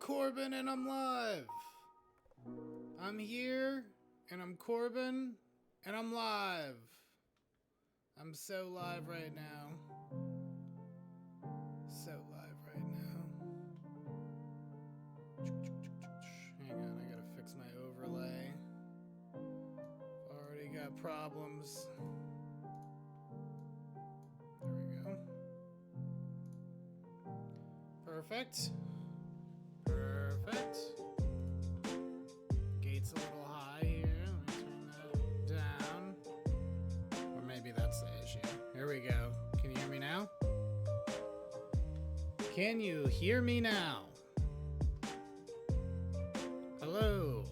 Corbin and I'm live. I'm here and I'm Corbin and I'm live. I'm so live right now. So live right now. Hang on, I gotta fix my overlay. Already got problems. There we go. Perfect. Perfect. Gate's a little high here. Let me turn that down. Or maybe that's the issue. Here we go. Can you hear me now? Can you hear me now? Hello.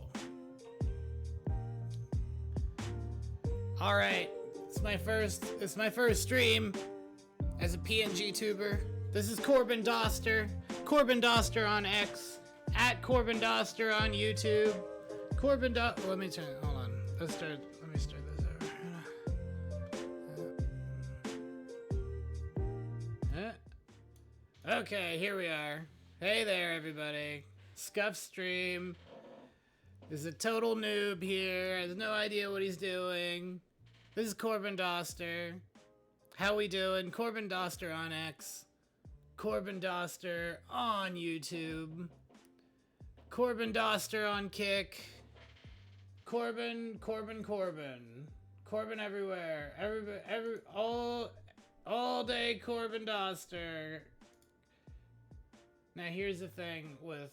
Alright. It's my first stream as a PNG tuber. This is Corbin Dauster. Corbin Dauster on X. At Corbin Dauster on YouTube. Hold on. Let me start this over. Okay, here we are. Hey there, everybody. Scuff stream. There's a total noob here. Has no idea what he's doing. This is Corbin Dauster. How we doing? Corbin Dauster on X. Corbin Dauster on YouTube. Corbin Dauster on Kick. Corbin everywhere. All day Corbin Dauster. Now here's the thing with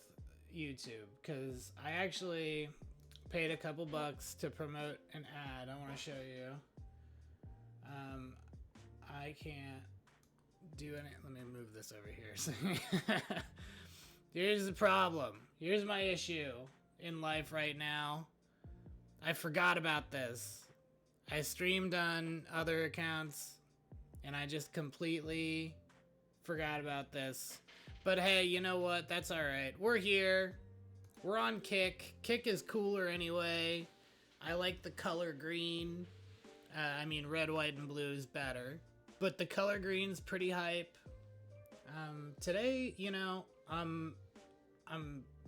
YouTube, because I actually paid a couple bucks to promote an ad. I want to show you. I can't do any. Let me move this over here. Here's the problem. Here's my issue in life right now. I forgot about this. I streamed on other accounts and I just completely forgot about this. But hey, you know what? That's alright. We're here. We're on Kick. Kick is cooler anyway. I like the color green. I mean, red, white, and blue is better. But the color green's pretty hype. Today, you know,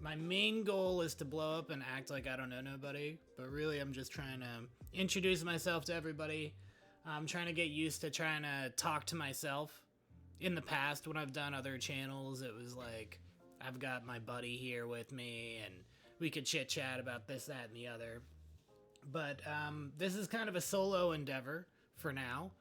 my main goal is to blow up and act like I don't know nobody. But really, I'm just trying to introduce myself to everybody. I'm trying to get used to trying to talk to myself. In the past, when I've done other channels, it was like, I've got my buddy here with me, and we could chit-chat about this, that, and the other. But this is kind of a solo endeavor for now.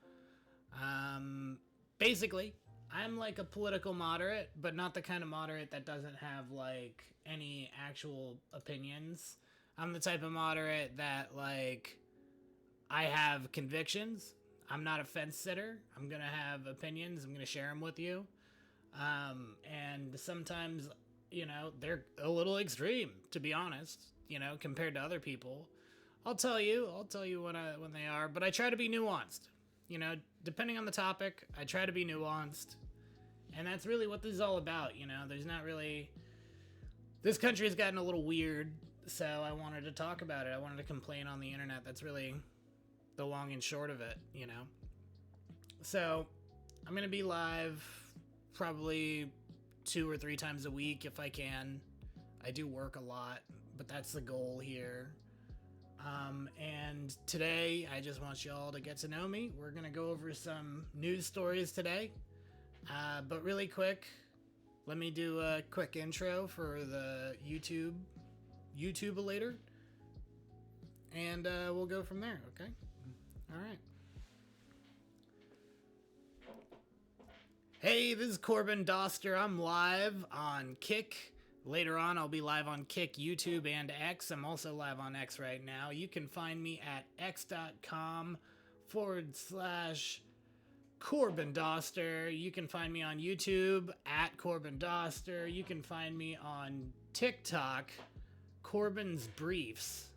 Basically, I'm like a political moderate, but not the kind of moderate that doesn't have like any actual opinions. I'm the type of moderate that like, I have convictions. I'm not a fence sitter. I'm gonna have opinions. I'm gonna share them with you. And sometimes, you know, they're a little extreme, to be honest, you know, compared to other people. I'll tell you when they are, but I try to be nuanced. You know, depending on the topic, I try to be nuanced. And that's really what this is all about, you know? There's not really... This country has gotten a little weird, so I wanted to talk about it. I wanted to complain on the internet. That's really the long and short of it, you know? So, I'm gonna be live probably 2 or 3 times a week if I can. I do work a lot, but that's the goal here. And today, I just want y'all to get to know me. We're gonna go over some news stories today. But really quick, let me do a quick intro for the YouTube-a-lator. And, we'll go from there, okay? Alright. Hey, this is Corbin Dauster. I'm live on Kick. Later on, I'll be live on Kick, YouTube, and X. I'm also live on X right now. You can find me at x.com/Corbin Dauster. You can find me on YouTube at Corbin Dauster. You can find me on TikTok, Corbin's Briefs.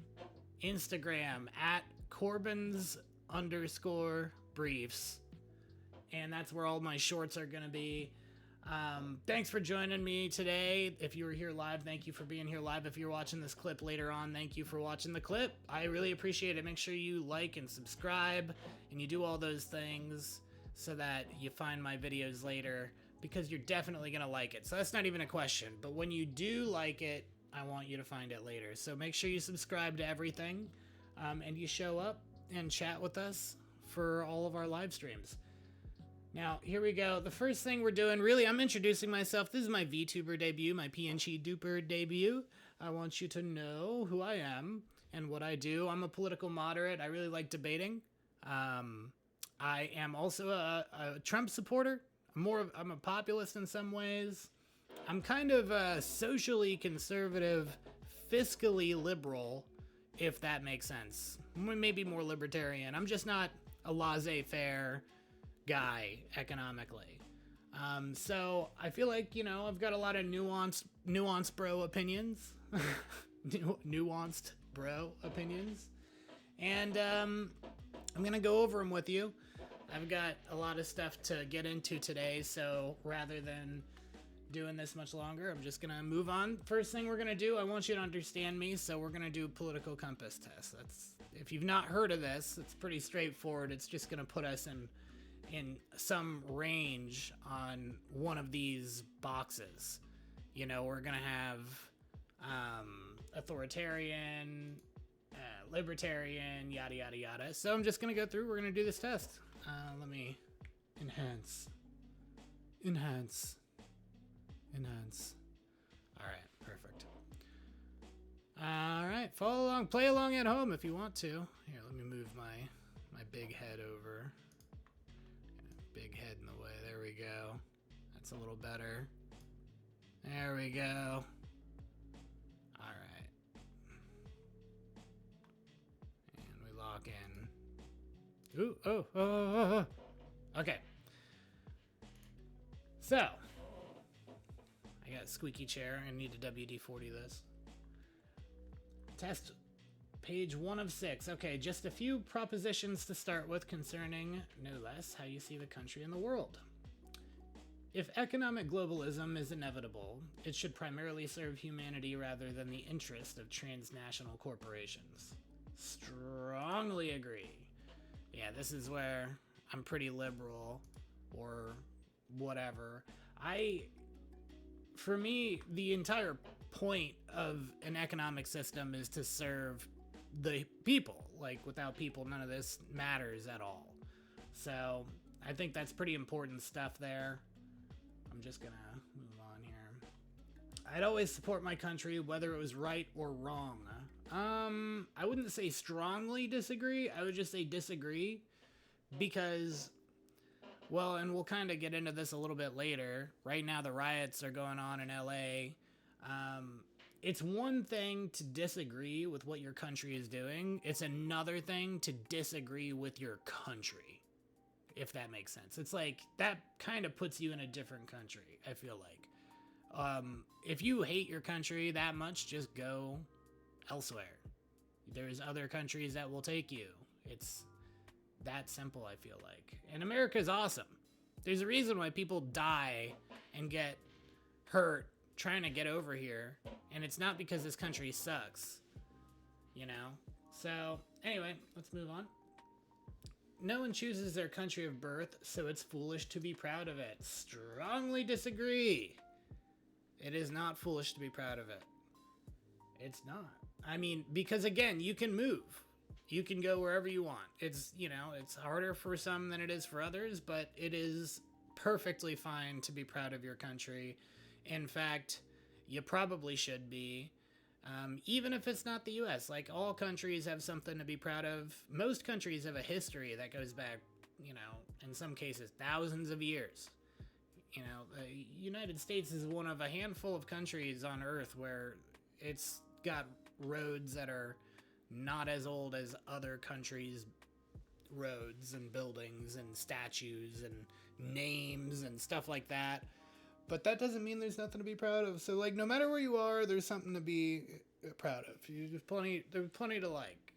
Instagram at Corbin's_briefs. And that's where all my shorts are going to be. Thanks for joining me today. If you were here live, thank you for being here live. If you're watching this clip later on, thank you for watching the clip. I really appreciate it. Make sure you like and subscribe and you do all those things so that you find my videos later. because you're definitely going to like it. So that's not even a question. But when you do like it, I want you to find it later. So make sure you subscribe to everything, and you show up and chat with us for all of our live streams. Now, here we go. The first thing we're doing, really, I'm introducing myself. This is my VTuber debut, my PNG Duper debut. I want you to know who I am and what I do. I'm a political moderate. I really like debating. I am also a Trump supporter. I'm a populist in some ways. I'm kind of a socially conservative, fiscally liberal, if that makes sense. Maybe more libertarian. I'm just not a laissez-faire guy economically. So I feel like, you know, I've got a lot of nuanced bro opinions. Nuanced bro opinions. And I'm going to go over them with you. I've got a lot of stuff to get into today, so rather than doing this much longer, I'm just going to move on. First thing we're going to do, I want you to understand me, so we're going to do a political compass test. If you've not heard of this, it's pretty straightforward. It's just going to put us in some range on one of these boxes. You know, we're going to have authoritarian, libertarian, yada, yada, yada. So I'm just going to go through. We're going to do this test. Let me enhance. All right, perfect. All right, follow along, play along at home if you want to. Here, let me move my big head over. Big head in the way. There we go. That's a little better. There we go. All right. And we lock in. Ooh, oh. Okay. So, I got a squeaky chair. I need to WD-40 this. Test page 1 of 6. Okay, just a few propositions to start with concerning, no less, how you see the country and the world. If economic globalism is inevitable, it should primarily serve humanity rather than the interest of transnational corporations. Strongly agree. Yeah, this is where I'm pretty liberal, or whatever. For me, the entire point of an economic system is to serve the people. Like, without people, none of this matters at all. So, I think that's pretty important stuff there. I'm just gonna move on here. I'd always support my country, whether it was right or wrong. I wouldn't say strongly disagree. I would just say disagree. Because, well, and we'll kind of get into this a little bit later. Right now, the riots are going on in LA. It's one thing to disagree with what your country is doing. It's another thing to disagree with your country, if that makes sense. It's like, that kind of puts you in a different country, I feel like. If you hate your country that much, just go elsewhere. There's other countries that will take you. It's that simple, I feel like. And America's awesome. There's a reason why people die and get hurt trying to get over here, and it's not because this country sucks, you know? So, anyway, let's move on. No one chooses their country of birth, so it's foolish to be proud of it. Strongly disagree. It is not foolish to be proud of it. It's not. I mean, because again, you can move. You can go wherever you want. It's, you know, it's harder for some than it is for others, but it is perfectly fine to be proud of your country. In fact, you probably should be, even if it's not the U.S. Like, all countries have something to be proud of. Most countries have a history that goes back, you know, in some cases, thousands of years. You know, the United States is one of a handful of countries on Earth where it's got roads that are not as old as other countries' roads and buildings and statues and names and stuff like that. But that doesn't mean there's nothing to be proud of. So, like, no matter where you are, there's something to be proud of. There's plenty to like,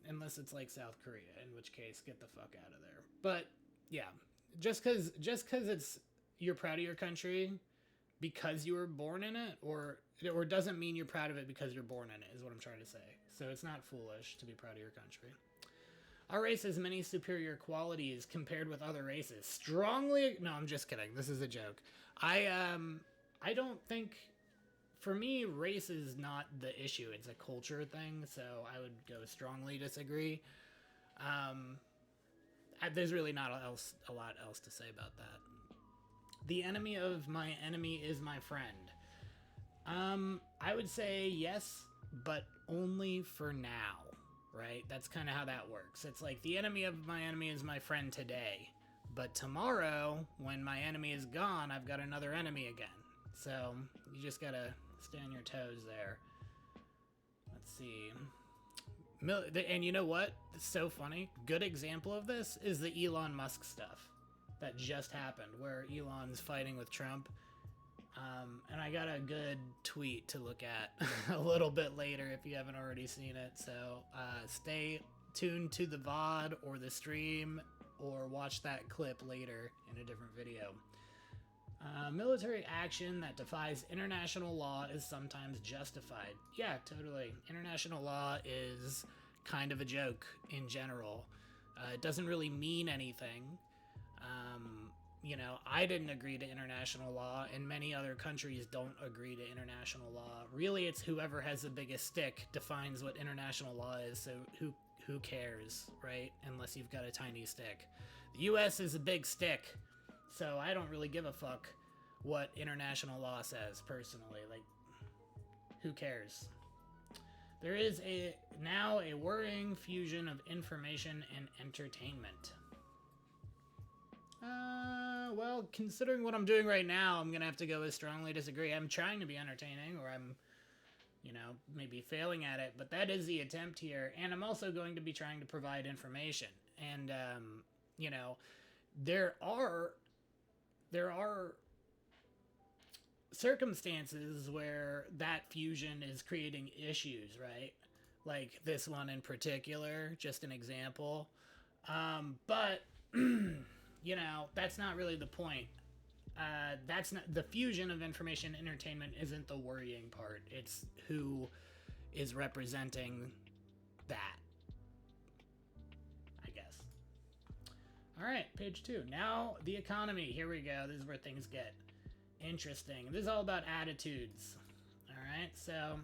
unless it's like South Korea, in which case, get the fuck out of there. But yeah, just because it's you're proud of your country because you were born in it, or doesn't mean you're proud of it because you're born in it, is what I'm trying to say. So it's not foolish to be proud of your country. Our race has many superior qualities compared with other races. Strongly, no, I'm just kidding. This is a joke. I don't think, for me, race is not the issue. It's a culture thing, so I would go strongly disagree. There's really not a lot else to say about that. The enemy of my enemy is my friend. I would say yes, but only for now, right? That's kind of how that works. It's like the enemy of my enemy is my friend today, but tomorrow, when my enemy is gone, I've got another enemy again. So you just gotta stay on your toes there. Let's see. And you know what? It's so funny. Good example of this is the Elon Musk stuff that just happened, where Elon's fighting with Trump. And I got a good tweet to look at a little bit later if you haven't already seen it. So stay tuned to the VOD or the stream, or watch that clip later in a different video. Military action that defies international law is sometimes justified. Yeah, totally. International law is kind of a joke in general. It doesn't really mean anything. I didn't agree to international law, and many other countries don't agree to international law. Really, it's whoever has the biggest stick defines what international law is, so who cares, right? Unless you've got a tiny stick. The US is a big stick, so I don't really give a fuck what international law says, personally. Like, who cares? There is now a worrying fusion of information and entertainment. Well, considering what I'm doing right now, I'm gonna have to go with strongly disagree. I'm trying to be entertaining, or I'm, maybe failing at it, but that is the attempt here. And I'm also going to be trying to provide information. And, there are circumstances where that fusion is creating issues, right? Like this one in particular, just an example. But that's not really the point. That's not the fusion of information and entertainment isn't the worrying part. It's who is representing that, I guess. All right, page 2. Now the economy. Here we go. This is where things get interesting. This is all about attitudes. All right, so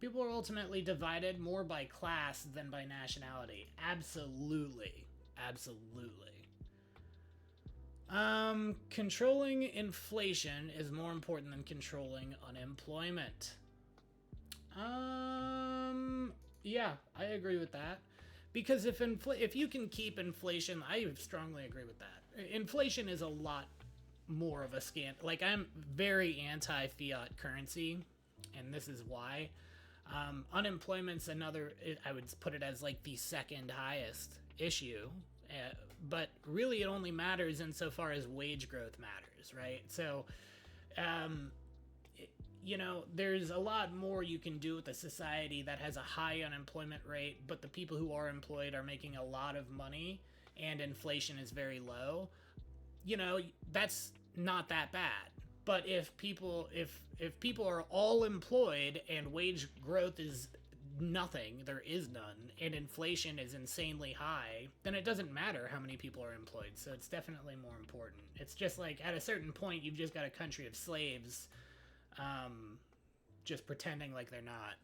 people are ultimately divided more by class than by nationality. Absolutely. Controlling inflation is more important than controlling unemployment. Yeah, I agree with that. Because if you can keep inflation, I strongly agree with that. Inflation is a lot more of a scam. Like, I'm very anti-fiat currency, and this is why. Unemployment's another, I would put it as like the second highest issue. But really it only matters insofar as wage growth matters, right? So, there's a lot more you can do with a society that has a high unemployment rate, but the people who are employed are making a lot of money and inflation is very low. That's not that bad. But if people are all employed and wage growth is nothing, there is none, and inflation is insanely high, then it doesn't matter how many people are employed. So it's definitely more important. It's just like at a certain point, you've just got a country of slaves, just pretending like they're not.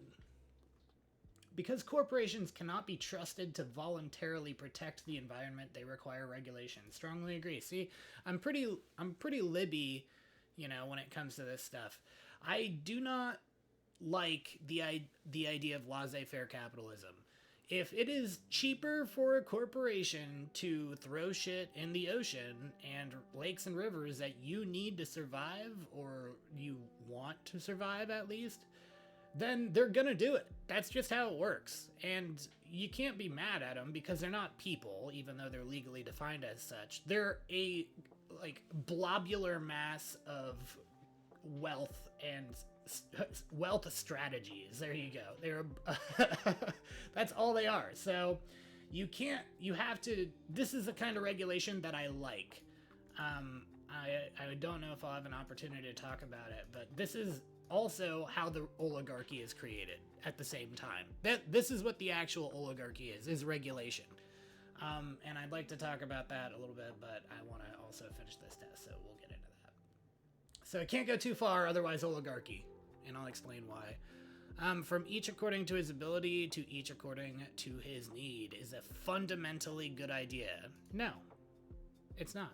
Because corporations cannot be trusted to voluntarily protect the environment, they require regulation. Strongly agree. See, I'm pretty libby, when it comes to this stuff. I do not like the idea of laissez-faire capitalism. If it is cheaper for a corporation to throw shit in the ocean and lakes and rivers that you need to survive, or you want to survive at least, then they're gonna do it. That's just how it works. And you can't be mad at them because they're not people, even though they're legally defined as such. They're a blobular mass of wealth and wealth strategies. There you go. They're that's all they are. So you have to, this is the kind of regulation that I like. I don't know if I'll have an opportunity to talk about it, but this is also how the oligarchy is created at the same time. This is what the actual oligarchy is regulation. And I'd like to talk about that a little bit, but I want to also finish this test, so we'll get into that. So it can't go too far, otherwise oligarchy, and I'll explain why. From each according to his ability to each according to his need is a fundamentally good idea. No, it's not.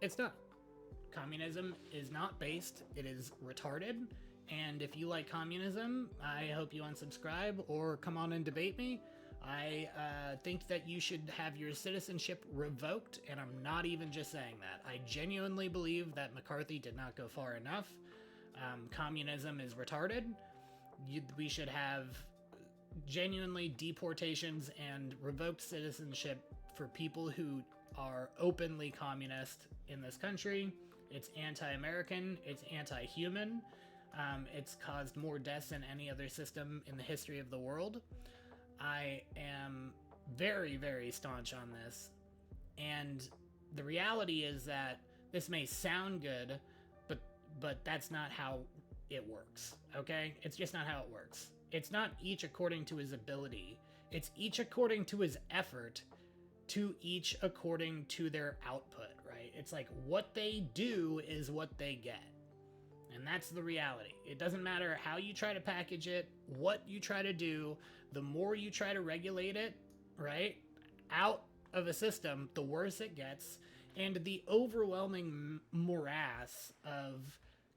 It's not. Communism is not based, it is retarded. And if you like communism, I hope you unsubscribe or come on and debate me. I think that you should have your citizenship revoked, and I'm not even just saying that. I genuinely believe that McCarthy did not go far enough. Communism is retarded. We should have genuinely deportations and revoked citizenship for people who are openly communist in this country. It's anti-American. It's anti-human. It's caused more deaths than any other system in the history of the world. I am very, very staunch on this. And the reality is that this may sound good, but that's not how it works, okay? It's just not how it works. It's not each according to his ability. It's each according to his effort, to each according to their output, right? It's like what they do is what they get. And that's the reality. It doesn't matter how you try to package it, what you try to do, the more you try to regulate it, right, out of a system, the worse it gets. And the overwhelming morass of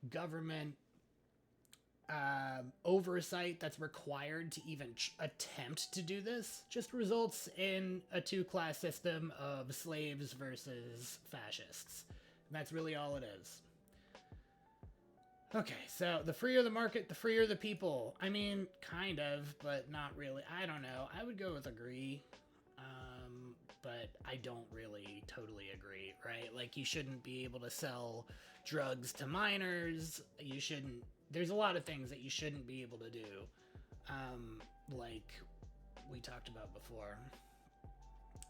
government oversight that's required to even attempt to do this just results in a two-class system of slaves versus fascists. And that's really all it is. Okay, so the freer the market, the freer the people. I mean, kind of, but not really. I don't know. I would go with agree. But I don't really totally agree, right? Like, you shouldn't be able to sell drugs to minors. You shouldn't. There's a lot of things that you shouldn't be able to do, like we talked about before.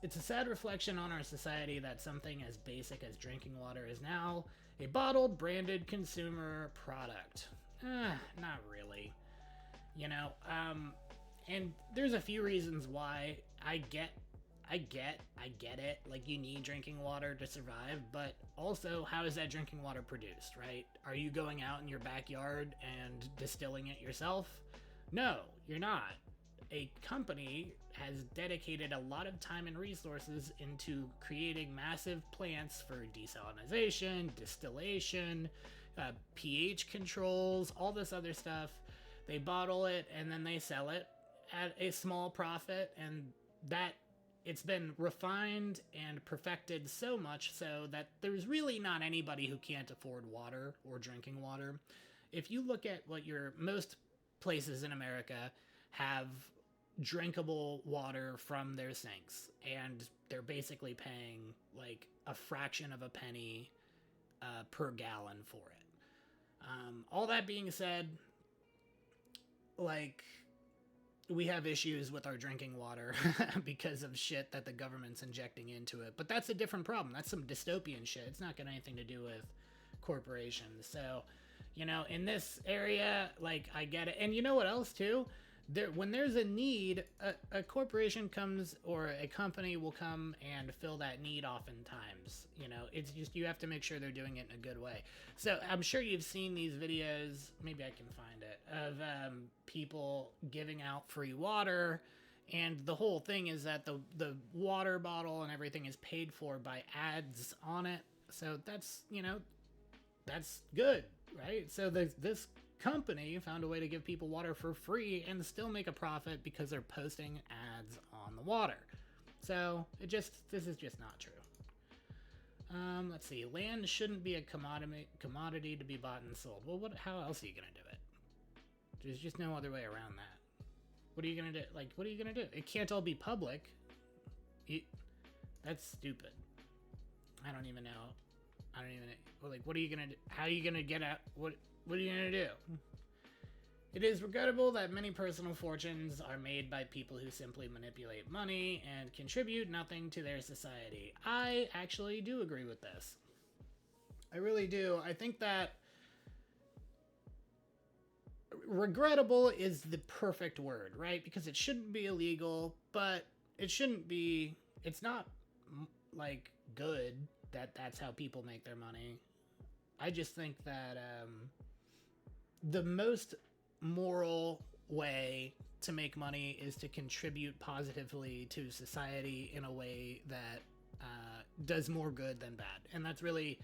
It's a sad reflection on our society that something as basic as drinking water is now a bottled, branded consumer product. Not really. You know, and there's a few reasons why. I get it. Like, you need drinking water to survive, but also, how is that drinking water produced, right? Are you going out in your backyard and distilling it yourself? No, you're not. A company has dedicated a lot of time and resources into creating massive plants for desalination, distillation, pH controls, all this other stuff. They bottle it and then they sell it at a small profit, and that it's been refined and perfected so much so that there's really not anybody who can't afford water or drinking water. If you look at what most places in America have drinkable water from their sinks, and they're basically paying like a fraction of a penny per gallon for it. All that being said, like, we have issues with our drinking water because of shit that the government's injecting into it. But that's a different problem. That's some dystopian shit. It's not got anything to do with corporations. So, you know, in this area, like, I get it. And you know what else, too? When there's a need, a corporation comes, or a company will come and fill that need oftentimes. You know, it's just, you have to make sure they're doing it in a good way. So I'm sure you've seen these videos, maybe I can find it, of people giving out free water. And the whole thing is that the water bottle and everything is paid for by ads on it. So that's, you know, that's good, right? So this company found a way to give people water for free and still make a profit because they're posting ads on the water. So this is just not true. Let's see. Land shouldn't be a commodity to be bought and sold. Well, how else are you gonna do it? There's just no other way around that. What are you gonna do? Like, what are you gonna do? It can't all be public. That's stupid. I don't even know. Like, what are you gonna do? How are you gonna get out? What are you gonna do? It is regrettable that many personal fortunes are made by people who simply manipulate money and contribute nothing to their society. I actually do agree with this. I really do. I think that regrettable is the perfect word, right? Because it shouldn't be illegal, but it shouldn't be. It's not like good that that's how people make their money. I just think that the most moral way to make money is to contribute positively to society in a way that does more good than bad. And that's really,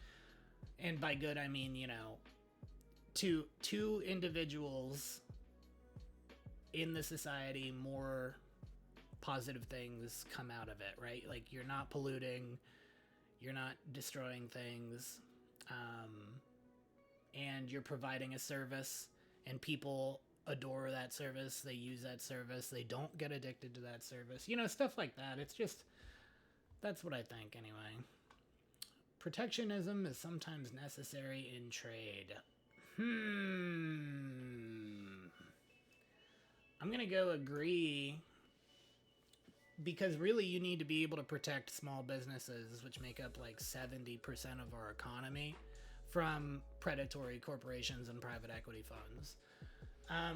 and by good I mean, you know, to two individuals in the society, more positive things come out of it, right? Like, you're not polluting, you're not destroying things, and you're providing a service, and people adore that service, they use that service, they don't get addicted to that service, you know, stuff like that. It's just, that's what I think anyway. Protectionism is sometimes necessary in trade. I'm gonna go agree, because really you need to be able to protect small businesses, which make up like 70% of our economy, from predatory corporations and private equity funds.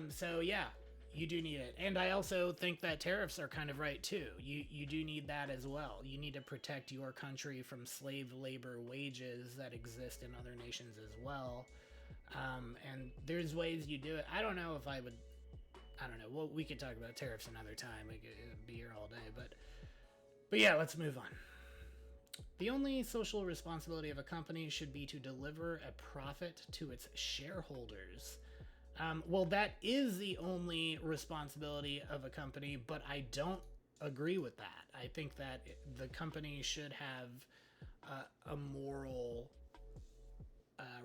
So yeah, you do need it. And I also think that tariffs are kind of right too. You do need that as well. You need to protect your country from slave labor wages that exist in other nations as well. And there's ways you do it. I don't know if I would, I don't know. Well, we could talk about tariffs another time. We could be here all day, but yeah, let's move on. The only social responsibility of a company should be to deliver a profit to its shareholders. Well, that is the only responsibility of a company, but I don't agree with that. I think that the company should have a moral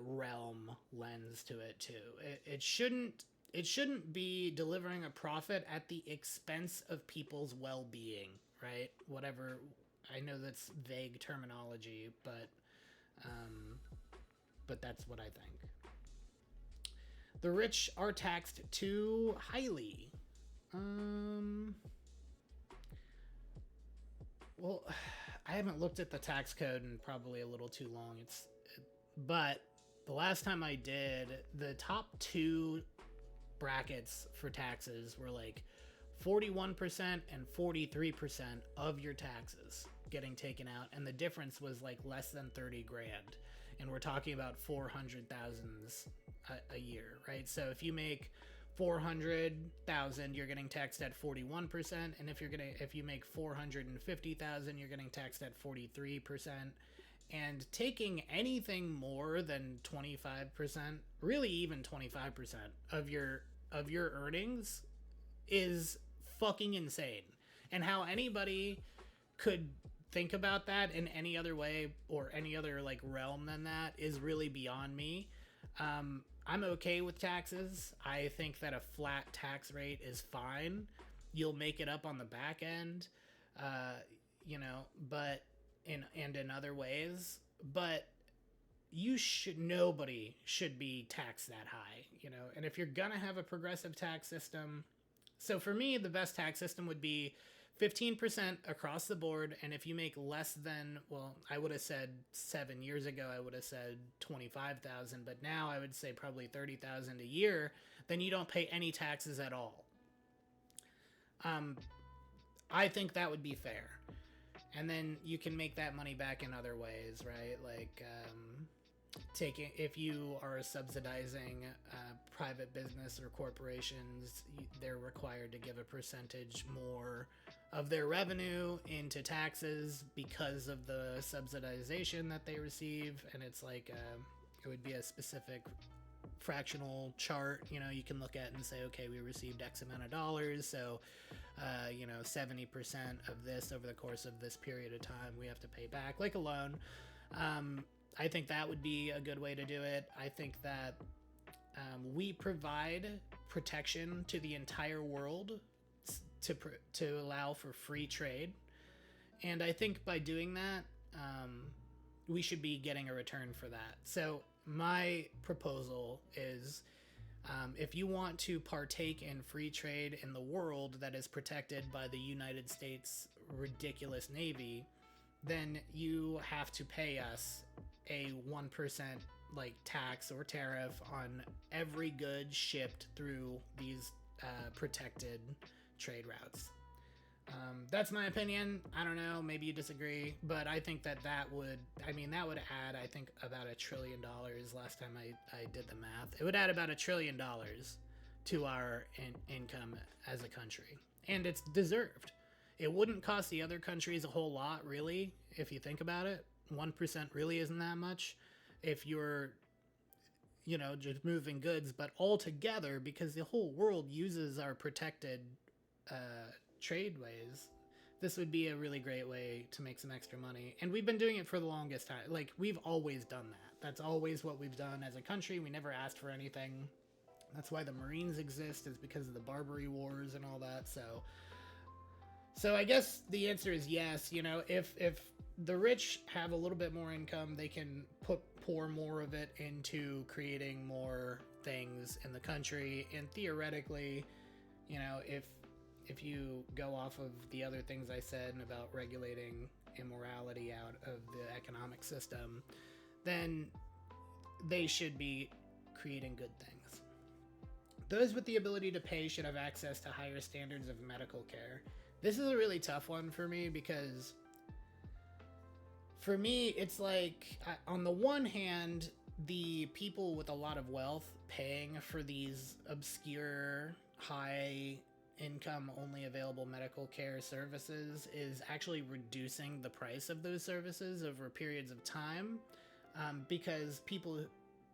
realm lens to it too. It shouldn't be delivering a profit at the expense of people's well-being, right? Whatever. I know that's vague terminology, but that's what I think. The rich are taxed too highly. Well, I haven't looked at the tax code in probably a little too long. But the last time I did, the top two brackets for taxes were like 41% and 43% of your taxes getting taken out, and the difference was like less than 30 grand, and we're talking about 400,000s a year, right? So if you make 400,000, you're getting taxed at 41%, and if you make 450,000, you're getting taxed at 43%. And taking anything more than 25%, really even 25% of your earnings is fucking insane. And how anybody could think about that in any other way or any other like realm than that is really beyond me. I'm okay with taxes. I think that a flat tax rate is fine. You'll make it up on the back end, you know, but in other ways. But nobody should be taxed that high, you know. And if you're gonna have a progressive tax system, so for me, the best tax system would be 15% across the board. And if you make less than, well, I would have said 7 years ago, I would have said 25,000, but now I would say probably 30,000 a year, then you don't pay any taxes at all. I think that would be fair. And then you can make that money back in other ways, right? Like, if you are subsidizing private business or corporations, they're required to give a percentage more of their revenue into taxes because of the subsidization that they receive. And it's like, it would be a specific fractional chart, you know, you can look at and say, okay, we received X amount of dollars, so you know, 70% of this over the course of this period of time we have to pay back, like a loan. I think that would be a good way to do it. I think that we provide protection to the entire world to allow for free trade, and I think by doing that, we should be getting a return for that. So my proposal is, if you want to partake in free trade in the world that is protected by the United States ridiculous Navy, then you have to pay us a 1% like tax or tariff on every good shipped through these protected trade routes. That's my opinion. I don't know. Maybe you disagree, but I think that would add, I think, about $1 trillion. Last time I did the math, it would add about $1 trillion to our income as a country, and it's deserved. It wouldn't cost the other countries a whole lot, really, if you think about it. 1% really isn't that much if you're, just moving goods, but altogether, because the whole world uses our protected trade ways, this would be a really great way to make some extra money. And we've been doing it for the longest time. Like, we've always done that. That's always what we've done as a country. We never asked for anything. That's why the Marines exist, is because of the Barbary Wars and all that. So I guess the answer is yes. If the rich have a little bit more income, they can pour more of it into creating more things in the country. And theoretically, if you go off of the other things I said about regulating immorality out of the economic system, then they should be creating good things. Those with the ability to pay should have access to higher standards of medical care. This is a really tough one for me, because for me, it's like, on the one hand, the people with a lot of wealth paying for these obscure, high income only available medical care services is actually reducing the price of those services over periods of time, because people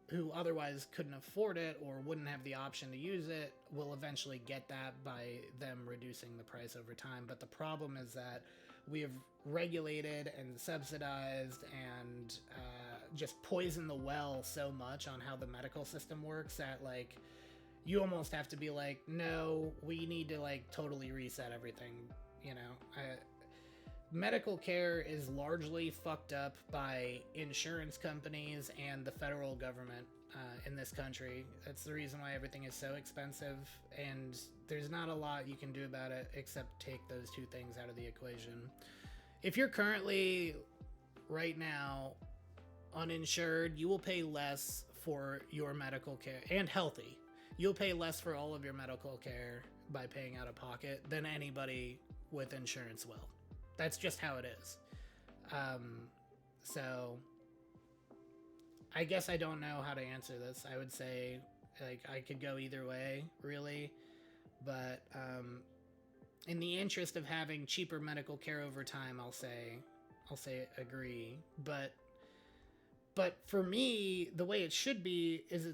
who otherwise couldn't afford it or wouldn't have the option to use it will eventually get that by them reducing the price over time. But the problem is that we have regulated and subsidized and just poisoned the well so much on how the medical system works that, like, you almost have to be like, no, we need to, like, totally reset everything. Medical care is largely fucked up by insurance companies and the federal government in this country. That's the reason why everything is so expensive, and there's not a lot you can do about it except take those two things out of the equation. If you're currently, right now, uninsured, you will pay less for your medical care, and healthy. You'll pay less for all of your medical care by paying out of pocket than anybody with insurance will. That's just how it is. So I guess I don't know how to answer this. I would say, like, I could go either way, really. But in the interest of having cheaper medical care over time, I'll say agree. But for me, the way it should be is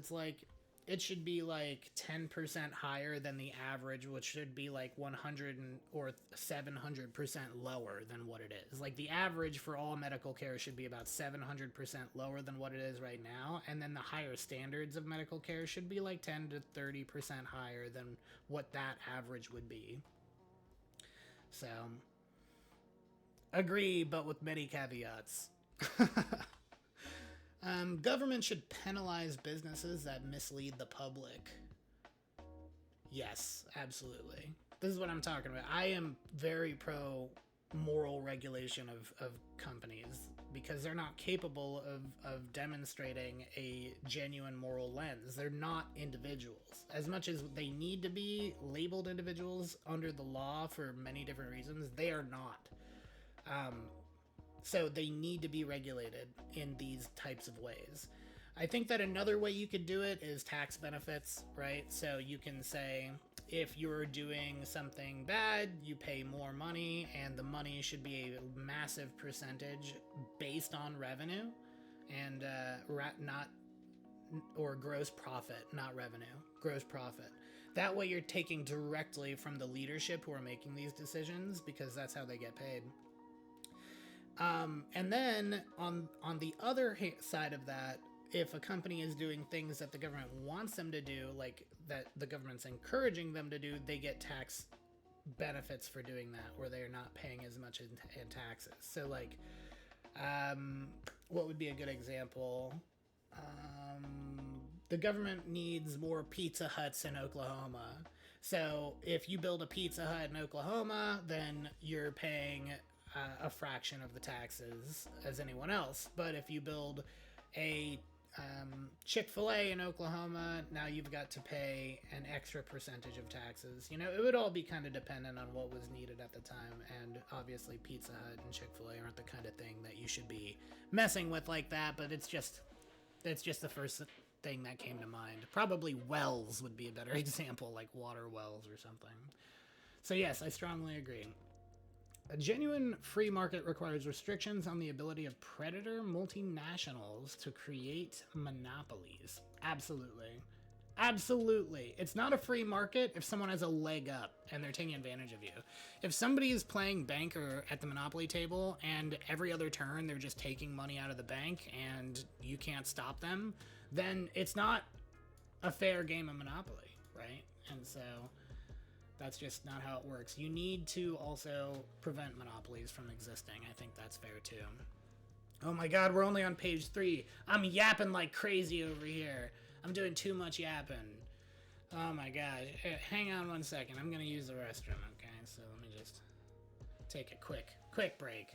it should be like 10% higher than the average, which should be like 100 or 700% lower than what it is. Like, the average for all medical care should be about 700% lower than what it is right now. And then the higher standards of medical care should be like 10 to 30% higher than what that average would be. So, agree, but with many caveats. Government should penalize businesses that mislead the public. Yes, absolutely. This is what I'm talking about. I am very pro moral regulation of companies, because they're not capable of demonstrating a genuine moral lens. They're not individuals. As much as they need to be labeled individuals under the law for many different reasons, they are not. So they need to be regulated in these types of ways. I think that another way you could do it is tax benefits, right? So you can say, if you're doing something bad, you pay more money, and the money should be a massive percentage based on revenue, and gross profit, not revenue, gross profit. That way you're taking directly from the leadership who are making these decisions, because that's how they get paid. And then on the other side of that, if a company is doing things that the government wants them to do, like that the government's encouraging them to do, they get tax benefits for doing that, where they're not paying as much in taxes. So, like, what would be a good example? The government needs more Pizza Huts in Oklahoma. So if you build a Pizza Hut in Oklahoma, then you're paying a fraction of the taxes as anyone else. But if you build a Chick-fil-A in Oklahoma, now you've got to pay an extra percentage of taxes. It would all be kind of dependent on what was needed at the time, and obviously Pizza Hut and Chick-fil-A aren't the kind of thing that you should be messing with like that, but it's just the first thing that came to mind. Probably wells would be a better example, like water wells or something. So yes, I strongly agree. A genuine free market requires restrictions on the ability of predator multinationals to create monopolies. Absolutely. Absolutely. It's not a free market if someone has a leg up and they're taking advantage of you. If somebody is playing banker at the Monopoly table and every other turn they're just taking money out of the bank and you can't stop them, then it's not a fair game of Monopoly, right? And so that's just not how it works. You need to also prevent monopolies from existing. I think that's fair too. Oh my god, we're only on page 3. I'm yapping like crazy over here. I'm doing too much yapping. Oh my god. Hang on one second. I'm gonna use the restroom, okay? So let me just take a quick break.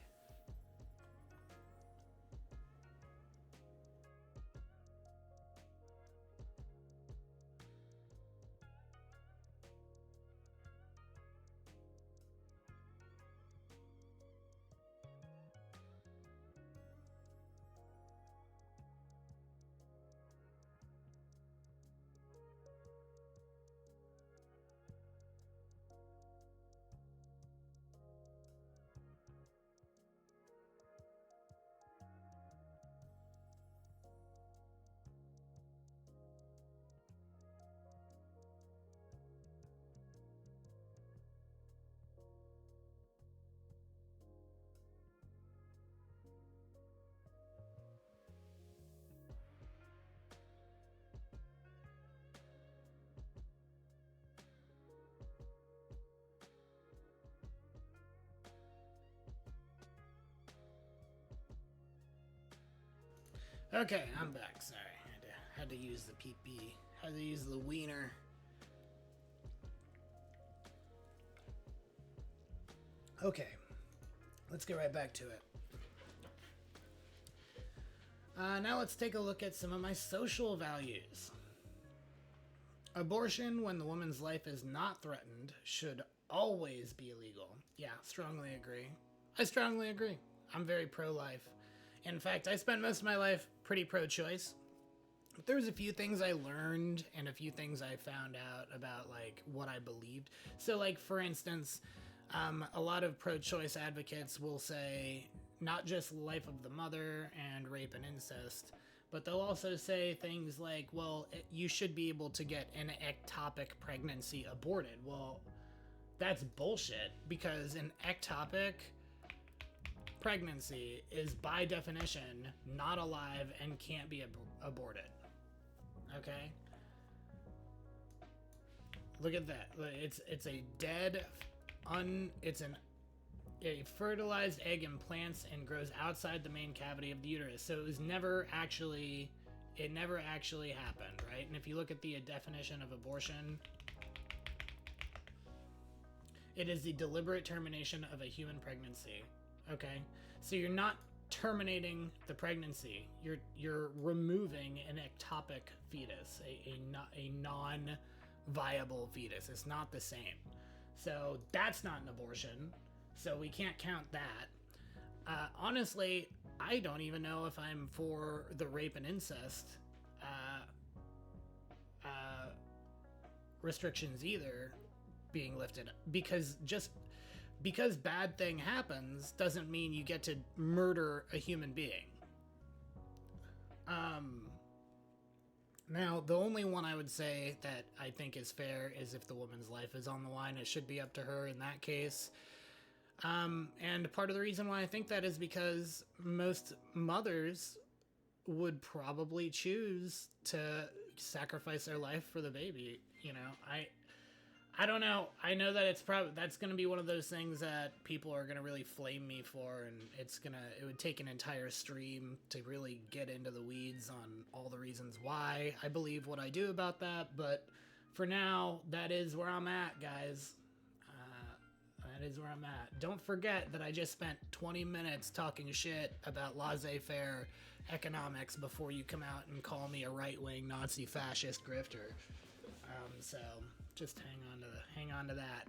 Okay, I'm back. Sorry, had to use the pee-pee. Had to use the wiener. Okay, let's get right back to it. Now let's take a look at some of my social values. Abortion, when the woman's life is not threatened, should always be illegal. Yeah, strongly agree. I strongly agree. I'm very pro-life. In fact, I spent most of my life pretty pro-choice. But there was a few things I learned and a few things I found out about, like, what I believed. So, like, for instance, a lot of pro-choice advocates will say not just life of the mother and rape and incest, but they'll also say things like, well, you should be able to get an ectopic pregnancy aborted. Well, that's bullshit, because an ectopic pregnancy is by definition not alive and can't be aborted. Okay? Look at that. It's a dead a fertilized egg implants and grows outside the main cavity of the uterus. So it never actually happened, right? And if you look at the definition of abortion, it is the deliberate termination of a human pregnancy. Okay, so you're not terminating the pregnancy. You're removing an ectopic fetus, a non-viable fetus. It's not the same. So that's not an abortion. So we can't count that. Honestly, I don't even know if I'm for the rape and incest restrictions either being lifted, because bad thing happens doesn't mean you get to murder a human being. Now, the only one I would say that I think is fair is if the woman's life is on the line. It should be up to her in that case. And part of the reason why I think that is because most mothers would probably choose to sacrifice their life for the baby. You know, I don't know. I know that that's going to be one of those things that people are going to really flame me for, and it would take an entire stream to really get into the weeds on all the reasons why I believe what I do about that. But for now, that is where I'm at, guys. That is where I'm at. Don't forget that I just spent 20 minutes talking shit about laissez-faire economics before you come out and call me a right-wing Nazi fascist grifter. So just hang on to that.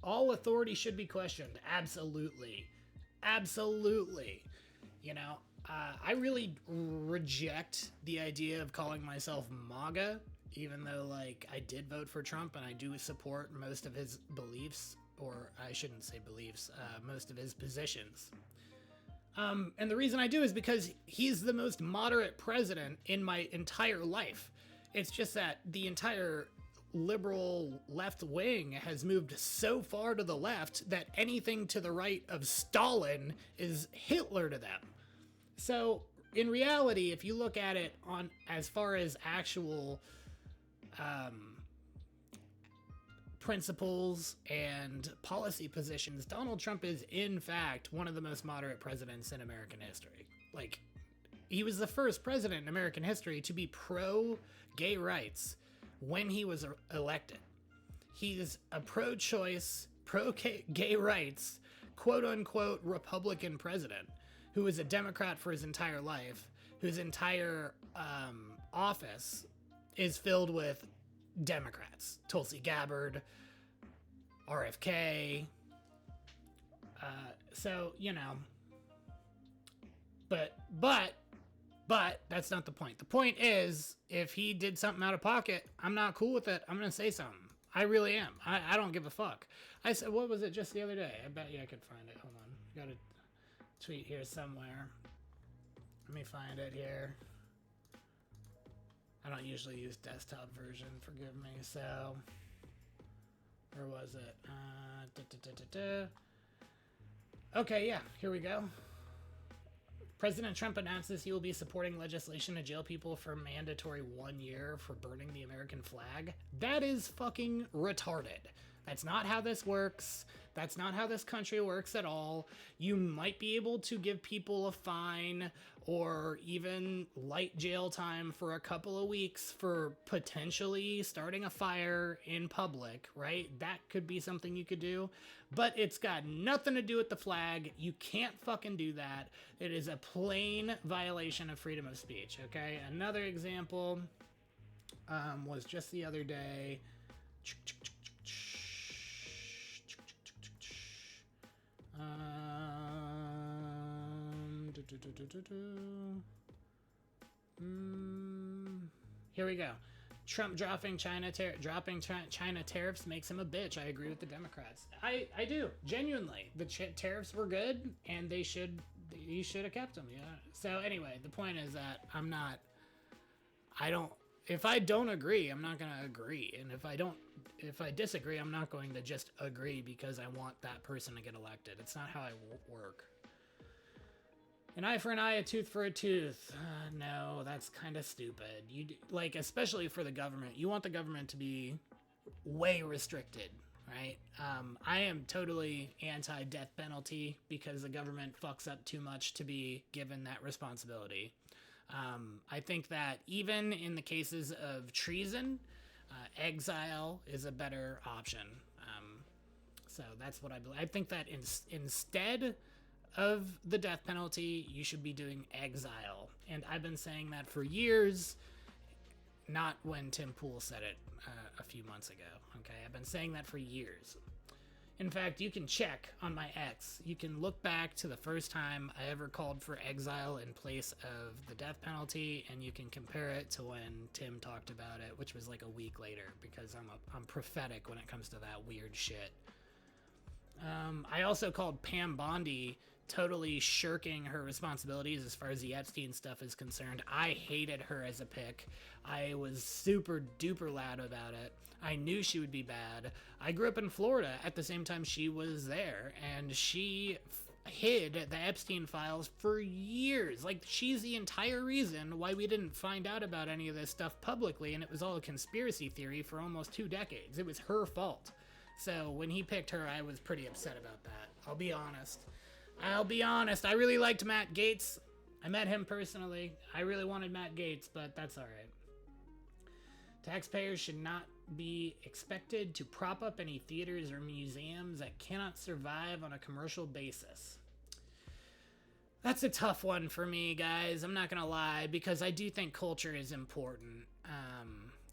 all authority should be questioned. Absolutely. Absolutely. You know, I really reject the idea of calling myself MAGA, even though, like, I did vote for Trump and I do support most of his beliefs, or I shouldn't say beliefs, most of his positions. And the reason I do is because he's the most moderate president in my entire life. It's just that the entire liberal left wing has moved so far to the left that anything to the right of Stalin is Hitler to them. So in reality, if you look at it on as far as actual principles and policy positions, Donald Trump is in fact one of the most moderate presidents in American history. Like, he was the first president in American history to be pro-gay rights when he was elected. He's a pro-choice, pro-gay rights, quote-unquote Republican president who was a Democrat for his entire life, whose entire office is filled with Democrats. Tulsi Gabbard, RFK. So, you know. But that's not the point. The point is, if he did something out of pocket, I'm not cool with it. I'm going to say something. I really am. I don't give a fuck. I said, what was it just the other day? I bet you I could find it. Hold on. Got a tweet here somewhere. Let me find it here. I don't usually use desktop version, forgive me. So, where was it? Okay, yeah, here we go. President Trump announces he will be supporting legislation to jail people for mandatory 1 year for burning the American flag. That is fucking retarded. That's not how this works. That's not how this country works at all. You might be able to give people a fine or even light jail time for a couple of weeks for potentially starting a fire in public, right? That could be something you could do, but it's got nothing to do with the flag. You can't fucking do that. It is a plain violation of freedom of speech, okay? Another example was just the other day. Here we go. Trump dropping China tariffs makes him a bitch. I agree with the Democrats. I do, genuinely. The tariffs were good, and he should have kept them. Yeah. So anyway, the point is that if I don't agree, I'm not going to agree. And if I disagree, I'm not going to just agree because I want that person to get elected. It's not how I work. An eye for an eye, a tooth for a tooth. No, that's kind of stupid. Like, especially for the government. You want the government to be way restricted, right? I am totally anti-death penalty because the government fucks up too much to be given that responsibility. I think that even in the cases of treason, exile is a better option. So that's what I believe. I think that instead of the death penalty, you should be doing exile. And I've been saying that for years, not when Tim Pool said it a few months ago. Okay, I've been saying that for years. In fact, you can check on my X. You can look back to the first time I ever called for exile in place of the death penalty, and you can compare it to when Tim talked about it, which was like a week later, because I'm prophetic when it comes to that weird shit. I also called Pam Bondi totally shirking her responsibilities as far as the Epstein stuff is concerned. I hated her as a pick. I was super duper loud about it. I knew she would be bad. I grew up in Florida at the same time she was there, and she hid the Epstein files for years. Like, she's the entire reason why we didn't find out about any of this stuff publicly, and it was all a conspiracy theory for almost 2 decades. It was her fault. So when he picked her, I was pretty upset about that. I'll be honest. I really liked Matt Gaetz. I met him personally. I really wanted Matt Gaetz, but that's all right. Taxpayers should not be expected to prop up any theaters or museums that cannot survive on a commercial basis. That's a tough one for me, guys. I'm not gonna lie, because I do think culture is important.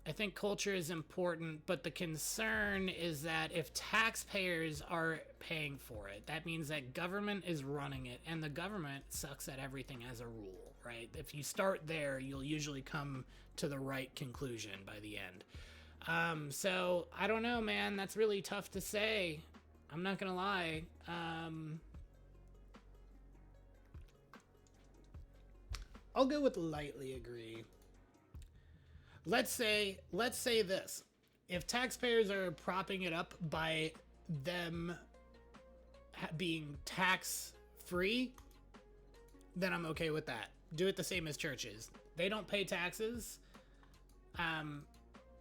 I think culture is important, but the concern is that if taxpayers are paying for it, that means that government is running it, and the government sucks at everything as a rule, right? If you start there, you'll usually come to the right conclusion by the end. So I don't know, man. That's really tough to say. I'm not gonna lie. I'll go with lightly agree. Let's say this. If taxpayers are propping it up by them being tax free, then I'm okay with that. Do it the same as churches. They don't pay taxes.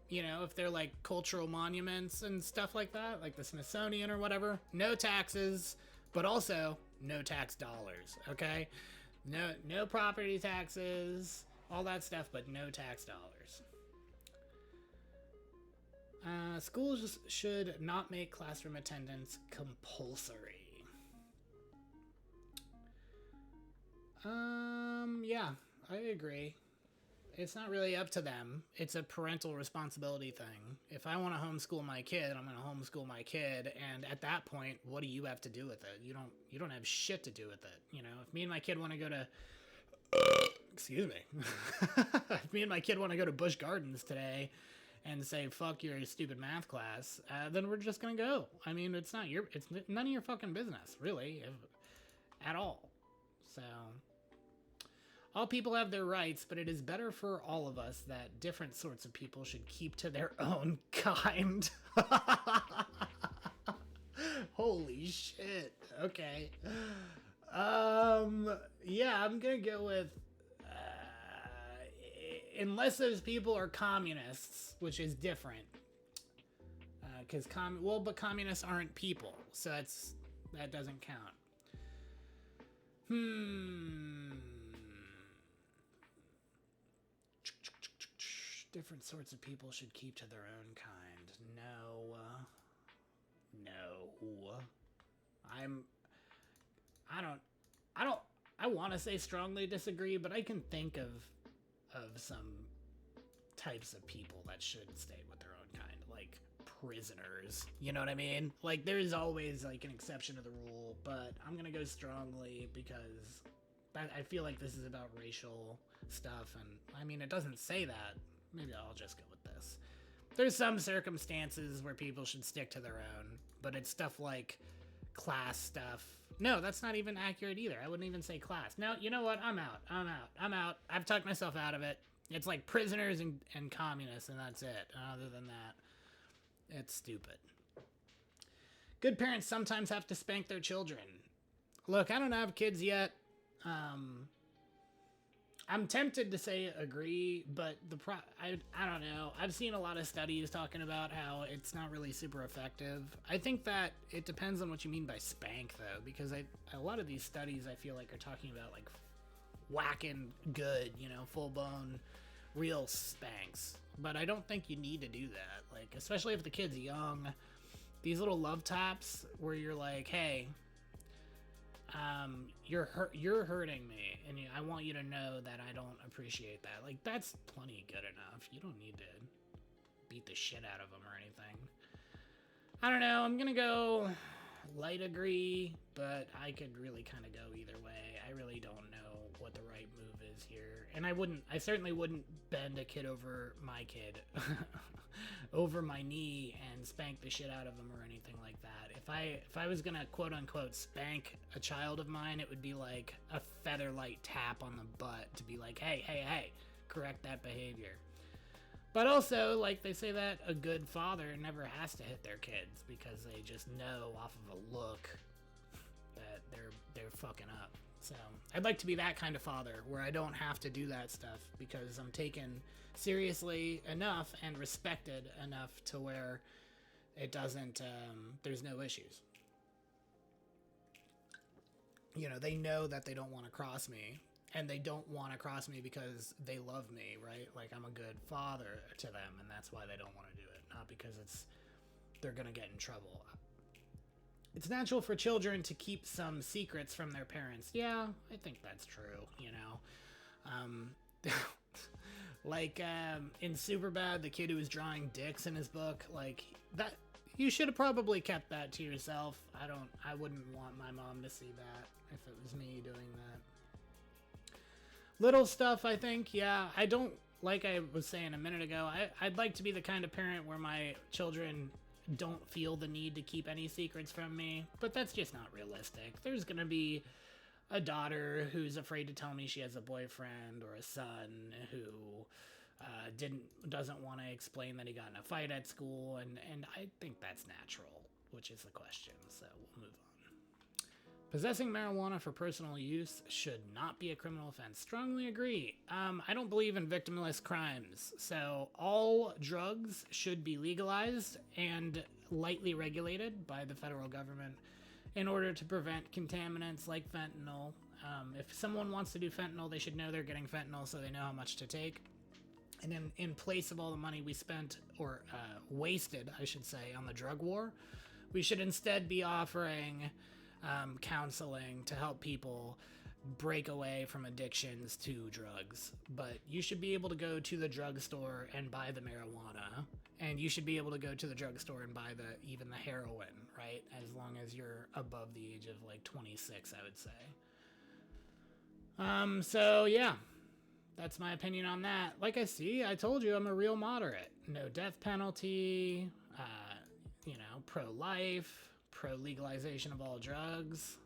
You know, if they're like cultural monuments and stuff like that, like the Smithsonian or whatever, no taxes, but also no tax dollars, okay? No property taxes, all that stuff, but no tax dollars. Schools should not make classroom attendance compulsory. Yeah, I agree. It's not really up to them. It's a parental responsibility thing. If I want to homeschool my kid, I'm going to homeschool my kid, and at that point, what do you have to do with it? You don't have shit to do with it. You know, if me and my kid want to go to excuse me. If me and my kid want to go to Busch Gardens today and say fuck your stupid math class, then we're just going to go. I mean, it's none of your fucking business, really, at all. So all people have their rights, but it is better for all of us that different sorts of people should keep to their own kind. Holy shit. Okay. Yeah, I'm gonna go with, unless those people are communists, which is different. Because but communists aren't people, so that doesn't count. Different sorts of people should keep to their own kind. No. I want to say strongly disagree, but I can think of some types of people that should stay with their own kind, like prisoners. You know what I mean? Like, there's always like an exception to the rule, but I'm gonna go strongly because I feel like this is about racial stuff, and I mean, it doesn't say that. Maybe I'll just go with this. There's some circumstances where people should stick to their own, but it's stuff like class stuff. No, that's not even accurate either. I wouldn't even say class. No, you know what? I'm out. I've talked myself out of it. It's like prisoners and communists, and that's it. Other than that, it's stupid. Good parents sometimes have to spank their children. Look, I don't have kids yet. I'm tempted to say agree, but I don't know. I've seen a lot of studies talking about how it's not really super effective. I think that it depends on what you mean by spank, though, because a lot of these studies I feel like are talking about like whacking good, you know, full-blown real spanks. But I don't think you need to do that. Like, especially if the kid's young, these little love taps where you're like, hey, you're hurting me, and I want you to know that I don't appreciate that. Like, that's plenty good enough. You don't need to beat the shit out of them or anything. I don't know. I'm gonna go light agree, but I could really kind of go either way. I really don't know what the right move is here, and I certainly wouldn't bend a kid over my kid over my knee and spank the shit out of them or anything like that. If I was gonna quote unquote spank a child of mine, it would be like a feather-light tap on the butt to be like, hey, correct that behavior. But also, like, they say that a good father never has to hit their kids because they just know off of a look that they're fucking up. So I'd like to be that kind of father where I don't have to do that stuff because I'm taken seriously enough and respected enough to where it doesn't, there's no issues. You know, they know that they don't want to cross me, and they don't want to cross me because they love me, right? Like, I'm a good father to them, and that's why they don't want to do it, not because they're gonna get in trouble. It's natural for children to keep some secrets from their parents. Yeah, I think that's true, you know. Like, in Superbad, the kid who was drawing dicks in his book, like, that, you should have probably kept that to yourself. I wouldn't want my mom to see that if it was me doing that. Little stuff, I think, yeah. I don't, like I was saying a minute ago, I'd like to be the kind of parent where my children don't feel the need to keep any secrets from me, but that's just not realistic. There's gonna be a daughter who's afraid to tell me she has a boyfriend, or a son who doesn't want to explain that he got in a fight at school, and I think that's natural, which is the question, so we'll move on. Possessing marijuana for personal use should not be a criminal offense. Strongly agree. I don't believe in victimless crimes, so all drugs should be legalized and lightly regulated by the federal government in order to prevent contaminants like fentanyl. If someone wants to do fentanyl, they should know they're getting fentanyl so they know how much to take. And then in place of all the money we spent, or wasted, I should say, on the drug war, we should instead be offering counseling to help people break away from addictions to drugs. But you should be able to go to the drugstore and buy the marijuana, and you should be able to go to the drugstore and buy even the heroin, right? As long as you're above the age of like 26, I would say. So yeah, that's my opinion on that. Like I told you, I'm a real moderate. No death penalty, pro-life, pro-legalization of all drugs.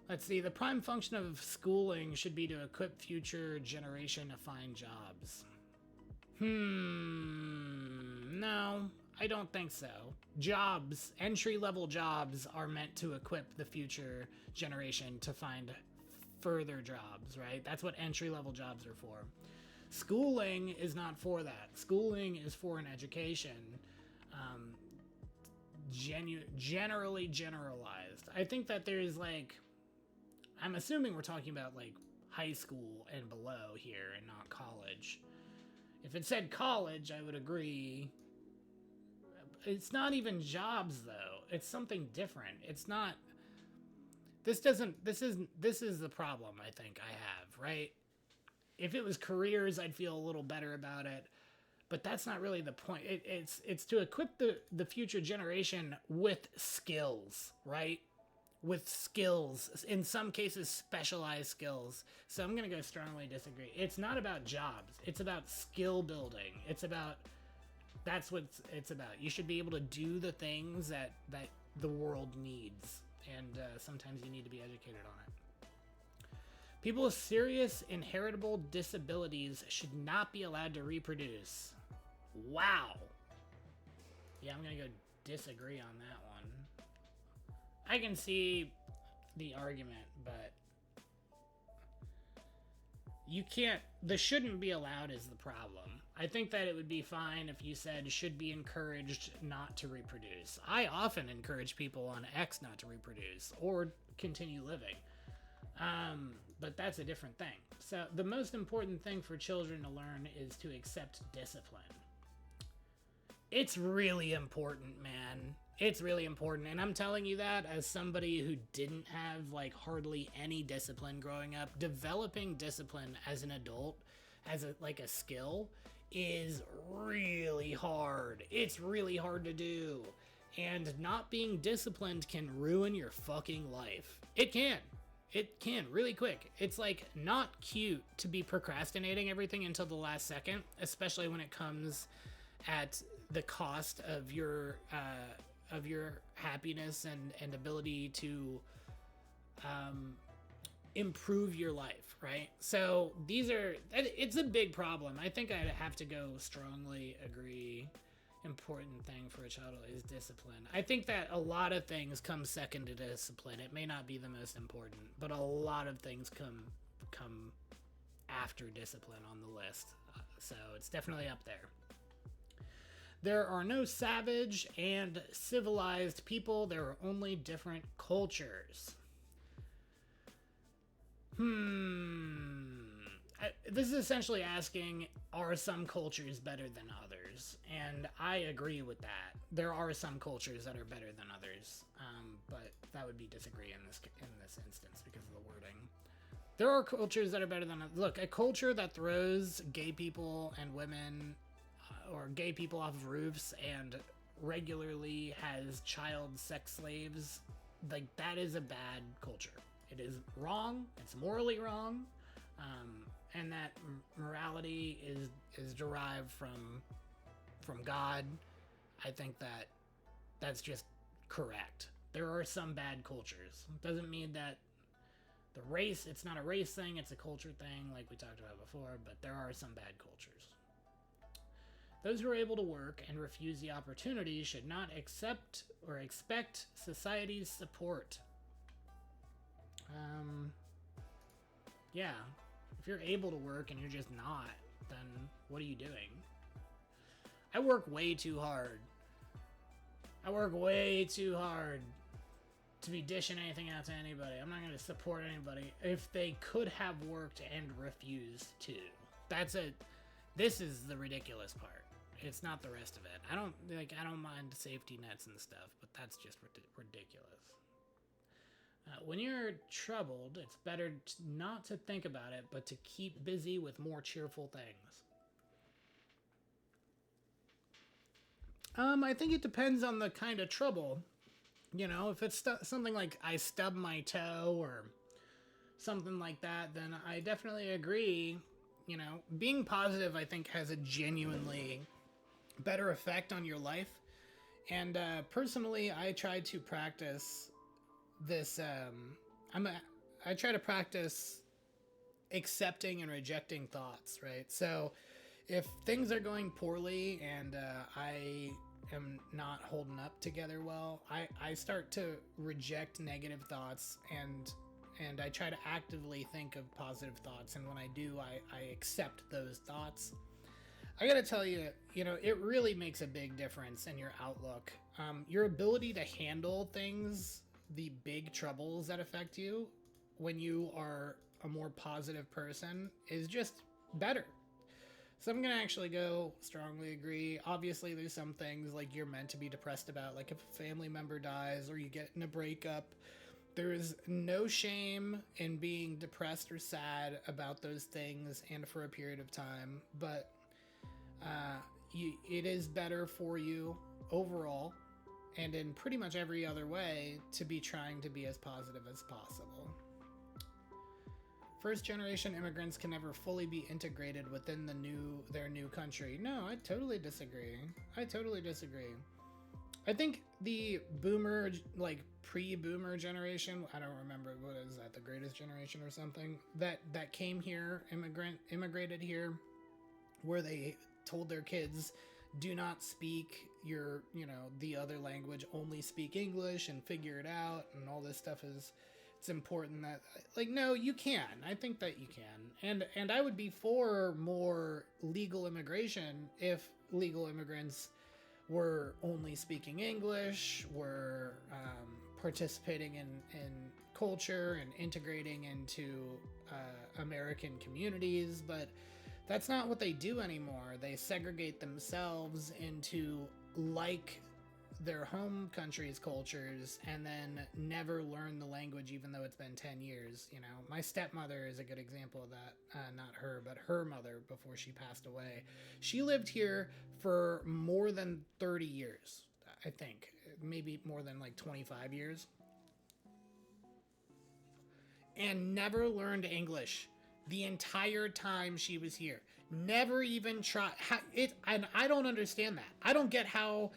Let's see, the prime function of schooling should be to equip future generation to find jobs. No, I don't think so. Jobs, entry-level jobs, are meant to equip the future generation to find further jobs, right? That's what entry-level jobs are for. Schooling is not for that. Schooling is for an education, generally generalized. I think that there's I'm assuming we're talking about high school and below here and not college. If it said college, I would agree. It's not even jobs though. It's something different. It's not. This is the problem I think I have, right? If it was careers, I'd feel a little better about it, but that's not really the point. It's to equip the future generation with skills, right? With skills, in some cases specialized skills. So I'm gonna go strongly disagree. It's not about jobs. It's about skill building. That's what it's about. You should be able to do the things that the world needs, and sometimes you need to be educated on it. People with serious inheritable disabilities should not be allowed to reproduce. Wow. Yeah, I'm gonna go disagree on that one. I can see the argument, but you can't. The shouldn't be allowed is the problem. I think that it would be fine if you said should be encouraged not to reproduce. I often encourage people on X not to reproduce or continue living. But that's a different thing. So the most important thing for children to learn is to accept discipline. It's really important, man. It's really important. And I'm telling you that as somebody who didn't have hardly any discipline growing up. Developing discipline as an adult, as a skill, is really hard. It's really hard to do. And not being disciplined can ruin your fucking life. It can really quick. It's not cute to be procrastinating everything until the last second, especially when it comes at the cost of your happiness and ability to improve your life, right? So it's a big problem. I think I'd have to go strongly agree. Important thing for a child is discipline. I think that a lot of things come second to discipline. It may not be the most important, but a lot of things come after discipline on the list. So it's definitely up there. There are no savage and civilized people. There are only different cultures. This is essentially asking, are some cultures better than others? And I agree with that. There are some cultures that are better than others, but that would be disagree in this instance because of the wording. There are cultures that are better than others. Look, a culture that throws gay people and women or gay people off of roofs and regularly has child sex slaves, like, that is a bad culture. It is wrong. It's morally wrong. And that morality is derived from God. I think that that's just correct. There are some bad cultures. It doesn't mean that the race, it's not a race thing, it's a culture thing, like we talked about before, but there are some bad cultures. Those who are able to work and refuse the opportunity should not accept or expect society's support. Yeah. If you're able to work and you're just not, then what are you doing? I work way too hard. I work way too hard to be dishing anything out to anybody. I'm not going to support anybody if they could have worked and refused to. That's it. This is the ridiculous part. It's not the rest of it. I don't mind safety nets and stuff, but that's just ridiculous. When you're troubled, it's better not to think about it, but to keep busy with more cheerful things. I think it depends on the kind of trouble. You know, if it's something like I stub my toe or something like that, then I definitely agree. You know, being positive, I think, has a genuinely better effect on your life. And personally, I try to practice this. I try to practice accepting and rejecting thoughts, right? So if things are going poorly and I am not holding up together well, I start to reject negative thoughts and I try to actively think of positive thoughts. And when I do, I accept those thoughts. I gotta tell you, you know, it really makes a big difference in your outlook. Your ability to handle things, the big troubles that affect you when you are a more positive person, is just better. So I'm going to actually go strongly agree. Obviously, there's some things like you're meant to be depressed about, like if a family member dies or you get in a breakup. There is no shame in being depressed or sad about those things and for a period of time, but it is better for you overall and in pretty much every other way to be trying to be as positive as possible. First generation immigrants can never fully be integrated within their new country. No, I totally disagree. I think the boomer, like pre-boomer generation, I don't remember, what is that, the greatest generation or something, that came here, immigrated here, where they told their kids, do not speak the other language, only speak English and figure it out, and all this stuff it's important that, like, no, you can. I think that you can. And I would be for more legal immigration if legal immigrants were only speaking English, were participating in culture and integrating into American communities, but that's not what they do anymore. They segregate themselves into like their home country's cultures and then never learn the language even though it's been 10 years. You know, my stepmother is a good example of that. Not her, but her mother before she passed away. She lived here for more than 30 years, I think. Maybe more than like 25 years. And never learned English the entire time she was here. Never even tried it. And I don't understand that. I don't get how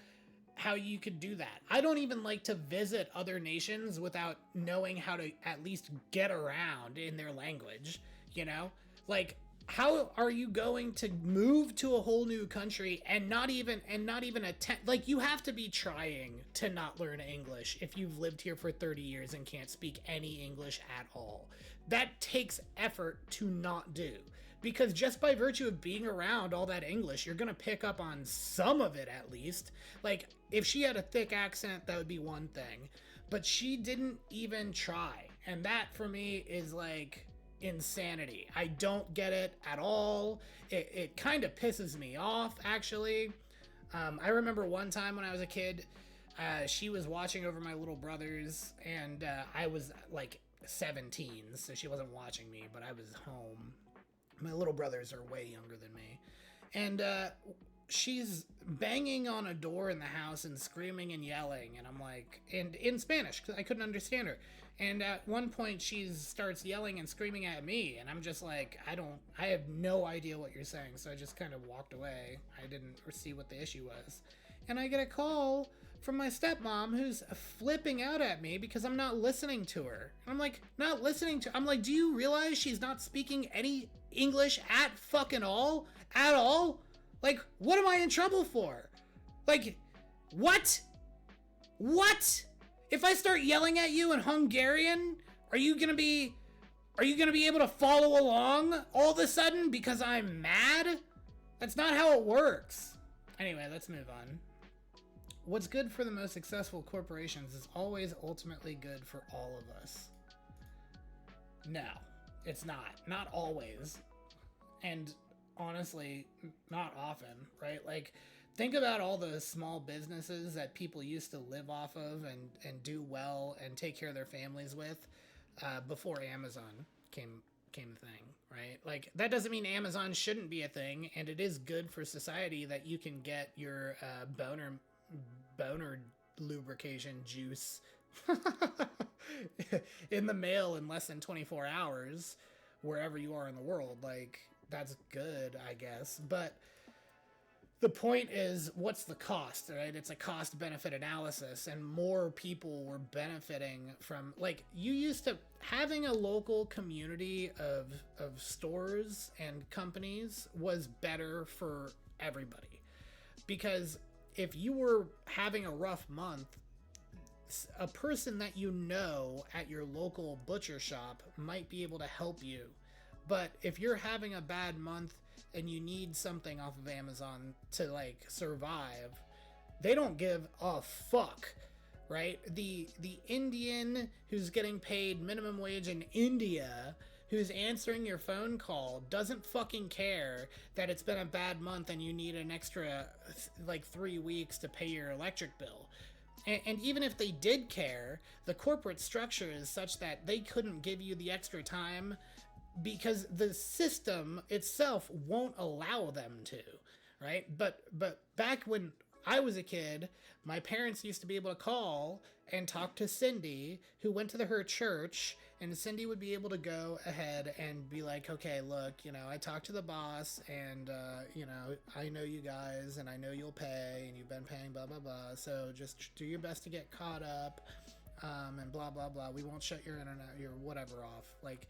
you could do that. I don't even like to visit other nations without knowing how to at least get around in their language, you know? Like, how are you going to move to a whole new country and not even attempt, like, you have to be trying to not learn English if you've lived here for 30 years and can't speak any English at all. That takes effort to not do. Because just by virtue of being around all that English, you're going to pick up on some of it at least. Like, if she had a thick accent, that would be one thing. But she didn't even try. And that, for me, is, like, insanity. I don't get it at all. It kind of pisses me off, actually. I remember one time when I was a kid, she was watching over my little brothers, and I was, like, 17, so she wasn't watching me, but I was home. My little brothers are way younger than me. And she's banging on a door in the house and screaming and yelling, and I'm like, and in Spanish, because I couldn't understand her. And at one point she starts yelling and screaming at me, and I'm just like, I have no idea what you're saying, so I just kind of walked away. I didn't see what the issue was. And I get a call from my stepmom who's flipping out at me because I'm not listening to her. And I'm like, I'm like, do you realize she's not speaking any English at fucking all? At all? Like, what am I in trouble for? Like, what? What? If I start yelling at you in Hungarian, are you gonna be able to follow along all of a sudden because I'm mad? That's not how it works. Anyway, let's move on. What's good for the most successful corporations is always ultimately good for all of us. No, it's not. Not always. And honestly, not often, right? Like, think about all the small businesses that people used to live off of and do well and take care of their families with before Amazon came a thing, right? Like, that doesn't mean Amazon shouldn't be a thing, and it is good for society that you can get your boner lubrication juice in the mail in less than 24 hours wherever you are in the world. Like, that's good, I guess. But the point is, what's the cost, right? It's a cost benefit analysis, and more people were benefiting from, like, you used to having a local community of stores and companies was better for everybody, because if you were having a rough month, a person that you know at your local butcher shop might be able to help you. But if you're having a bad month and you need something off of Amazon to, like, survive, they don't give a fuck, right? The Indian who's getting paid minimum wage in India, who's answering your phone call, doesn't fucking care that it's been a bad month and you need an extra, like, 3 weeks to pay your electric bill. And even if they did care, the corporate structure is such that they couldn't give you the extra time because the system itself won't allow them to, right? But back when I was a kid, my parents used to be able to call and talk to Cindy, who went to her church, and Cindy would be able to go ahead and be like, okay, look, you know, I talked to the boss, and, you know, I know you guys, and I know you'll pay, and you've been paying, blah, blah, blah, so just do your best to get caught up, and blah, blah, blah. We won't shut your internet, your whatever off. Like,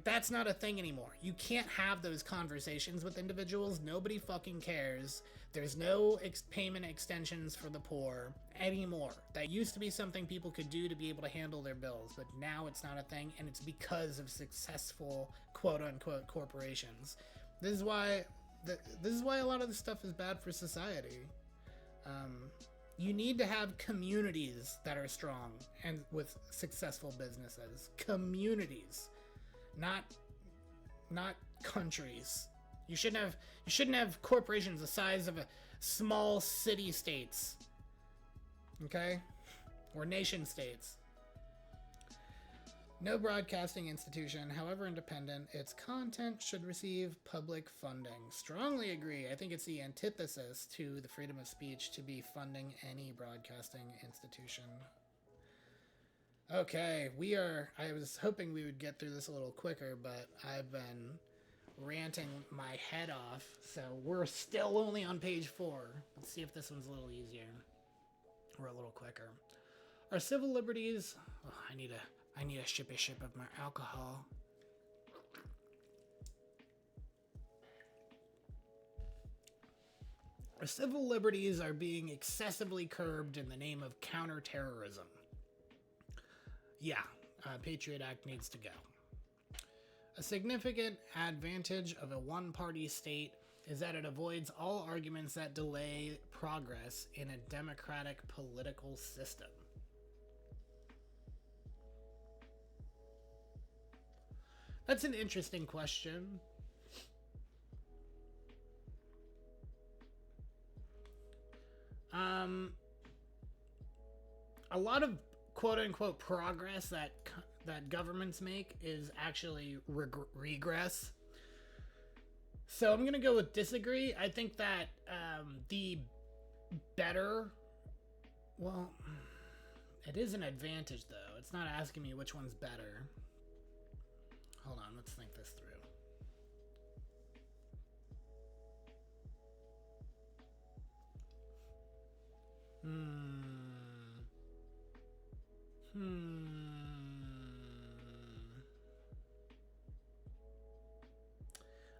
that's not a thing anymore. You can't have those conversations with individuals. Nobody fucking cares. There's no payment extensions for the poor anymore. That used to be something people could do to be able to handle their bills, but now it's not a thing, and it's because of successful quote-unquote corporations. This is why a lot of this stuff is bad for society. You need to have communities that are strong and with successful businesses. Communities. Not countries. You shouldn't have corporations the size of a small city states. Okay? Or nation states. No broadcasting institution, however independent, its content should receive public funding. Strongly agree. I think it's the antithesis to the freedom of speech to be funding any broadcasting institution. Okay, I was hoping we would get through this a little quicker, but I've been ranting my head off, so we're still only on page 4. Let's see if this one's a little easier or a little quicker. Are civil liberties... Oh, I need a ship of my alcohol. Our civil liberties are being excessively curbed in the name of counterterrorism. Yeah, Patriot Act needs to go. A significant advantage of a one-party state is that it avoids all arguments that delay progress in a democratic political system. That's an interesting question. A lot of quote-unquote progress that governments make is actually regress. So I'm going to go with disagree. I think that the better... Well, it is an advantage, though. It's not asking me which one's better. Hold on, let's think this through.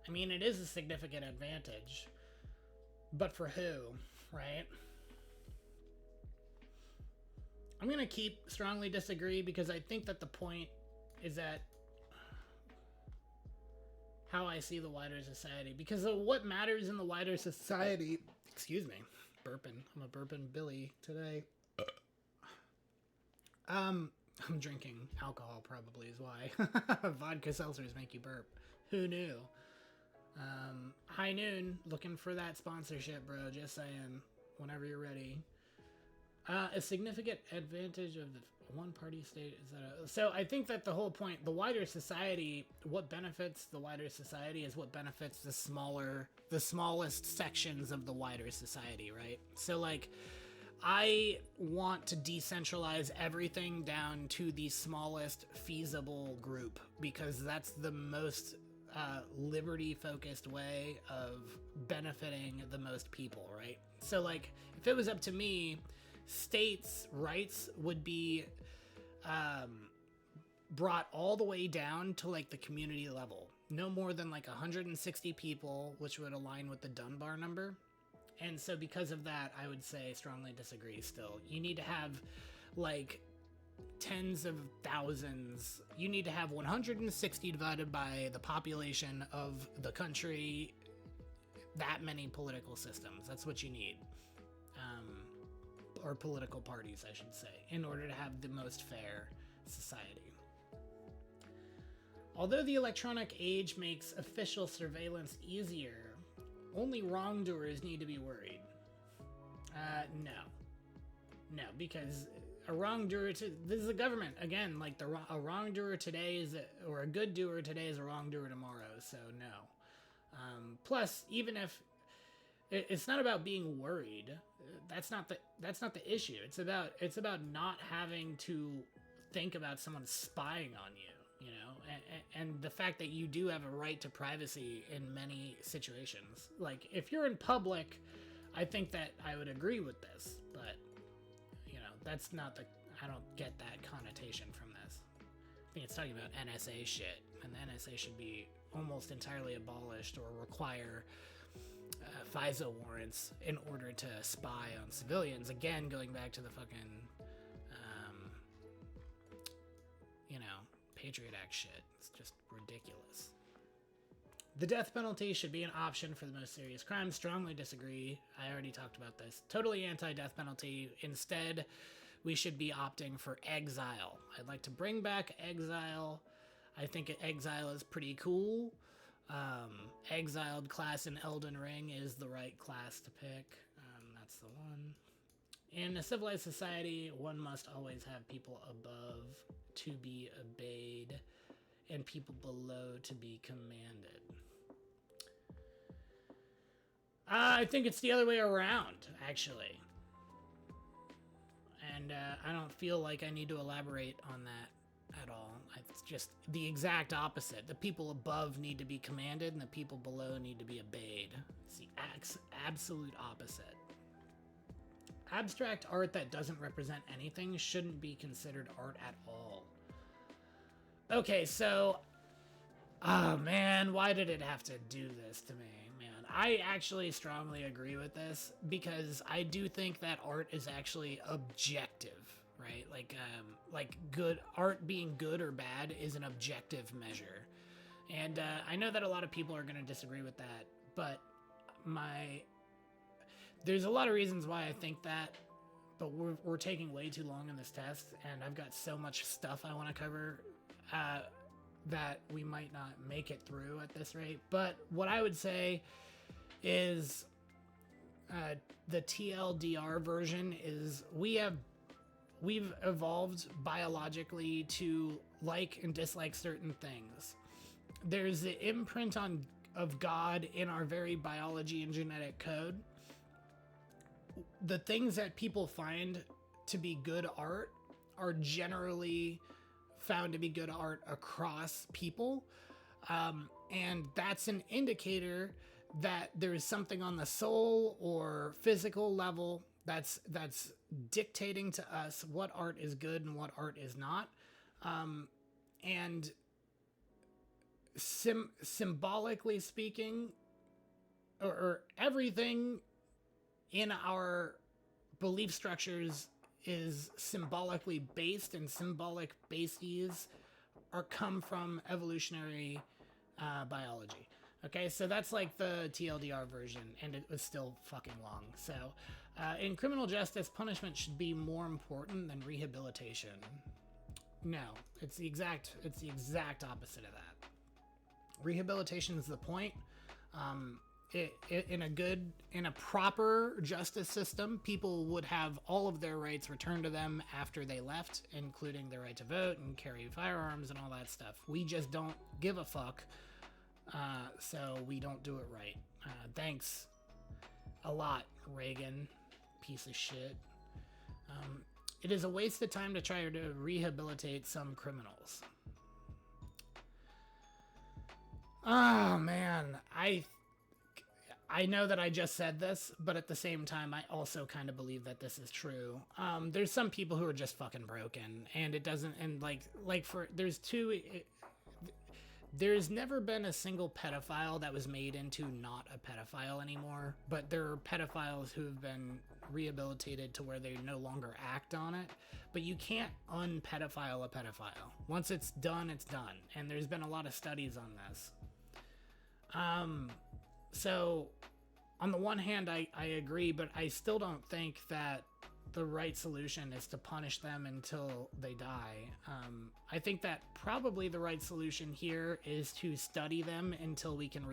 I mean, it is a significant advantage, but for who, right? I'm going to keep strongly disagree because I think that the point is that how I see the wider society, because of what matters in the wider society. Excuse me, burping. I'm a burping Billy today. I'm drinking alcohol, probably is why. Vodka seltzers make you burp. Who knew? High Noon, looking for that sponsorship, bro. Just saying, whenever you're ready. A significant advantage of the one-party state is that... So I think that the whole point, the wider society, what benefits the wider society is what benefits the smallest sections of the wider society, right? So, like, I want to decentralize everything down to the smallest feasible group because that's the most liberty-focused way of benefiting the most people, right? So, like, if it was up to me, states' rights would be brought all the way down to, like, the community level. No more than, like, 160 people, which would align with the Dunbar number. And so because of that, I would say strongly disagree still. You need to have, like, tens of thousands. You need to have 160 divided by the population of the country. That many political systems. That's what you need. Or political parties, I should say, in order to have the most fair society. Although the electronic age makes official surveillance easier, only wrongdoers need to be worried. No, because a wrongdoer this is the government again. Like a wrongdoer today or a good doer today is a wrongdoer tomorrow. So no. Plus, even if it's not about being worried, that's not the issue. It's about not having to think about someone spying on you. You know, and the fact that you do have a right to privacy in many situations. Like, if you're in public, I think that I would agree with this, but, you know, that's not I don't get that connotation from this. I think it's talking about NSA shit, and the NSA should be almost entirely abolished or require FISA warrants in order to spy on civilians. Again, going back to the fucking, you know, Patriot Act shit. It's just ridiculous. The death penalty should be an option for the most serious crimes. Strongly disagree. I already talked about this. Totally anti-death penalty. Instead, we should be opting for exile. I'd like to bring back exile. I think exile is pretty cool. Exiled class in Elden Ring is the right class to pick. That's the one. In a civilized society, one must always have people above to be obeyed and people below to be commanded. I think it's the other way around, actually. And I don't feel like I need to elaborate on that at all. It's just the exact opposite. The people above need to be commanded and the people below need to be obeyed. It's the absolute opposite. Abstract art that doesn't represent anything shouldn't be considered art at all. Okay, so... Oh, man, why did it have to do this to me? Man, I actually strongly agree with this because I do think that art is actually objective, right? Like good art being good or bad is an objective measure. And I know that a lot of people are going to disagree with that, but there's a lot of reasons why I think that, but we're taking way too long on this test, and I've got so much stuff I want to cover that we might not make it through at this rate. But what I would say is the TLDR version is we have we've evolved biologically to like and dislike certain things. There's the imprint of God in our very biology and genetic code. The things that people find to be good art are generally found to be good art across people. And that's an indicator that there's something on the soul or physical level that's dictating to us what art is good and what art is not. And symbolically speaking, or everything in our belief structures is symbolically based, and symbolic bases come from evolutionary biology. Okay, so that's like the TLDR version, and it was still fucking long. So, in criminal justice, punishment should be more important than rehabilitation. No, it's the exact opposite of that. Rehabilitation is the point. In a proper justice system, people would have all of their rights returned to them after they left, including their right to vote and carry firearms and all that stuff. We just don't give a fuck, so we don't do it right. Thanks a lot, Reagan, piece of shit. It is a waste of time to try to rehabilitate some criminals. Oh man, I know that I just said this, but at the same time, I also kind of believe that this is true. There's some people who are just fucking broken, and it doesn't, and there's never been a single pedophile that was made into not a pedophile anymore, but there are pedophiles who have been rehabilitated to where they no longer act on it. But you can't unpedophile a pedophile. Once it's done, it's done. And there's been a lot of studies on this. So on the one hand, I agree, but I still don't think that the right solution is to punish them until they die. I think that probably the right solution here is to study them until we can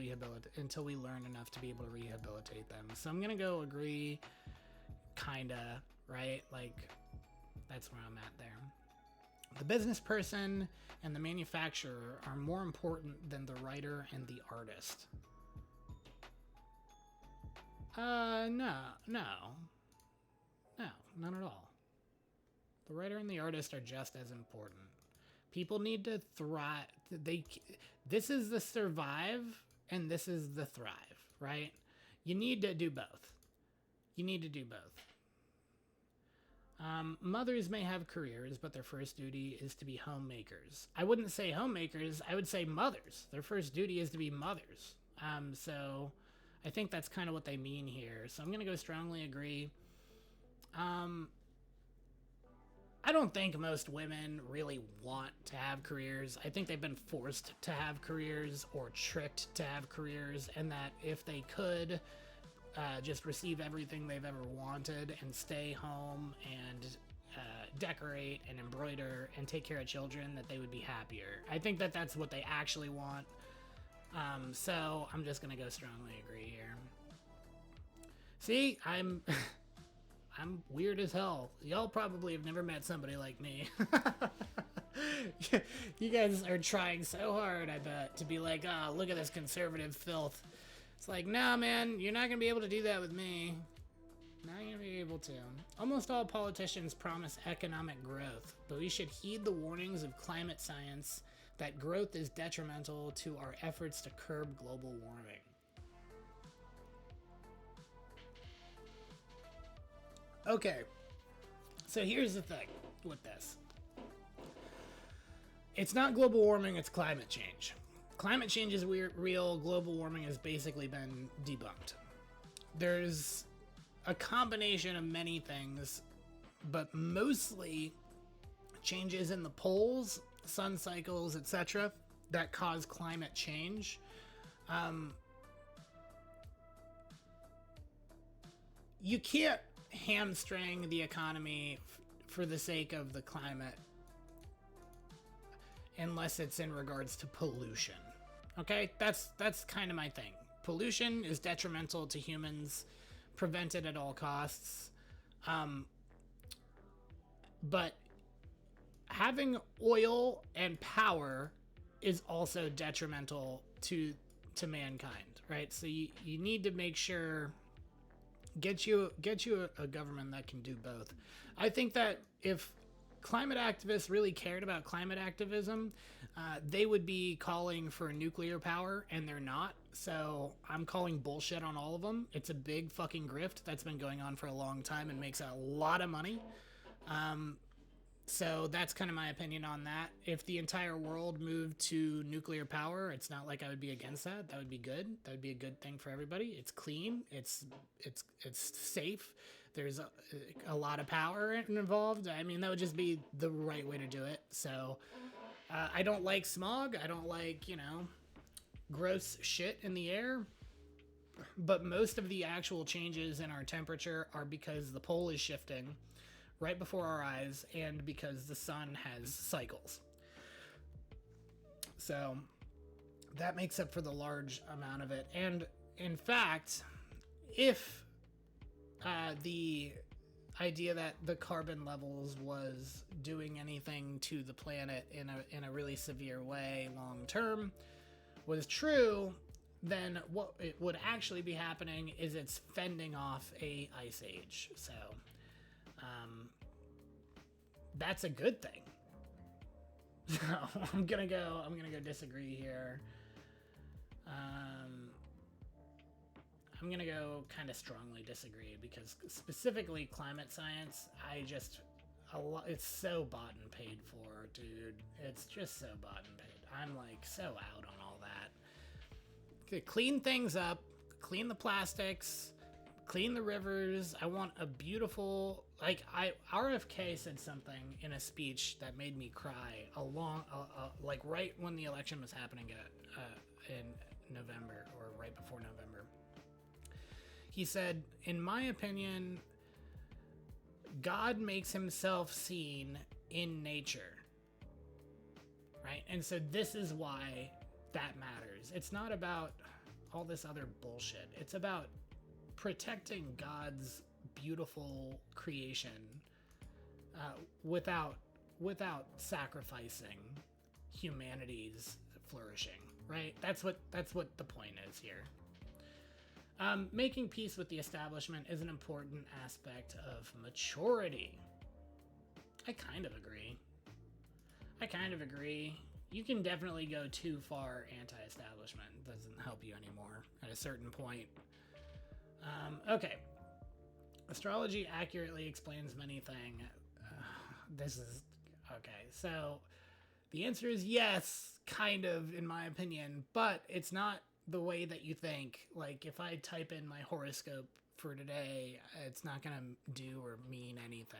until we learn enough to be able to rehabilitate them. So I'm gonna go agree, kinda, right? Like, that's where I'm at there. The business person and the manufacturer are more important than the writer and the artist. No, not at all. The writer and the artist are just as important. People need to thrive. This is the survive, and this is the thrive, right? You need to do both. Mothers may have careers, but their first duty is to be homemakers. I wouldn't say homemakers, I would say mothers. Their first duty is to be mothers. So I think that's kind of what they mean here. So I'm going to go strongly agree. I don't think most women really want to have careers. I think they've been forced to have careers or tricked to have careers, and that if they could just receive everything they've ever wanted and stay home and decorate and embroider and take care of children, that they would be happier. I think that that's what they actually want. So I'm just gonna go strongly agree here. See, I'm weird as hell. Y'all probably have never met somebody like me. You guys are trying so hard, I bet, to be like, oh, look at this conservative filth. It's like, nah, man, you're not gonna be able to do that with me. Not gonna be able to. Almost all politicians promise economic growth, but we should heed the warnings of climate science that growth is detrimental to our efforts to curb global warming. Okay, so here's the thing with this. It's not global warming, it's climate change. Climate change is real, global warming has basically been debunked. There's a combination of many things, but mostly changes in the poles, sun cycles, etc., that cause climate change. You can't hamstring the economy for the sake of the climate unless it's in regards to pollution. Okay? That's kind of my thing. Pollution is detrimental to humans. Prevent it at all costs. But having oil and power is also detrimental to mankind, right? So you need to make sure get you a government that can do both. I think that if climate activists really cared about climate activism, they would be calling for nuclear power, and they're not. So I'm calling bullshit on all of them. It's a big fucking grift that's been going on for a long time and makes a lot of money. So that's kind of my opinion on that. If the entire world moved to nuclear power, it's not like I would be against that. That would be good. That would be a good thing for everybody. It's clean. It's safe. There's a lot of power involved. I mean, that would just be the right way to do it. So I don't like smog. I don't like, gross shit in the air. But most of the actual changes in our temperature are because the pole is shifting right before our eyes, and because the sun has cycles. So that makes up for the large amount of it. And in fact, if the idea that the carbon levels was doing anything to the planet in a really severe way long term was true, then what it would actually be happening is it's fending off a ice age. So that's a good thing. So I'm gonna go disagree here. I'm gonna go kind of strongly disagree, because specifically climate science, it's so bought and paid for, dude. It's just so bought and paid. I'm like so out on all that. Clean things up, clean the plastics, clean the rivers. I want a beautiful, RFK said something in a speech that made me cry like right when the election was happening in November, or right before November. He said, in my opinion, God makes himself seen in nature, right? And so this is why that matters. It's not about all this other bullshit. It's about protecting God's beautiful creation without sacrificing humanity's flourishing, right? That's what the point is here. Making peace with the establishment is an important aspect of maturity. I kind of agree. You can definitely go too far anti-establishment. It doesn't help you anymore at a certain point. Okay. Astrology accurately explains many things. This is... Okay, so the answer is yes, kind of, in my opinion, but it's not the way that you think. Like, if I type in my horoscope for today, it's not going to do or mean anything.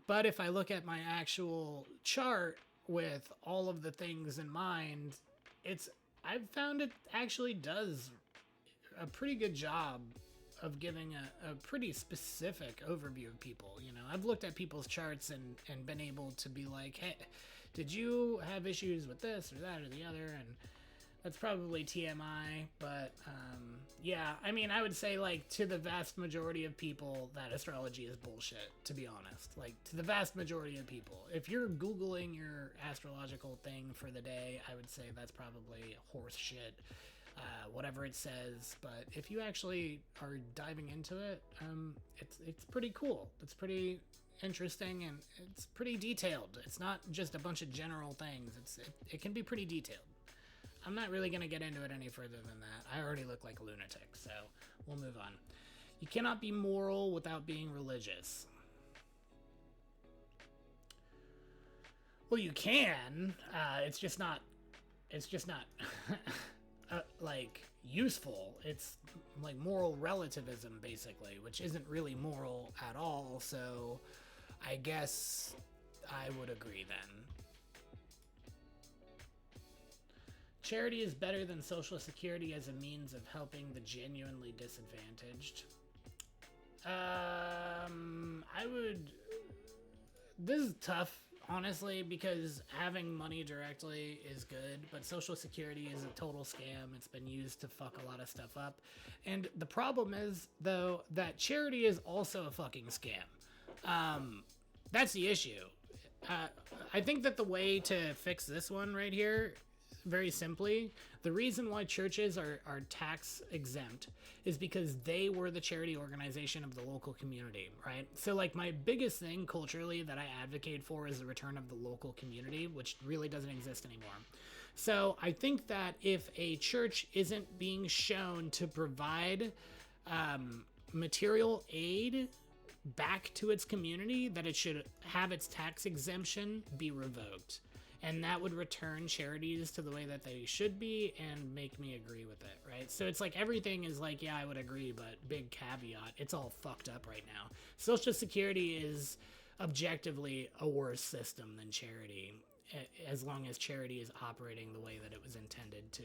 But if I look at my actual chart with all of the things in mind, I've found it actually does a pretty good job of giving a pretty specific overview of people. I've looked at people's charts and been able to be like, hey, did you have issues with this or that or the other? And that's probably TMI, but yeah, I mean, I would say, like, to the vast majority of people, that astrology is bullshit, to be honest. Like, to the vast majority of people. If you're Googling your astrological thing for the day, I would say that's probably horse shit, whatever it says. But if you actually are diving into it, it's pretty cool. It's pretty interesting, and it's pretty detailed. It's not just a bunch of general things. It can be pretty detailed. I'm not really going to get into it any further than that. I already look like a lunatic, so we'll move on. You cannot be moral without being religious. Well, you can. It's just not like useful. It's like moral relativism, basically, which isn't really moral at all. So I guess I would agree then. Charity is better than Social Security as a means of helping the genuinely disadvantaged. This is tough, honestly, because having money directly is good, but Social Security is a total scam. It's been used to fuck a lot of stuff up. And the problem is, though, that charity is also a fucking scam. That's the issue. I think that the way to fix this one right here, very simply, the reason why churches are tax exempt is because they were the charity organization of the local community, right? So like my biggest thing culturally that I advocate for is the return of the local community, which really doesn't exist anymore. So I think that if a church isn't being shown to provide material aid back to its community, that it should have its tax exemption be revoked. And that would return charities to the way that they should be and make me agree with it, right? So it's like everything is like, yeah, I would agree, but big caveat, it's all fucked up right now. Social Security is objectively a worse system than charity, as long as charity is operating the way that it was intended to.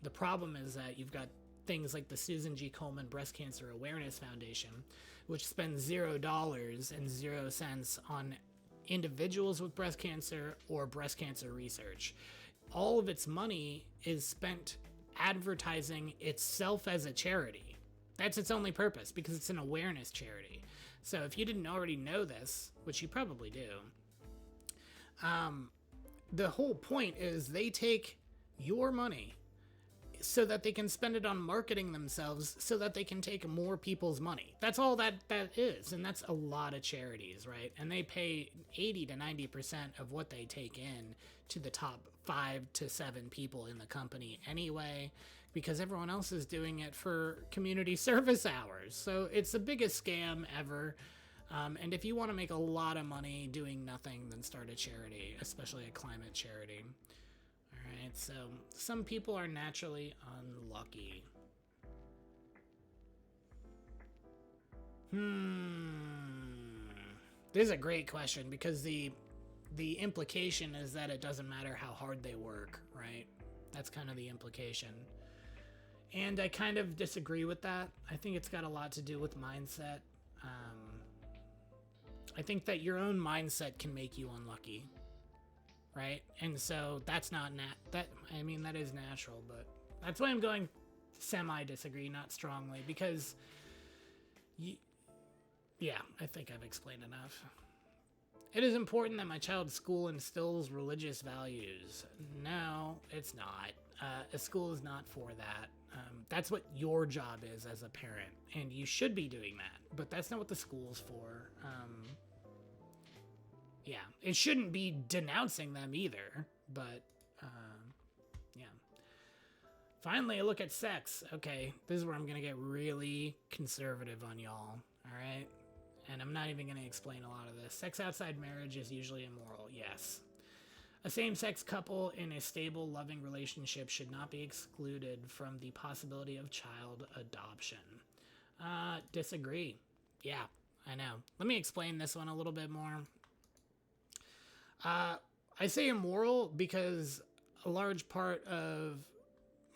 The problem is that you've got things like the Susan G. Komen Breast Cancer Awareness Foundation, which spends $0 and 0 cents on individuals with breast cancer or breast cancer research. All of its money is spent advertising itself as a charity. That's its only purpose, because it's an awareness charity. So if you didn't already know this, which you probably do, the whole point is they take your money so that they can spend it on marketing themselves so that they can take more people's money. That's all that is. And that's a lot of charities, right? And they pay 80 to 90% of what they take in to the top 5 to 7 people in the company anyway, because everyone else is doing it for community service hours. So it's the biggest scam ever. And if you want to make a lot of money doing nothing, then start a charity, especially a climate charity. Alright, so some people are naturally unlucky. This is a great question, because the implication is that it doesn't matter how hard they work, right? That's kind of the implication. And I kind of disagree with that. I think it's got a lot to do with mindset. I think that your own mindset can make you unlucky. Right? And so that's not that is natural, but that's why I'm going semi-disagree, not strongly, because yeah, I think I've explained enough. It is important that my child's school instills religious values. No, it's not. A school is not for that. That's what your job is as a parent, and you should be doing that, but that's not what the school's for. Yeah, it shouldn't be denouncing them either, but, yeah. Finally, a look at sex. Okay, this is where I'm gonna get really conservative on y'all, alright? And I'm not even gonna explain a lot of this. Sex outside marriage is usually immoral, yes. A same-sex couple in a stable, loving relationship should not be excluded from the possibility of child adoption. Disagree. Yeah, I know. Let me explain this one a little bit more. I say immoral because a large part of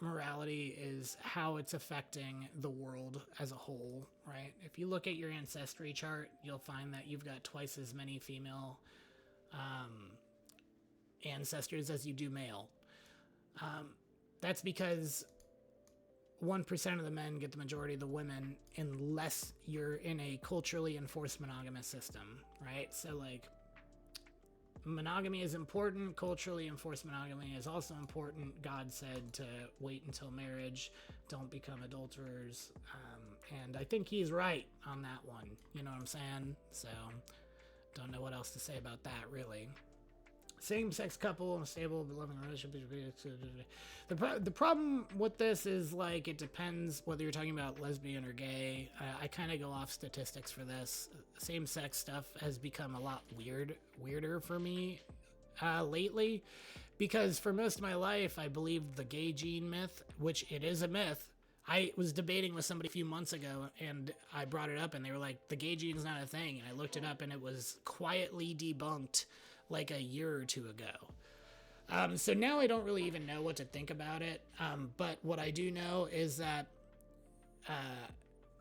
morality is how it's affecting the world as a whole, right? If you look at your ancestry chart, you'll find that you've got twice as many female ancestors as you do male. That's because 1% of the men get the majority of the women unless you're in a culturally enforced monogamous system, right? So, like, monogamy is important. Culturally enforced monogamy is also important. God said to wait until marriage, don't become adulterers. And I think he's right on that one. You know what I'm saying? So, don't know what else to say about that, really. Same-sex couple in a stable, loving relationship. The problem with this is, like, it depends whether you're talking about lesbian or gay. I kind of go off statistics for this. Same-sex stuff has become a lot weirder for me lately, because for most of my life, I believed the gay gene myth, which it is a myth. I was debating with somebody a few months ago, and I brought it up, and they were like, the gay gene's not a thing. And I looked it up, and it was quietly debunked like a year or two ago. So now I don't really even know what to think about it. But what I do know is that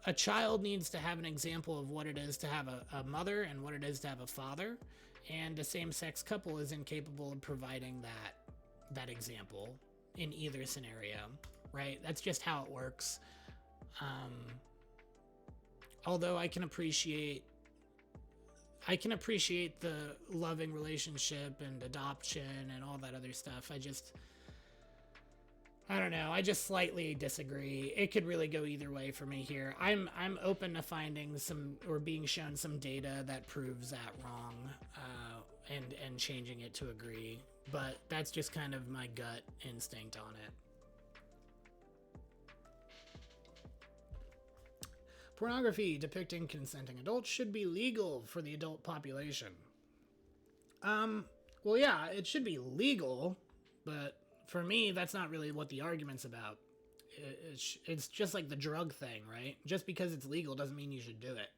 a child needs to have an example of what it is to have a mother and what it is to have a father. And a same-sex couple is incapable of providing that example in either scenario, right? That's just how it works. Although I can appreciate I can appreciate the loving relationship and adoption and all that other stuff. I don't know. I just slightly disagree. It could really go either way for me here. I'm open to finding some or being shown some data that proves that wrong, and changing it to agree. But that's just kind of my gut instinct on it. Pornography depicting consenting adults should be legal for the adult population. Well, yeah, it should be legal, but for me, that's not really what the argument's about. It's just like the drug thing, right? Just because it's legal doesn't mean you should do it.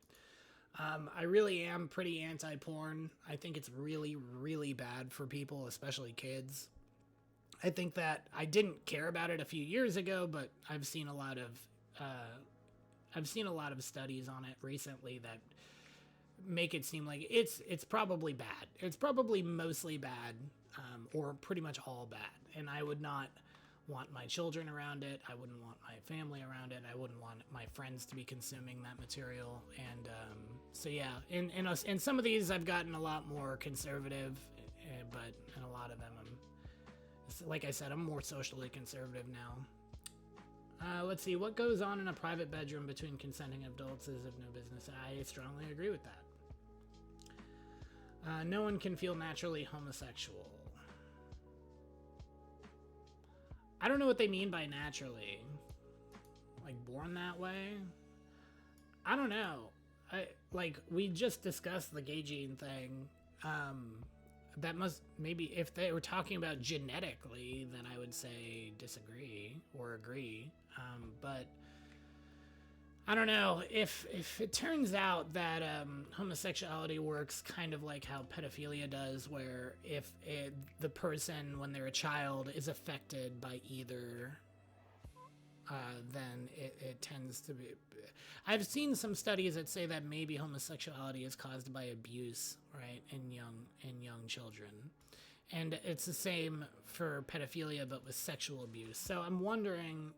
I really am pretty anti-porn. I think it's really, really bad for people, especially kids. I think that I didn't care about it a few years ago, but I've seen a lot of studies on it recently that make it seem like it's probably bad. It's probably mostly bad, or pretty much all bad. And I would not want my children around it. I wouldn't want my family around it. I wouldn't want my friends to be consuming that material. And so yeah, in some of these I've gotten a lot more conservative, but in a lot of them like I said, I'm more socially conservative now. Let's see, what goes on in a private bedroom between consenting adults is of no business. I strongly agree with that. No one can feel naturally homosexual. I don't know what they mean by naturally. Like born that way? I don't know. We just discussed the gay gene thing. That must, maybe if they were talking about genetically, then I would say disagree or agree. But I don't know, if it turns out that homosexuality works kind of like how pedophilia does, where if the person, when they're a child, is affected by either, then it tends to be... I've seen some studies that say that maybe homosexuality is caused by abuse, right, in young children. And it's the same for pedophilia, but with sexual abuse. So I'm wondering...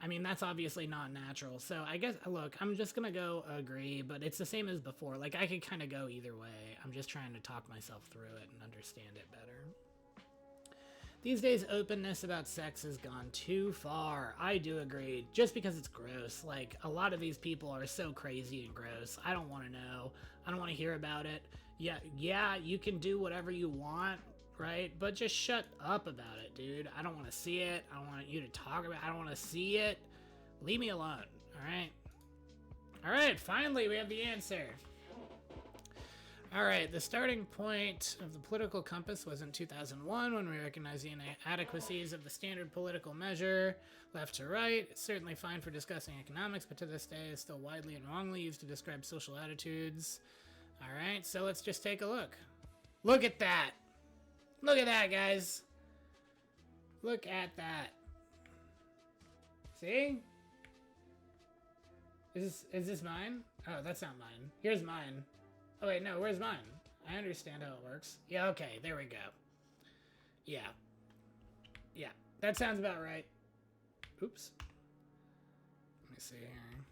I mean, that's obviously not natural. So I guess, look, I'm just going to go agree, but it's the same as before. Like, I could kind of go either way. I'm just trying to talk myself through it and understand it better. These days, openness about sex has gone too far. I do agree. Just because it's gross. Like, a lot of these people are so crazy and gross. I don't want to know. I don't want to hear about it. Yeah, you can do whatever you want, right? But just shut up about it, dude. I don't want to see it. I don't want you to talk about it. I don't want to see it. Leave me alone, all right, finally we have the answer. All right, the starting point of the political compass was in 2001 when we recognized the inadequacies of the standard political measure, left to right. It's certainly fine for discussing economics, but to this day is still widely and wrongly used to describe social attitudes. All right, so let's just take a look. Look at that. Look at that, guys. Look at that. See? Is this mine? Oh, that's not mine. Here's mine. Oh, wait, no, where's mine? I understand how it works. Yeah, okay, there we go. Yeah. Yeah, that sounds about right. Oops. Let me see here.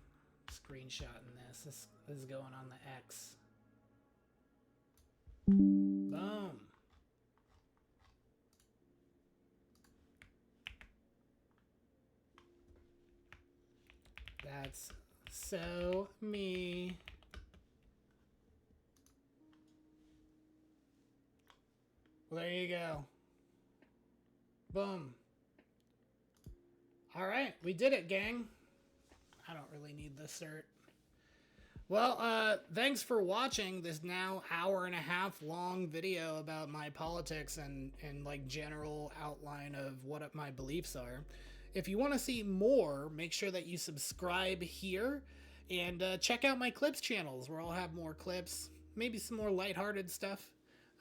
Screenshotting this. This is going on the X. Boom. That's so me. Well, there you go. Boom. All right, we did it, gang. I don't really need this cert. Well, thanks for watching this now hour-and-a-half long video about my politics and like general outline of what my beliefs are. If you want to see more, make sure that you subscribe here and check out my clips channels where I'll have more clips, maybe some more lighthearted stuff.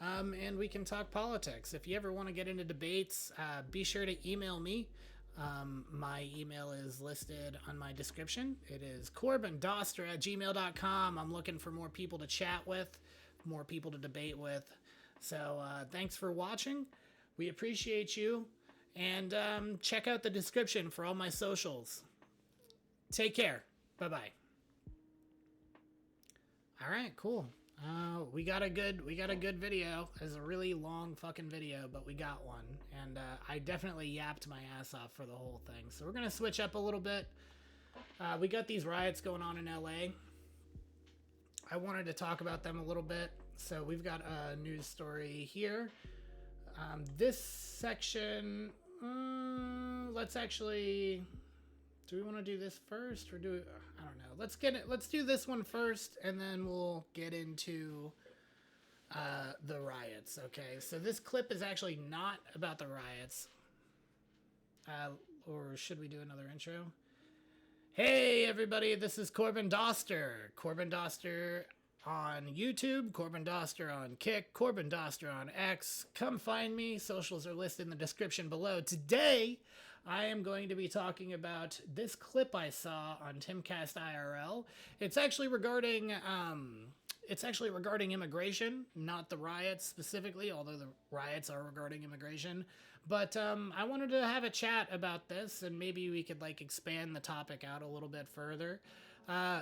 And we can talk politics. If you ever want to get into debates, be sure to email me. My email is listed on my description. It is corbindauster@gmail.com. I'm looking for more people to chat with, more people to debate with. So thanks for watching. We appreciate you. And check out the description for all my socials. Take care. Bye-bye. All right, cool. We got a good video. It's a really long fucking video, but we got one, and I definitely yapped my ass off for the whole thing. So we're gonna switch up a little bit. We got these riots going on in LA. I wanted to talk about them a little bit, so we've got a news story here. This section, let's actually. Do we want to do this first, or do we, I don't know. Let's get it. Let's do this one first, and then we'll get into the riots. Okay, so this clip is actually not about the riots. Or should we do another intro? Hey everybody, this is Corbin Dauster. Corbin Dauster on YouTube, Corbin Dauster on Kick, Corbin Dauster on X. Come find me. Socials are listed in the description below. Today, I am going to be talking about this clip I saw on Timcast IRL. It's actually regarding immigration, not the riots specifically, although the riots are regarding immigration. But I wanted to have a chat about this, and maybe we could like expand the topic out a little bit further.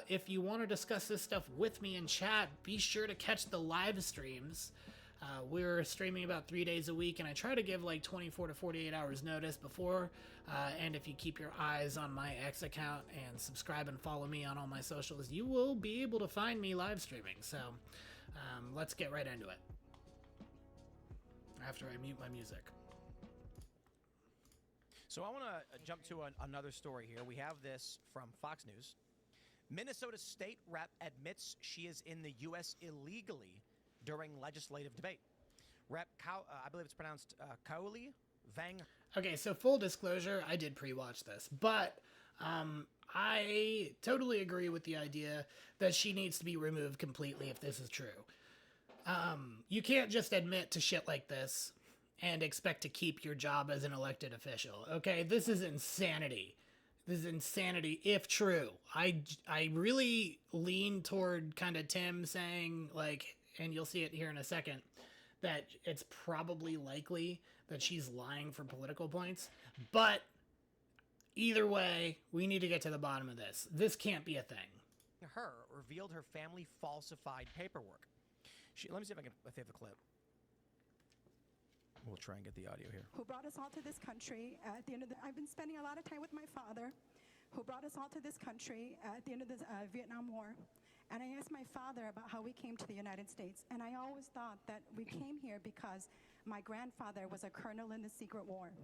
If you want to discuss this stuff with me in chat, be sure to catch the live streams. We're streaming about 3 days a week, and I try to give like 24 to 48 hours notice before. And if you keep your eyes on my X account and subscribe and follow me on all my socials, you will be able to find me live streaming. So let's get right into it after I mute my music. So I want to jump to another story here. We have this from Fox News. Minnesota state rep admits she is in the U.S. illegally during legislative debate. Rep, I believe it's pronounced Kaoli Vang. Okay, so full disclosure, I did pre-watch this, but I totally agree with the idea that she needs to be removed completely if this is true. You can't just admit to shit like this and expect to keep your job as an elected official. Okay, this is insanity. This is insanity if true. I really lean toward kind of Tim saying, like, and you'll see it here in a second, that it's probably likely that she's lying for political points. But either way, we need to get to the bottom of this. This can't be a thing. Her revealed her family falsified paperwork. Let me see if I can save the clip. We'll try and get the audio here. Who brought us all to this country at the end of I've been spending a lot of time with my father, who brought us all to this country at the end of the Vietnam War. And I asked my father about how we came to the United States. And I always thought that we came here because my grandfather was a colonel in the Secret War. And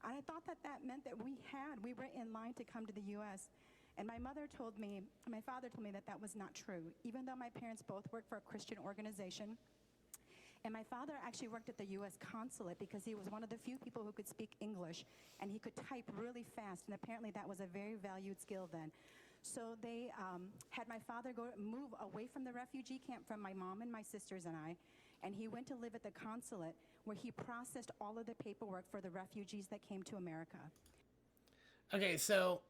I thought that that meant that we were in line to come to the U.S. And my father told me that that was not true, even though my parents both worked for a Christian organization. And my father actually worked at the U.S. consulate because he was one of the few people who could speak English, and he could type really fast, and apparently that was a very valued skill then. So they had my father move away from the refugee camp from my mom and my sisters and I, and he went to live at the consulate where he processed all of the paperwork for the refugees that came to America. Okay, so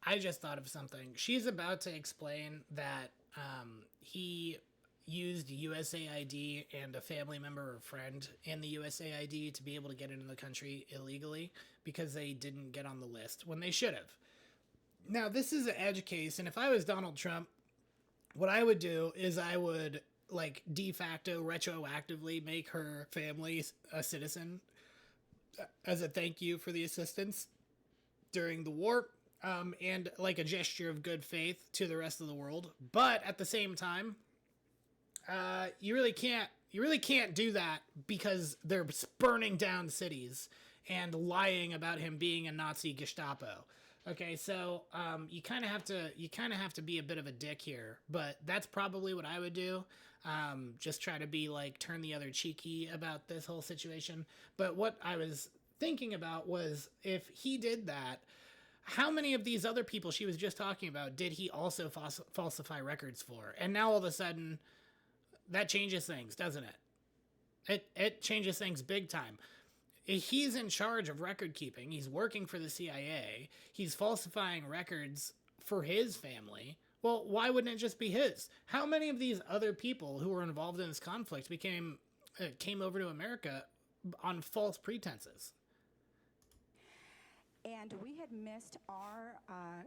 I just thought of something. She's about to explain that he used USAID and a family member or friend in the USAID to be able to get into the country illegally because they didn't get on the list when they should have. Now, this is an edge case, and if I was Donald Trump, what I would do is I would, like, de facto, retroactively make her family a citizen as a thank you for the assistance during the war, and, like, a gesture of good faith to the rest of the world. But at the same time, you really can't do that because they're burning down cities and lying about him being a Nazi Gestapo. Okay, so you kind of have to be a bit of a dick here, but that's probably what I would do. Just try to be like turn the other cheeky about this whole situation. But what I was thinking about was if he did that, how many of these other people she was just talking about did he also falsify records for? And now all of a sudden, that changes things, doesn't it? It changes things big time. He's in charge of record keeping. He's working for the CIA. He's falsifying records for his family. Well, why wouldn't it just be his? How many of these other people who were involved in this conflict came over to America on false pretenses? And we had missed our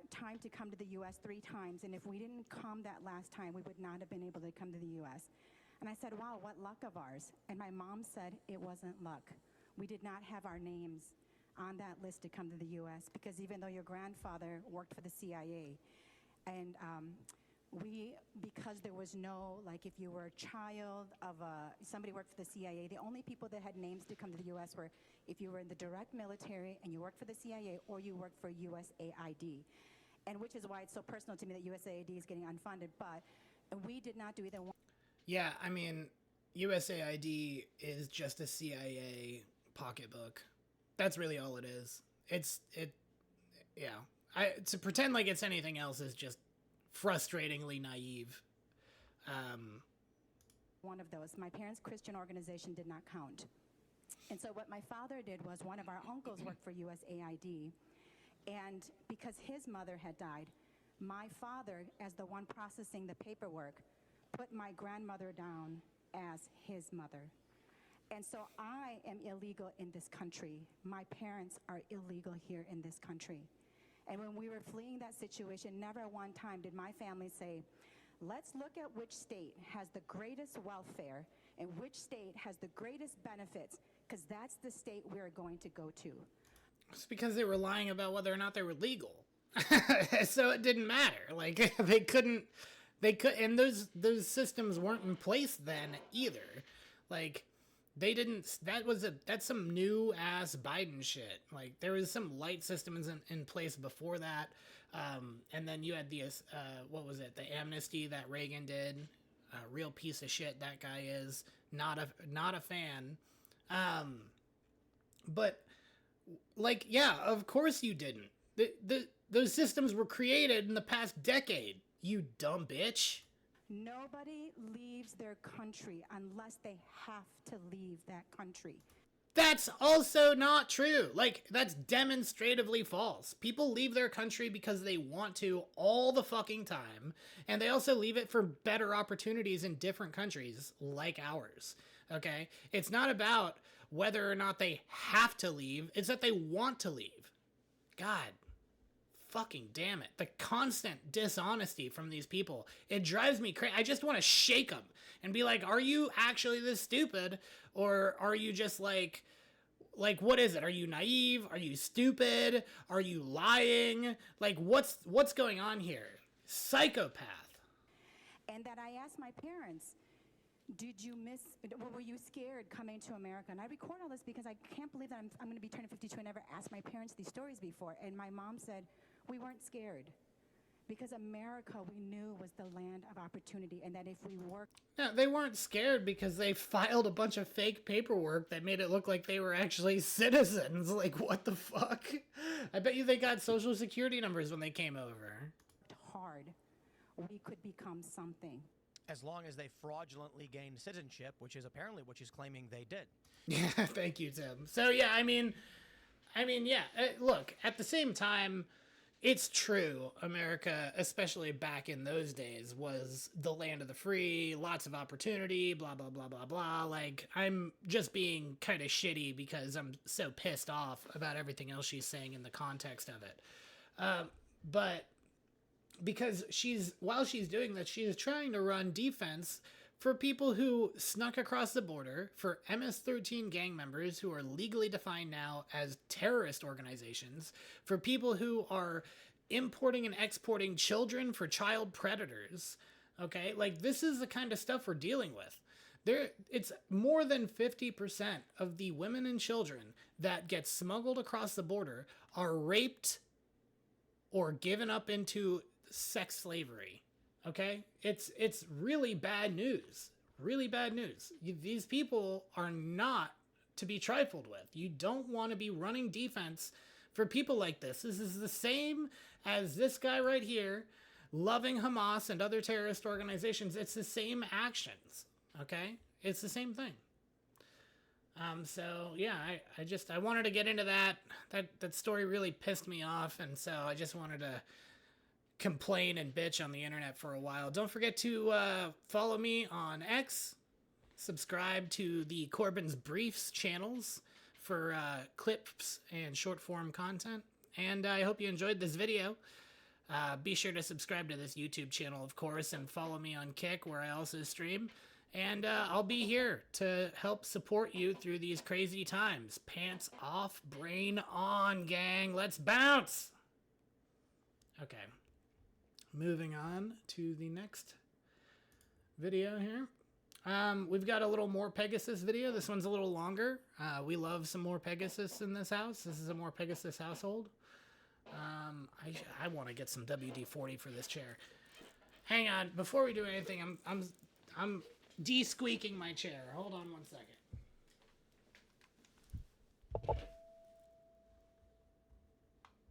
time to come to the U.S. 3 times. And if we didn't come that last time, we would not have been able to come to the U.S. And I said, wow, what luck of ours. And my mom said it wasn't luck. We did not have our names on that list to come to the U.S. because even though your grandfather worked for the CIA, and because there was no, like if you were a child of somebody worked for the CIA, the only people that had names to come to the U.S. were if you were in the direct military and you worked for the CIA or you worked for USAID. And which is why it's so personal to me that USAID is getting unfunded, but we did not do either one. Yeah, I mean, USAID is just a CIA pocketbook. That's really all it is. To pretend like it's anything else is just frustratingly naive. One of those. My parents' Christian organization did not count. And so what my father did was one of our uncles worked for USAID. And because his mother had died, my father, as the one processing the paperwork, put my grandmother down as his mother. And so I am illegal in this country. My parents are illegal here in this country. And when we were fleeing that situation, never one time did my family say, let's look at which state has the greatest welfare and which state has the greatest benefits, because that's the state we're going to go to. It's because they were lying about whether or not they were legal. So it didn't matter. Like, and those systems weren't in place then either. Like, that's some new ass Biden shit. Like, there was some light systems in place before that. And then you had the, the amnesty that Reagan did. Real piece of shit that guy is. Not a fan. But, like, yeah, of course you didn't. Those systems were created in the past decade, you dumb bitch. Nobody leaves their country unless they have to leave that country. That's also not true. Like, that's demonstratively false. People leave their country because they want to all the fucking time, and they also leave it for better opportunities in different countries like ours. Okay? It's not about whether or not they have to leave, it's that they want to leave. God fucking damn it. The constant dishonesty from these people. It drives me crazy. I just want to shake them and be like, are you actually this stupid? Or are you just like, what is it? Are you naive? Are you stupid? Are you lying? Like, what's going on here? Psychopath. And that I asked my parents, were you scared coming to America? And I record all this because I can't believe that I'm going to be turning 52. I never asked my parents these stories before. And my mom said, we weren't scared. Because America, we knew, was the land of opportunity, and that if we worked... No, they weren't scared because they filed a bunch of fake paperwork that made it look like they were actually citizens. Like, what the fuck? I bet you they got social security numbers when they came over. Hard, we could become something. As long as they fraudulently gained citizenship, which is apparently what she's claiming they did. Yeah, thank you, Tim. So, yeah, I mean, yeah, look, at the same time... It's true, America, especially back in those days, was the land of the free, lots of opportunity, blah, blah, blah, blah, blah. Like, I'm just being kind of shitty because I'm so pissed off about everything else she's saying in the context of it. But because while she's doing this, she is trying to run defense for people who snuck across the border, for MS-13 gang members who are legally defined now as terrorist organizations, for people who are importing and exporting children for child predators, okay? Like, this is the kind of stuff we're dealing with. It's more than 50% of the women and children that get smuggled across the border are raped or given up into sex slavery. Okay? It's really bad news. Really bad news. These people are not to be trifled with. You don't want to be running defense for people like this. This is the same as this guy right here, loving Hamas and other terrorist organizations. It's the same actions. Okay? It's the same thing. So yeah, I wanted to get into that. That story really pissed me off, and so I just wanted to complain and bitch on the internet for a while. Don't forget to follow me on X, subscribe to the Corbin's Briefs channels for clips and short form content, and I hope you enjoyed this video. Be sure to subscribe to this YouTube channel, of course, and follow me on Kick, where I also stream. And I'll be here to help support you through these crazy times. Pants off, brain on, gang. Let's bounce! Okay. Moving on to the next video here. We've got a little MorePegasus video. This one's a little longer. We love some MorePegasus in this house. This is a MorePegasus household. I want to get some WD-40 for this chair. Hang on, before we do anything, I'm de-squeaking my chair. Hold on one second.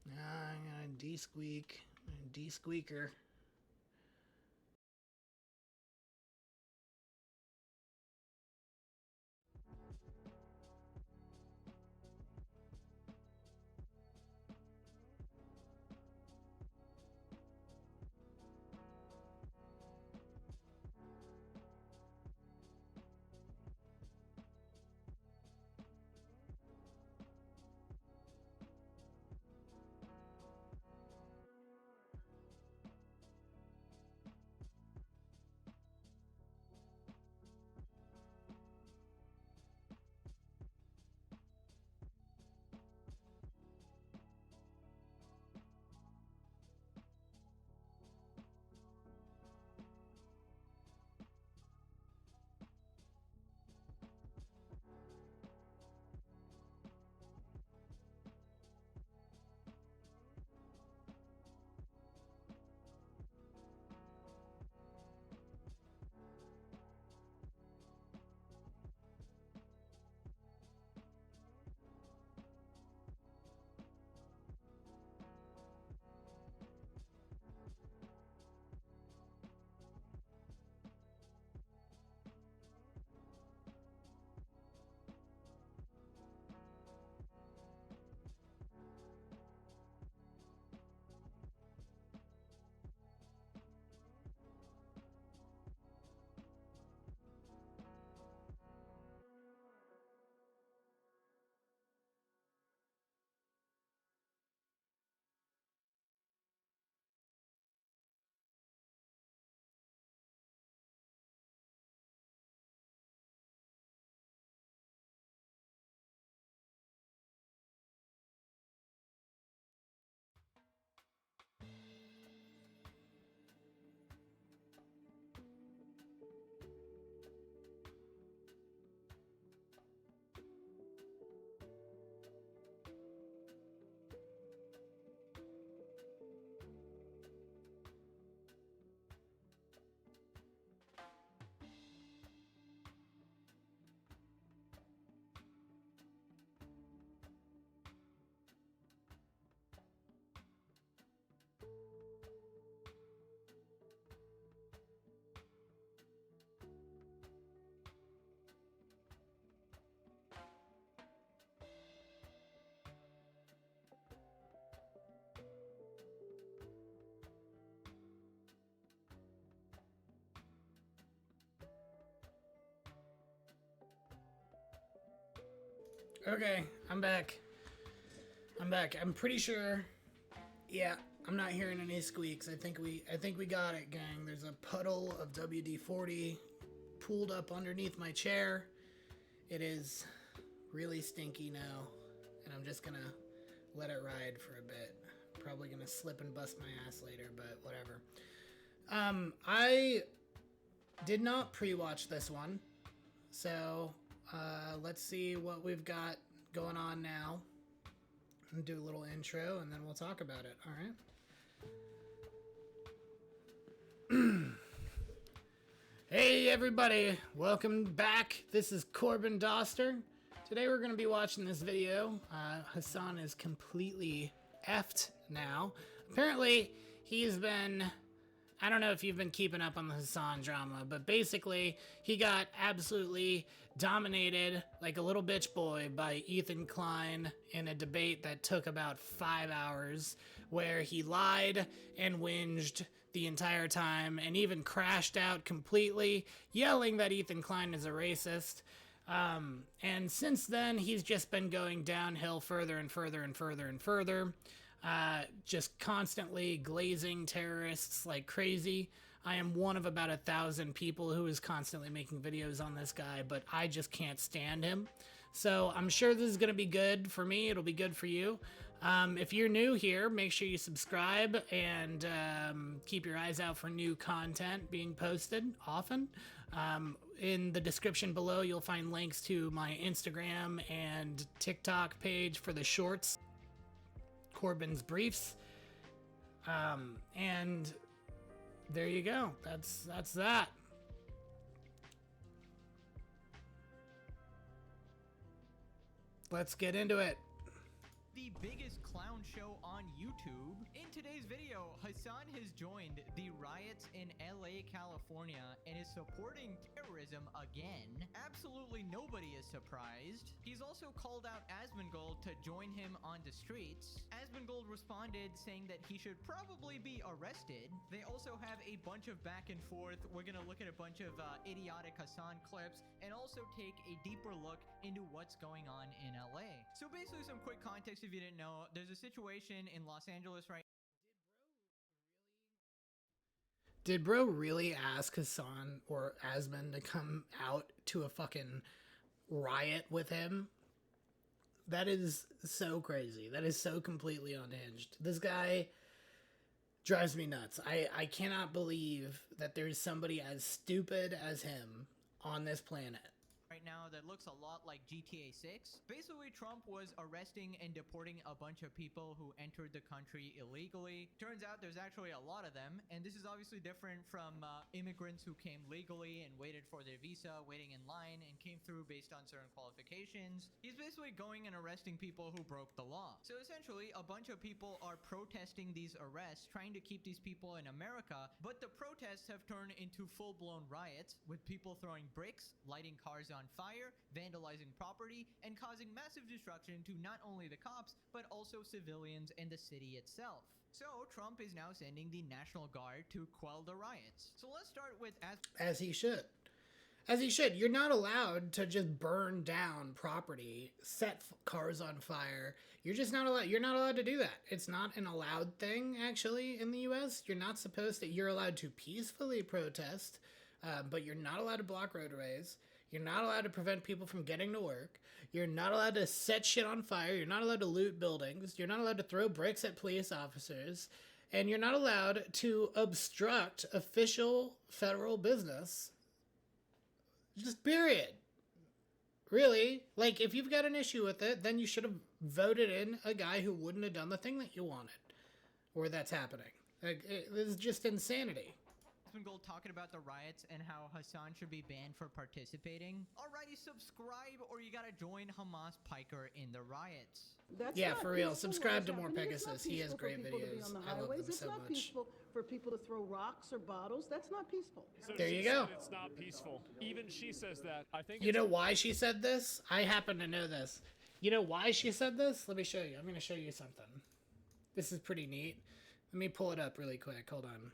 I'm gonna de-squeak, de-squeaker. Okay, I'm back. I'm pretty sure. Yeah, I'm not hearing any squeaks. I think we got it, gang. There's a puddle of WD-40 pooled up underneath my chair. It is really stinky now, and I'm just gonna let it ride for a bit. Probably gonna slip and bust my ass later, but whatever. I did not pre-watch this one, so let's see what we've got going on now. I'm gonna do a little intro and then we'll talk about it. All right. Hey everybody, welcome back. This is Corbin Dauster. Today we're gonna be watching this video. Hasan is completely effed now. Apparently he's been, I don't know if you've been keeping up on the Hasan drama, but basically he got absolutely dominated like a little bitch boy by Ethan Klein in a debate that took about 5 hours, where he lied and whinged the entire time and even crashed out completely, yelling that Ethan Klein is a racist. And since then, he's just been going downhill further and further and further and further. just constantly glazing terrorists like crazy. I am one of about 1,000 people who is constantly making videos on this guy, but I just can't stand him. So I'm sure this is going to be good for me. It'll be good for you. If you're new here, make sure you subscribe and keep your eyes out for new content being posted often. In the description below, you'll find links to my Instagram and TikTok page for the shorts, Corbin's Briefs. And there you go. That's that. Let's get into it. The biggest clown show on YouTube. In today's video, Hasan has joined the riots in LA, California, and is supporting terrorism again. Absolutely nobody is surprised. He's also called out Asmongold to join him on the streets. Asmongold responded saying that he should probably be arrested. They also have a bunch of back and forth. We're gonna look at a bunch of idiotic Hasan clips and also take a deeper look into what's going on in LA. So basically some quick context if you didn't know, there's a situation in Los Angeles right Did bro really ask Hasan or Asmon to come out to a fucking riot with him? That is so crazy. That is so completely unhinged. This guy drives me nuts. I cannot believe that there's somebody as stupid as him on this planet. now that looks a lot like GTA 6. Basically, Trump was arresting and deporting a bunch of people who entered the country illegally. Turns out there's actually a lot of them, and this is obviously different from immigrants who came legally and waited for their visa, waiting in line, and came through based on certain qualifications. He's basically going and arresting people who broke the law. So essentially, a bunch of people are protesting these arrests, trying to keep these people in America, but the protests have turned into full-blown riots, with people throwing bricks, lighting cars on fire, vandalizing property, and causing massive destruction to not only the cops, but also civilians and the city itself. So Trump is now sending the National Guard to quell the riots. So let's start with As he should. As he should. You're not allowed to just burn down property, set cars on fire. You're just not allowed. You're not allowed to do that. It's not an allowed thing, actually, in the U.S. You're not supposed to. You're allowed to peacefully protest, but you're not allowed to block roadways. You're not allowed to prevent people from getting to work. You're not allowed to set shit on fire. You're not allowed to loot buildings. You're not allowed to throw bricks at police officers. And you're not allowed to obstruct official federal business. Just period. Really? Like, if you've got an issue with it, then you should have voted in a guy who wouldn't have done the thing that you wanted. Or that's happening. Like, this is just insanity. Gold talking about the riots and how Hasan should be banned for participating. Alrighty, subscribe or you gotta join Hamas Piker in the riots. Yeah, for real. Subscribe to MorePegasus. He has great videos. I love them so It's not much. peaceful for people to throw rocks or bottles. That's not peaceful. So There she you go. said it's not peaceful. Even she says that. I think You it's know why she said this? I happen to know this. You know why she said this? Let me show you. I'm going to show you something. This is pretty neat. Let me pull it up really quick. Hold on.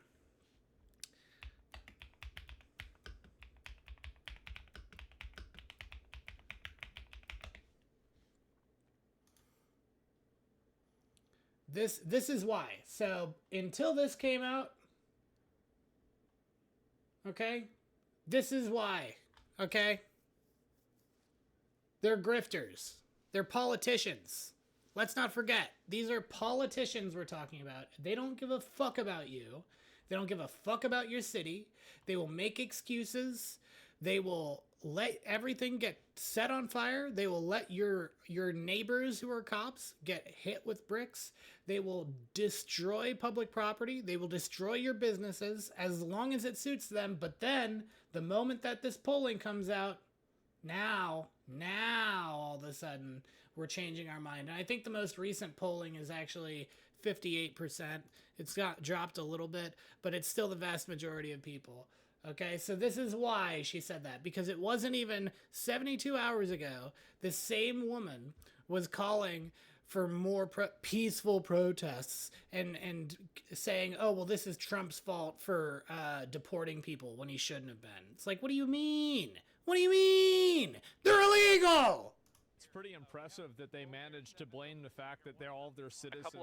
This is why. So until this came out, okay, this is why, okay? They're grifters. They're politicians. Let's not forget, these are politicians we're talking about. They don't give a fuck about you. They don't give a fuck about your city. They will make excuses. They will let everything get set on fire. They will let your neighbors who are cops get hit with bricks. They will destroy public property. They will destroy your businesses as long as it suits them. But then the moment that this polling comes out, now all of a sudden we're changing our mind. And I think the most recent polling is actually 58%. It's got dropped a little bit, but it's still the vast majority of people. Okay, so this is why she said that, because it wasn't even 72 hours ago, the same woman was calling for more peaceful protests and saying, oh, well, this is Trump's fault for deporting people when he shouldn't have been. It's like, what do you mean? What do you mean? They're illegal! It's pretty impressive that they managed to blame the fact that all of their citizens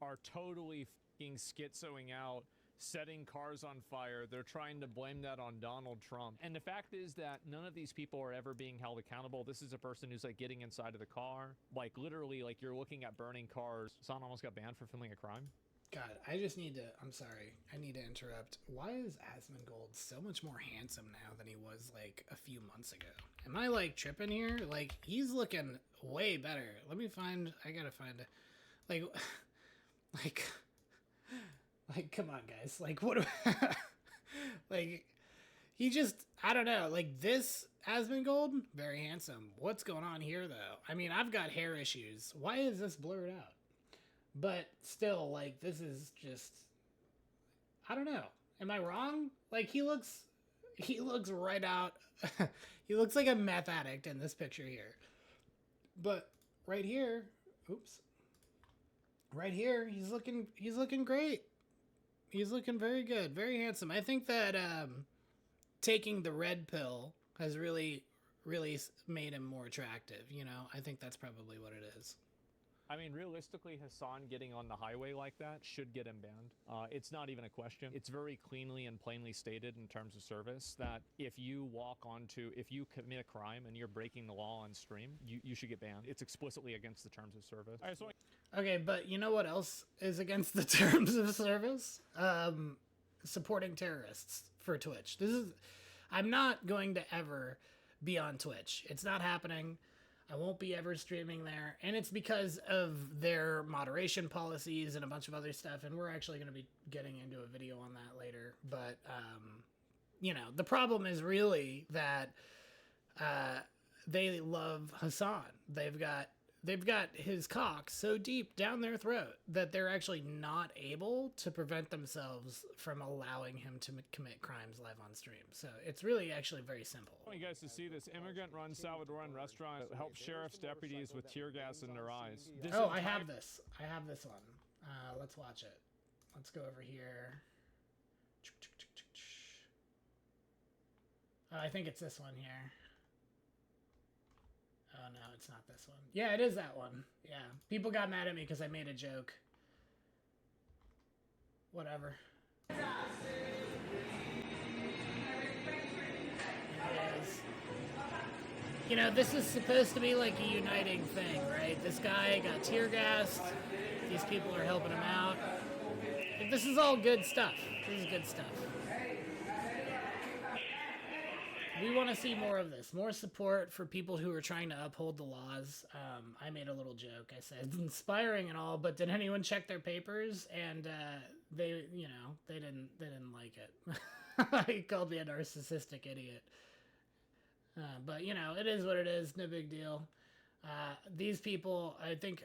are totally fucking schizoing out, setting cars on fire. They're trying to blame that on Donald Trump. And the fact is that none of these people are ever being held accountable. This is a person who's like getting inside of the car. Like literally, like you're looking at burning cars. Hasan almost got banned for filming a crime. God, I just need to, I'm sorry, I need to interrupt. Why is Asmongold so much more handsome now than he was like a few months ago? Am I like tripping here? Like, he's looking way better. Let me find, I gotta find it. Like, come on, guys. Like, what do like, he just, I don't know. Like, this Asmongold, very handsome. What's going on here, though? I mean, I've got hair issues. Why is this blurred out? But still, like, this is just, I don't know. Am I wrong? Like, he looks right out. He looks like a meth addict in this picture here. But right here, oops. Right here, he's looking great. He's looking very good, very handsome. I think that taking the red pill has really made him more attractive, you know? I think that's probably what it is. I mean, realistically, Hasan getting on the highway like that should get him banned. It's not even a question. It's very cleanly and plainly stated in terms of service that if you commit a crime and you're breaking the law on stream, you should get banned. It's explicitly against the terms of service. Okay, but you know what else is against the terms of service? Supporting terrorists for Twitch. I'm not going to ever be on Twitch. It's not happening. I won't be ever streaming there, and it's because of their moderation policies and a bunch of other stuff, and we're actually going to be getting into a video on that later. But, you know, the problem is really that they love Hasan. They've got his cock so deep down their throat that they're actually not able to prevent themselves from allowing him to commit crimes live on stream. So it's really actually very simple. I want you guys to see this immigrant-run Salvadoran restaurant that helps sheriff's deputies with tear gas in their eyes. I have this. I have this one. Let's watch it. Let's go over here. I think it's this one here. Oh, no, it's not this one. Yeah, it is that one. Yeah. People got mad at me because I made a joke. Whatever. Anyways. You know, this is supposed to be like a uniting thing, right? This guy got tear gassed. These people are helping him out. This is all good stuff. This is good stuff. We want to see more of this, more support for people who are trying to uphold the laws. I made a little joke. I said, inspiring and all, but did anyone check their papers? And they didn't like it. He called me a narcissistic idiot. But, you know, it is what it is. No big deal. These people, I think,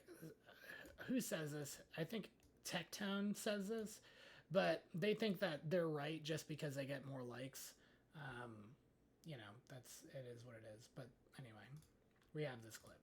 who says this? I think Tectone says this, but they think that they're right just because they get more likes. You know, it is what it is. But anyway, we have this clip.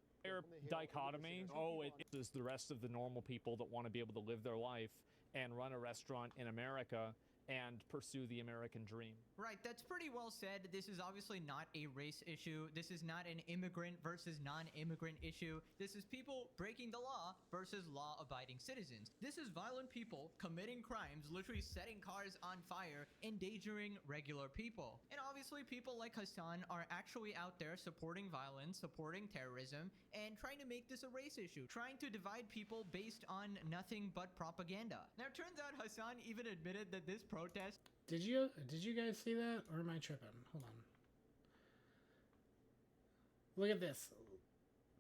Dichotomy. Oh, it is the rest of the normal people that want to be able to live their life and run a restaurant in America and pursue the American dream. Right, that's pretty well said. This is obviously not a race issue. This is not an immigrant versus non-immigrant issue. This is people breaking the law versus law-abiding citizens. This is violent people committing crimes, literally setting cars on fire, endangering regular people. And obviously people like Hasan are actually out there supporting violence, supporting terrorism, and trying to make this a race issue, trying to divide people based on nothing but propaganda. Now, it turns out Hasan even admitted that this protest... Did you guys see that? Or am I tripping? Hold on. Look at this.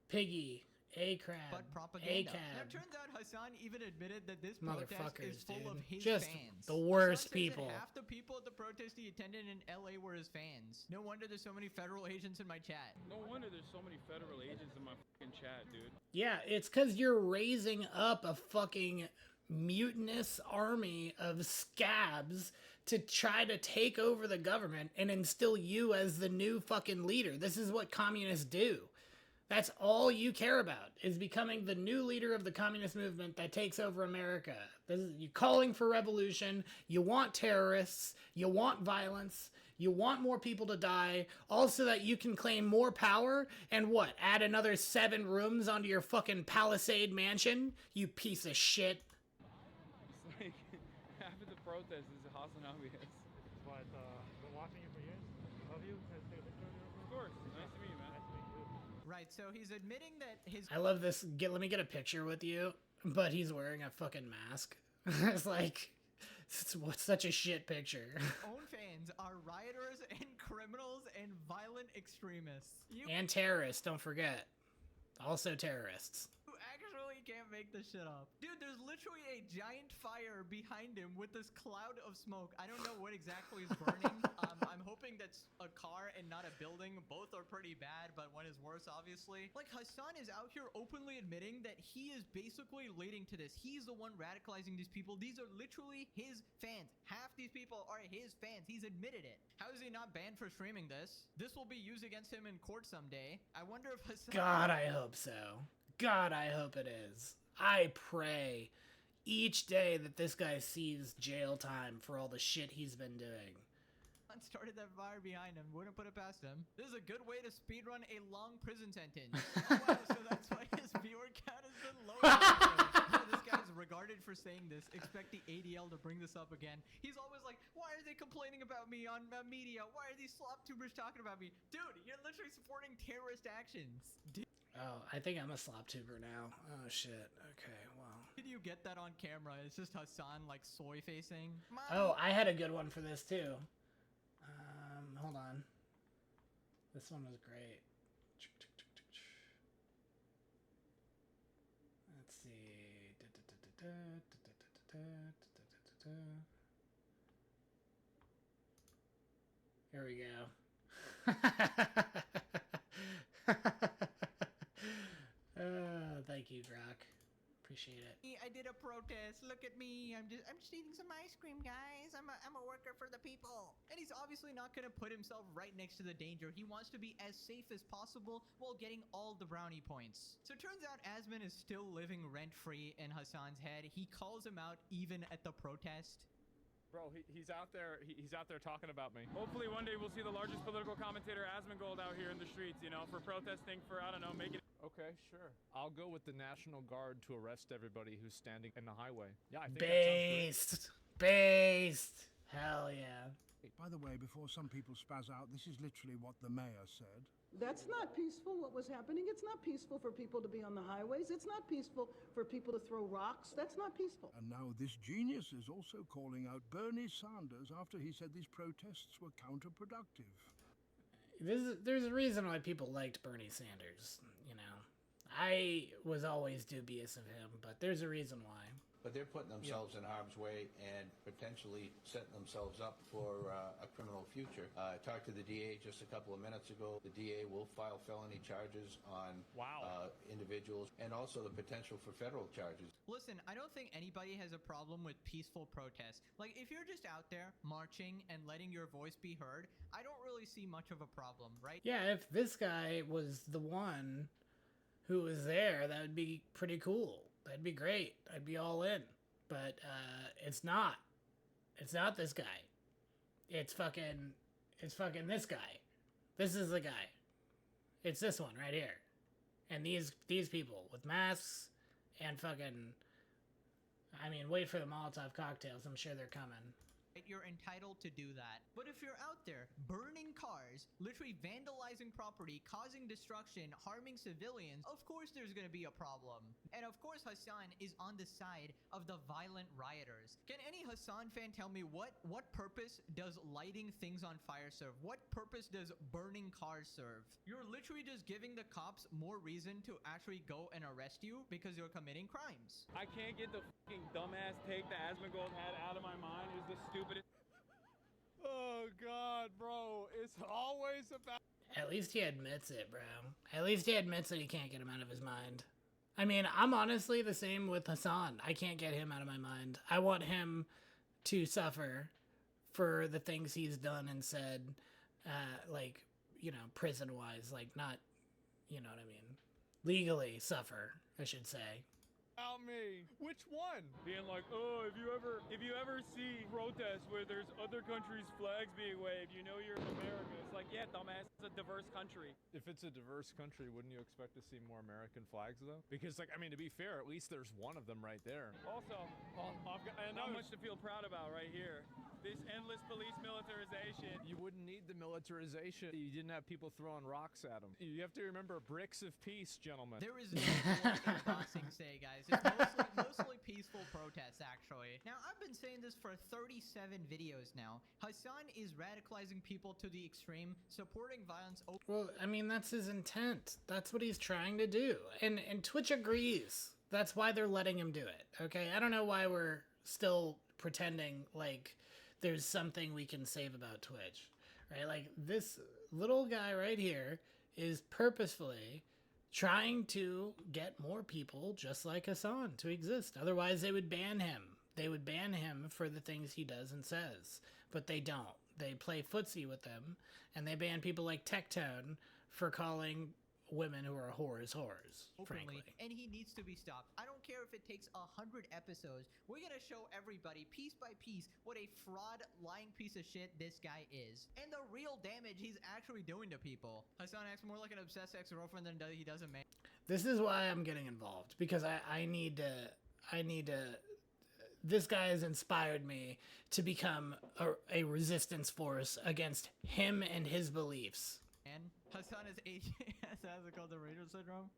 Piggy. A-crab. But propaganda. A-cab. Now, it turns out Hasan even admitted that this protest is full of his Just fans. the worst Hasan says people. that half the people at the protest he attended in LA were his fans. No wonder there's so many federal agents in my chat. No wonder there's so many federal agents in my fucking chat, dude. Yeah, it's because you're raising up a fucking mutinous army of scabs to try to take over the government and instill you as the new fucking leader. This is what communists do. That's all you care about, is becoming the new leader of the communist movement that takes over America. You're calling for revolution. You want terrorists. You want violence. You want more people to die, also that you can claim more power, and what, add another 7 rooms onto your fucking Palisade mansion? You piece of shit. It's like, half of the protest is HasanAbi. But, been watching you for years. Love you. Can I take a picture of you? Of course. Nice to meet you, man. Nice to meet you. Right, so he's admitting that his I love this. Let me get a picture with you, but he's wearing a fucking mask. It's like, it's such a shit picture. own fans are rioters and criminals and violent extremists. You And terrorists, don't forget. Also terrorists. actually can't make this shit up. Dude, there's literally a giant fire behind him with this cloud of smoke. I don't know what exactly is burning. I'm hoping that's a car and not a building. Both are pretty bad, but one is worse, obviously. Like, Hasan is out here openly admitting that he is basically leading to this. He's the one radicalizing these people. These are literally his fans. Half these people are his fans. He's admitted it. How is he not banned for streaming this? This will be used against him in court someday. I wonder if Hasan... God, I hope so. God, I hope it is. I pray each day that this guy sees jail time for all the shit he's been doing. started that fire behind him. Wouldn't put it past him. This is a good way to speedrun a long prison sentence. Oh, wow, so that's why his viewer count has been low. This guy's regarded for saying this. Expect the ADL to bring this up again. He's always like, why are they complaining about me on media? Why are these slop tubers talking about me? Dude, you're literally supporting terrorist actions. Oh, I think I'm a slop tuber now. Oh, shit. Okay, well. Did you get that on camera? It's just Hasan, like, soy facing. Oh, I had a good one for this, too. Hold on. This one was great. Let's see. Here we go. Thank you, Grok. Appreciate it. I did a protest. Look at me. I'm just eating some ice cream, guys. I'm a worker for the people. And he's obviously not gonna put himself right next to the danger. He wants to be as safe as possible while getting all the brownie points. So it turns out Asman is still living rent-free in Hasan's head. He calls him out even at the protest. Bro, he's out there. He's out there talking about me. Hopefully one day we'll see the largest political commentator, Asmongold, out here in the streets, you know, for protesting, for, I don't know, making... Okay, sure. I'll go with the National Guard to arrest everybody who's standing in the highway. Yeah, I think Based. Based. Hell yeah. By the way, before some people spaz out, this is literally what the mayor said. That's not peaceful, what was happening. It's not peaceful for people to be on the highways. It's not peaceful for people to throw rocks. That's not peaceful. And now this genius is also calling out Bernie Sanders after he said these protests were counterproductive. There's a reason why people liked Bernie Sanders, you know. I was always dubious of him, but there's a reason why. But they're putting themselves in harm's way and potentially setting themselves up for a criminal future. I talked to the DA just a couple of minutes ago. The DA will file felony charges on individuals and also the potential for federal charges. Listen, I don't think anybody has a problem with peaceful protest. Like, if you're just out there marching and letting your voice be heard, I don't really see much of a problem, right? Yeah, if this guy was the one who was there, that would be pretty cool. That'd be great. I'd be all in. But it's not. It's not this guy. It's fucking this guy. This is the guy. It's this one right here. And these people with masks and fucking, I mean, wait for the Molotov cocktails. I'm sure they're coming. You're entitled to do that. But if you're out there burning cars, literally vandalizing property, causing destruction, harming civilians, of course there's gonna be a problem. And of course Hasan is on the side of the violent rioters. Can any Hasan fan tell me what purpose does lighting things on fire serve? What purpose does burning cars serve? You're literally just giving the cops more reason to actually go and arrest you because you're committing crimes. I can't get the fucking dumbass take that Asmongold had out of my mind. It was the stupidest... Oh, God, bro. It's always about... At least he admits it, bro. At least he admits that he can't get him out of his mind. I mean, I'm honestly the same with Hasan. I can't get him out of my mind. I want him to suffer for the things he's done and said, like, you know, prison-wise. Like, not, you know what I mean? Legally suffer, I should say. About me. Which one? Being like, oh, if you ever see protests where there's other countries' flags being waved, you know you're in America. It's like, yeah, dumbass, it's a diverse country. If it's a diverse country, wouldn't you expect to see more American flags, though? Because, like, I mean, to be fair, at least there's one of them right there. Also, not much to feel proud about right here. This endless police militarization. You wouldn't need the militarization. You didn't have people throwing rocks at them. You have to remember bricks of peace, gentlemen. There is no war in Boxing Day, guys. It's mostly peaceful protests, actually. Now, I've been saying this for 37 videos now. Hasan is radicalizing people to the extreme, supporting violence. Well, I mean, that's his intent. That's what he's trying to do. And Twitch agrees. That's why they're letting him do it, okay? I don't know why we're still pretending like there's something we can save about Twitch, right? Like, this little guy right here is purposefully trying to get more people just like Hasan to exist. Otherwise, they would ban him. They would ban him for the things he does and says. But they don't. They play footsie with them, and they ban people like Tectone for calling women who are whores, frankly. And he needs to be stopped. I don't care if it takes 100 episodes. We're gonna show everybody, piece by piece, what a fraud, lying piece of shit this guy is. And the real damage he's actually doing to people. Hasan acts more like an obsessed ex-girlfriend than he does a man. This is why I'm getting involved, because I need to, this guy has inspired me to become a resistance force against him and his beliefs. And Hasan is how's it called, the Raider syndrome?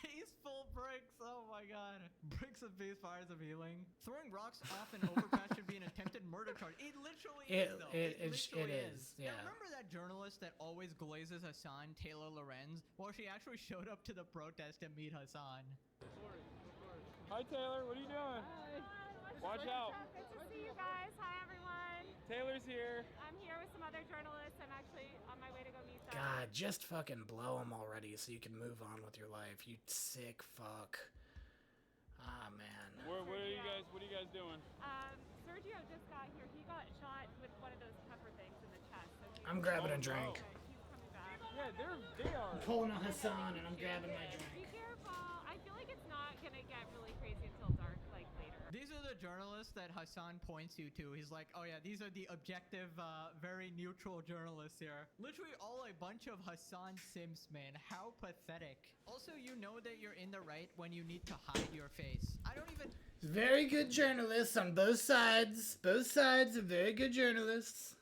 Peaceful bricks, oh my god. Bricks of peace, fires of healing. Throwing rocks off an overpass should be an attempted murder charge. It literally is, though. It literally is. Yeah. Now, remember that journalist that always glazes Hasan, Taylor Lorenz? Well, she actually showed up to the protest to meet Hasan. Hi, Taylor. What are you doing? Hi. Watch out. Good to see you guys. Hi, everyone. Taylor's here. I'm here with some other journalists. I'm actually on my way to go meet them. God, just fucking blow him already so you can move on with your life, you sick fuck. Ah, man. What are you guys doing? Sergio just got here. He got shot with one of those pepper things in the chest. So I'm grabbing a drink. Okay, he's coming back. Yeah, they are. I'm pulling a Hasan and I'm grabbing my drink. Be careful. I feel like it's not gonna get really crazy until dark, like later. These are the journalists that Hasan points you to. He's like, oh yeah, these are the objective, very neutral journalists here. Literally all a bunch of Hasan simps, man. How pathetic. Also, you know that you're in the right when you need to hide your face. I don't even... Very good journalists on both sides. Both sides are very good journalists.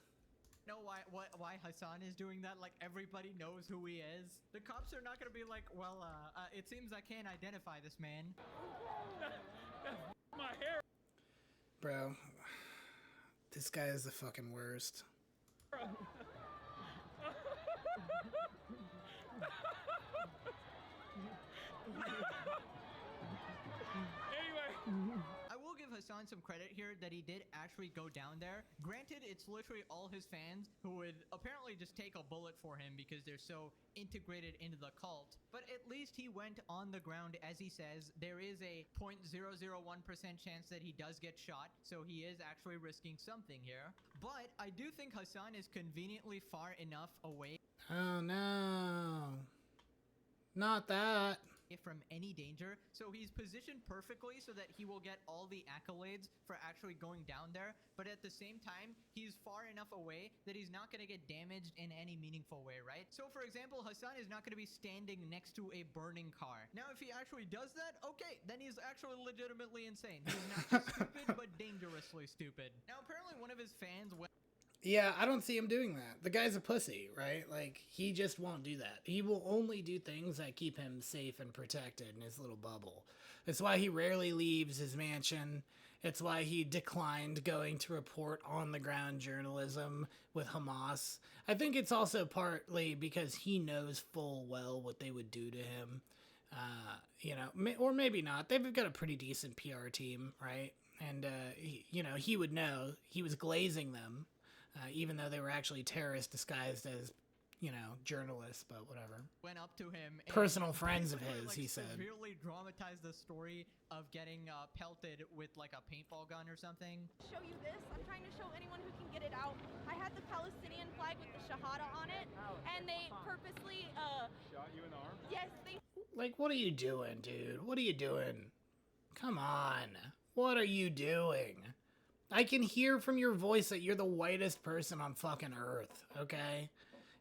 Know why Hasan is doing that. Like, everybody knows who he is. The cops are not gonna be like, well, it seems I can't identify this man. My hair. Bro, this guy is the fucking worst. Anyway. I will give Hasan some credit here that he did actually go down there. Granted, it's literally all his fans who would apparently just take a bullet for him because they're so integrated into the cult. But at least he went on the ground, as he says. There is a 0.001% chance that he does get shot, so he is actually risking something here. But I do think Hasan is conveniently far enough away. Oh no. Not that. From any danger, so he's positioned perfectly so that he will get all the accolades for actually going down there, but at the same time he's far enough away that he's not going to get damaged in any meaningful way, right? So for example, Hasan is not going to be standing next to a burning car. Now if he actually does that, okay, then he's actually legitimately insane. He's not just stupid but dangerously stupid. Now apparently one of his fans Yeah, I don't see him doing that. The guy's a pussy, right? Like, he just won't do that. He will only do things that keep him safe and protected in his little bubble. It's why he rarely leaves his mansion. It's why he declined going to report on-the-ground journalism with Hamas. I think it's also partly because he knows full well what they would do to him. You know, or maybe not. They've got a pretty decent PR team, right? And, he would know. He was glazing them. Even though they were actually terrorists disguised as you know, journalists, but whatever. Went up to him. Personal friends of basically, his, like, he said. Severely dramatized the story of getting pelted with like a paintball gun or something. Show you this. I'm trying to show anyone who can get it out. I had the Palestinian flag with the Shahada on it, and they purposely Shot you in the arm? yes, they Like, what are you doing, dude? What are you doing? Come on. What are you doing? I can hear from your voice that you're the whitest person on fucking earth, okay?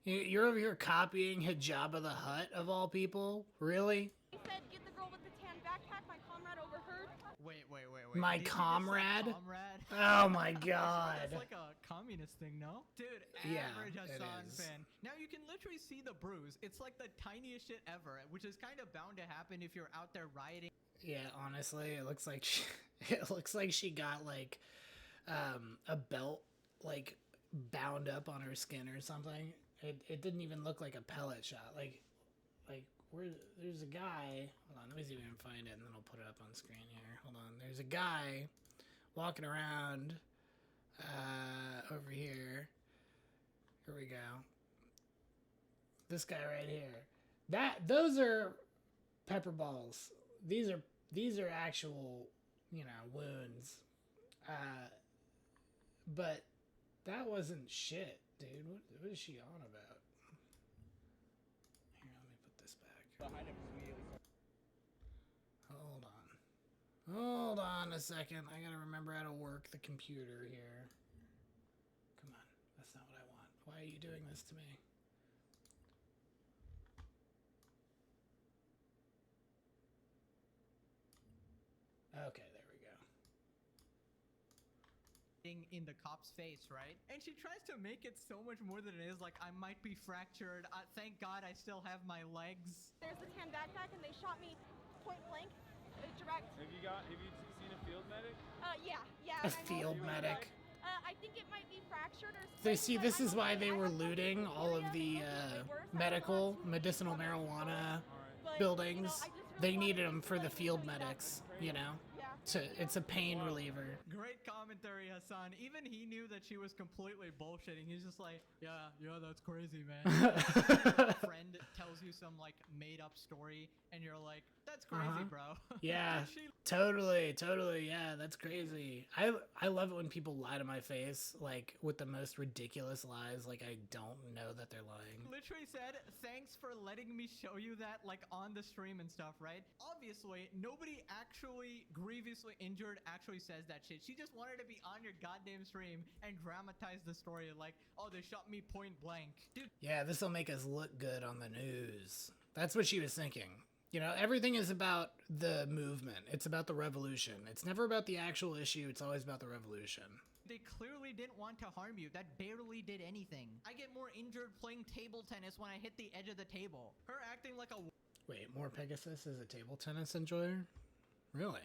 You're over here copying Hijabba the Hutt, of all people? Really? said get the girl with the tan backpack. My comrade overheard. Wait. My Did you just say comrade? comrade? Oh my god. That's like a communist thing, no? Dude, Yeah, average it Hasan is. fan. Now you can literally see the bruise. It's like the tiniest shit ever, which is kind of bound to happen if you're out there rioting. Yeah, honestly, it looks like she got like a belt like bound up on her skin or something. It didn't even look like a pellet shot. Like there's a guy. Hold on, let me see if I can find it, and then I'll put it up on screen here. Hold on. There's a guy walking around over here. Here we go. This guy right here. Those are pepper balls. These are actual, you know, wounds. But that wasn't shit, dude. What is she on about? Here, let me put this back. Hold on a second. I gotta remember how to work the computer here. Come on. That's not what I want. Why are you doing this to me? Okay, there we go. In the cop's face, right? And she tries to make it so much more than it is. Like, I might be fractured. Thank God I still have my legs. There's the tan backpack, and they shot me point blank, direct. Have you seen a field medic? Yeah. A field medic. I think it might be fractured or They something. see, this is why they were looting all of the medicinal marijuana buildings. They needed them for the field medics, you know? It's a pain reliever. Great commentary, Hasan. Even he knew that she was completely bullshitting. He's just like, yeah, that's crazy, man. A friend tells you some like made up story, and you're like, that's crazy, bro. Yeah, totally. Yeah, that's crazy. I love it when people lie to my face, like with the most ridiculous lies. Like I don't know that they're lying. Literally said, thanks for letting me show you that, like on the stream and stuff, right? Obviously, nobody actually grievously injured actually says that shit. She just wanted to be on your goddamn stream and dramatize the story like, oh, they shot me point blank. Dude. Yeah, this will make us look good on the news. That's what she was thinking. You know, everything is about the movement. It's about the revolution. It's never about the actual issue. It's always about the revolution. They clearly didn't want to harm you. That barely did anything. I get more injured playing table tennis when I hit the edge of the table. Her acting like a... Wait, MorePegasus is a table tennis enjoyer? Really?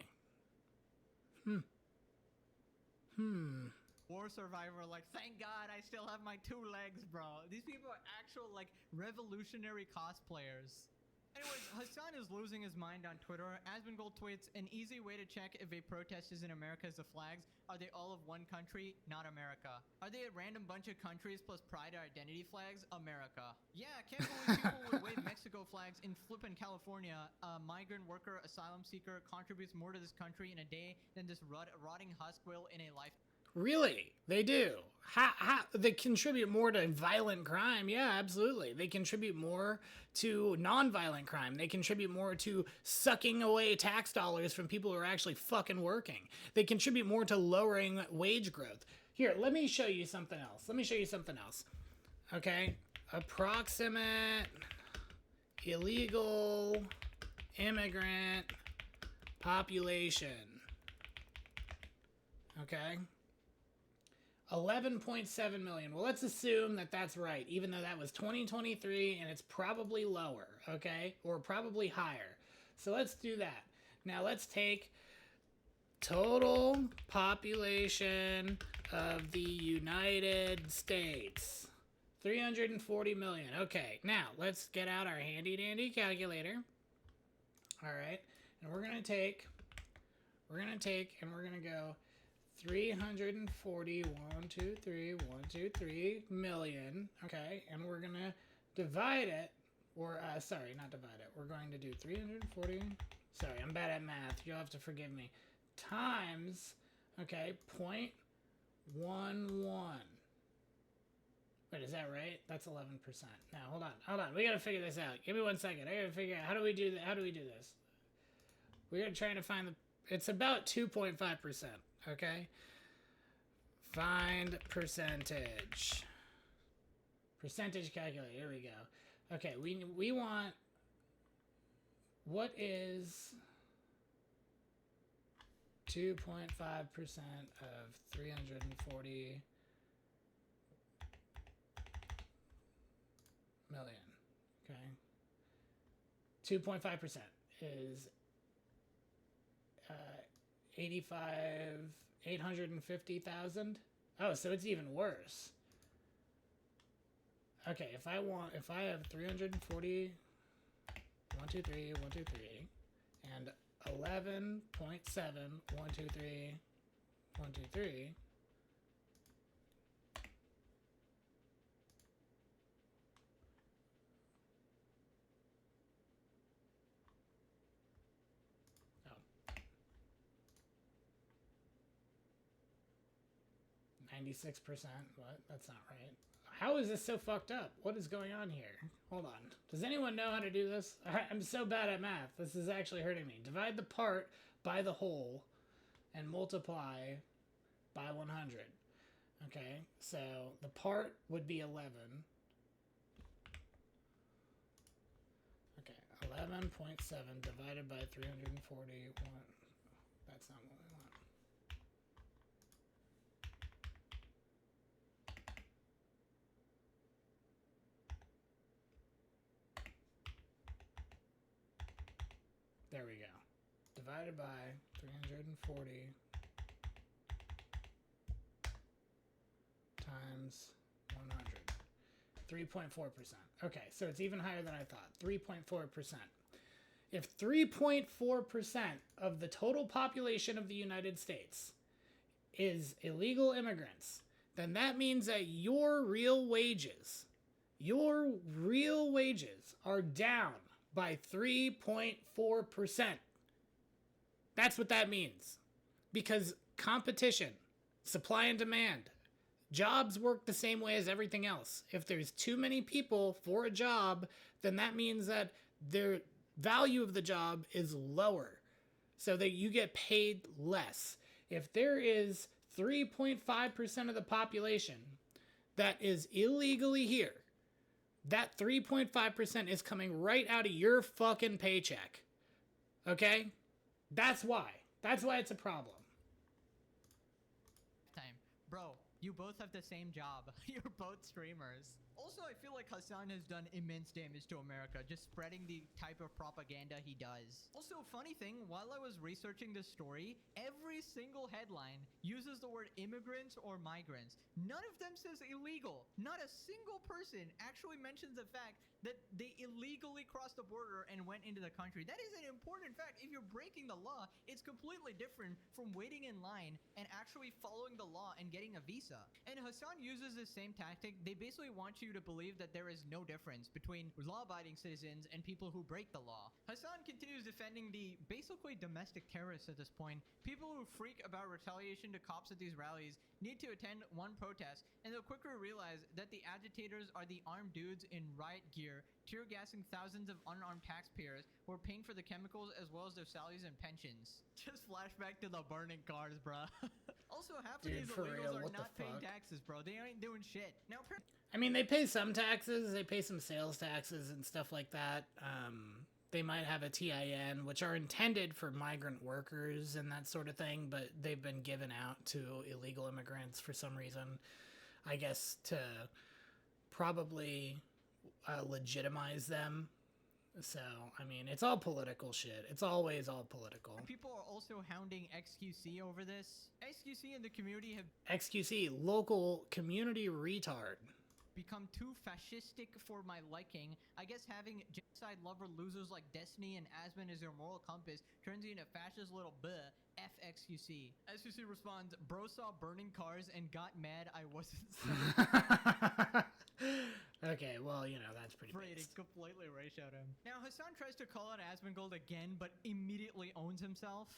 War survivor, like, thank God I still have my 2 legs, bro. These people are actual, like, revolutionary cosplayers. Anyways, Hasan is losing his mind on Twitter. Asmongold tweets, an easy way to check if a protest is in America is the flags. Are they all of one country? Not America. Are they a random bunch of countries plus pride or identity flags? America. Yeah, I can't believe people would wave Mexico flags in flippin' California. A migrant worker, asylum seeker contributes more to this country in a day than this rotting husk will in a life. Really? They do. They contribute more to violent crime. Yeah, absolutely. They contribute more to non-violent crime. They contribute more to sucking away tax dollars from people who are actually fucking working. They contribute more to lowering wage growth. Here, let me show you something else. Okay? Approximate illegal immigrant population. Okay? 11.7 million. Well, let's assume that that's right, even though that was 2023 and it's probably lower, okay? Or probably higher. So let's do that. Now let's take total population of the United States. 340 million. Okay, now let's get out our handy dandy calculator. All right, and we're gonna go 340, 1, 2, 3, 1, 2, 3 million. Okay, and we're gonna divide it, or sorry, not divide it. We're going to do 340. Sorry, I'm bad at math. You'll have to forgive me. Times, okay, 0.11. Wait, is that right? That's 11%. Now, hold on. We gotta figure this out. Give me 1 second. I gotta figure out how do we do that? How do we do this? We're trying to find the. It's about 2.5%. Okay. Find percentage. Percentage calculator. Here we go. Okay, we want. What is 2.5% of 340 million? Okay. 2.5% is 850,000. Oh, so it's even worse. Okay, if I have 340, 1, 2, 3, 1, 2, 3, and 11.7, 1, 2, 3, 1, 2, 3. Oh. 96%. What? That's not right. How is this so fucked up? What is going on here? Hold on. Does anyone know how to do this? I'm so bad at math. This is actually hurting me. Divide the part by the whole and multiply by 100. Okay, so the part would be 11. Okay, 11.7 divided by 341. That's not what we want. There we go. Divided by 340 times 100. 3.4%. Okay, so it's even higher than I thought. 3.4%. If 3.4% of the total population of the United States is illegal immigrants, then that means that your real wages are down by 3.4%. That's what that means. Because competition, supply and demand, jobs work the same way as everything else. If there's too many people for a job, then that means that their value of the job is lower, so that you get paid less. If there is 3.5% of the population that is illegally here, that 3.5% is coming right out of your fucking paycheck. Okay? That's why. That's why it's a problem. Bro, you both have the same job. You're both streamers. Also, I feel like Hasan has done immense damage to America, just spreading the type of propaganda he does. Also, funny thing, while I was researching this story, every single headline uses the word immigrants or migrants. None of them says illegal. Not a single person actually mentions the fact that they illegally crossed the border and went into the country. That is an important fact. If you're breaking the law, it's completely different from waiting in line and actually following the law and getting a visa. And Hasan uses the same tactic. They basically want you to believe that there is no difference between law-abiding citizens and people who break the law. Hasan continues defending the basically domestic terrorists at this point. People who freak about retaliation to cops at these rallies need to attend one protest, and they'll quickly realize that the agitators are the armed dudes in riot gear, tear gassing thousands of unarmed taxpayers who are paying for the chemicals as well as their salaries and pensions. Just flashback to the burning cars, bruh. Also, half of these illegals are not paying taxes, bro. They ain't doing shit. Now, I mean, they pay some taxes. They pay some sales taxes and stuff like that. They might have a TIN, which are intended for migrant workers and that sort of thing, but they've been given out to illegal immigrants for some reason. I guess to probably legitimize them. So, I mean, it's all political shit. It's always all political. People are also hounding XQC over this. XQC and the community have... XQC, local community retard. Become too fascistic for my liking. I guess having genocide lover losers like Destiny and Asmon as their moral compass turns you into a fascist little buh. FXQC. XQC responds, bro saw burning cars and got mad I wasn't Okay, well, you know, that's pretty Right, it based. completely ratioed him. Now, Hasan tries to call out Asmongold again, but immediately owns himself.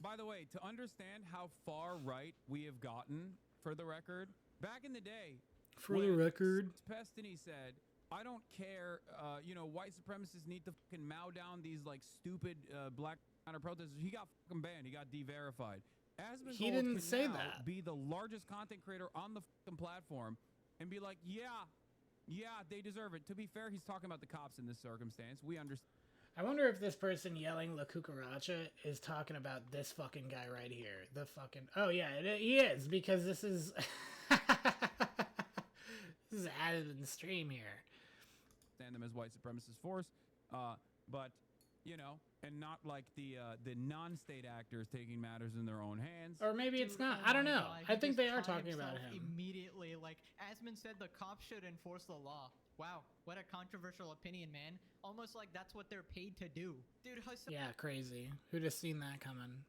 By the way, to understand how far right we have gotten, for the record, back in the day, For the record, Pestany said, I don't care, you know, white supremacists need to fucking mow down these, like, stupid black counter protesters. He got fucking banned. He got de-verified. Asmongold he didn't can say now that. be the largest content creator on the fucking platform and be like, yeah, they deserve it. To be fair, he's talking about the cops in this circumstance. We understand. I wonder if this person yelling La Cucaracha is talking about this fucking guy right here. The fucking... Oh, yeah, he is, because this is... this is added in the stream here. Stand them as white supremacist force, but, you know, and not like the non-state actors taking matters in their own hands. Or maybe it's not. Oh I don't my know. God, I he think just they are caught talking about himself him. Immediately, like, Asmon said the cops should enforce the law. Wow, what a controversial opinion, man. Almost like that's what they're paid to do. Dude, Hasan Yeah, crazy. Who'd have seen that coming?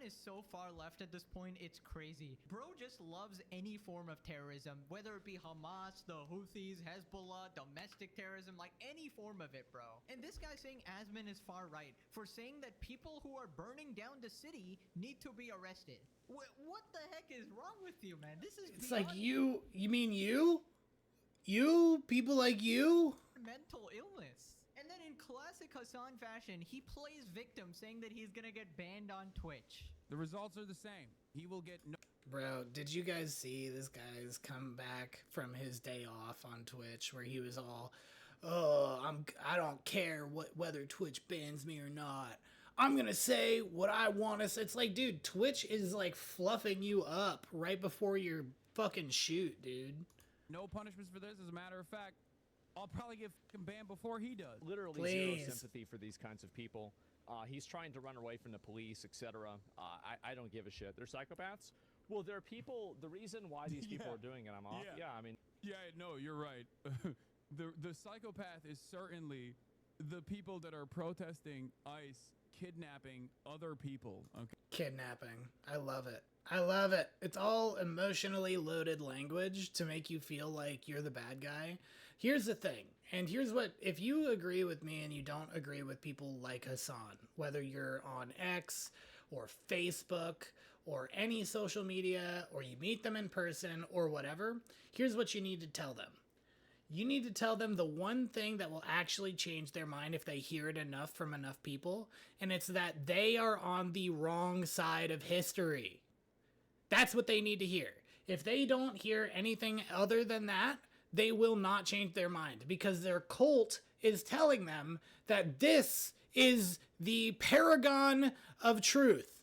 is so far left at this point, it's crazy. Bro just loves any form of terrorism, whether it be Hamas, the Houthis, Hezbollah, domestic terrorism, like any form of it, bro. And this guy saying Asmon is far right for saying that people who are burning down the city need to be arrested. What the heck is wrong with you, man? This is It's like you mean you? You? People like you? mental illness. And then in classic Hasan fashion, he plays victim saying that he's gonna get banned on Twitch. The results are the same. He will get no... Bro, did you guys see this guy's come back from his day off on Twitch where he was all, oh, I don't care whether Twitch bans me or not. I'm gonna say what I want to say. It's like, dude, Twitch is like fluffing you up right before your fucking shoot, dude. No punishments for this. As a matter of fact, I'll probably get fucking banned before he does. Literally Please. zero sympathy for these kinds of people. He's trying to run away from the police, etc. I don't give a shit. They're psychopaths. Well, there are people. The reason why these people are doing it, I'm off. Yeah, I mean. Yeah, no, you're right. the psychopath is certainly the people that are protesting ICE kidnapping other people. Okay. Kidnapping. I love it. I love it. It's all emotionally loaded language to make you feel like you're the bad guy. Here's the thing, and here's what, if you agree with me and you don't agree with people like Hasan, whether you're on X or Facebook or any social media, or you meet them in person or whatever, here's what you need to tell them. You need to tell them the one thing that will actually change their mind if they hear it enough from enough people, and it's that they are on the wrong side of history. That's what they need to hear. If they don't hear anything other than that, they will not change their mind, because their cult is telling them that this is the paragon of truth,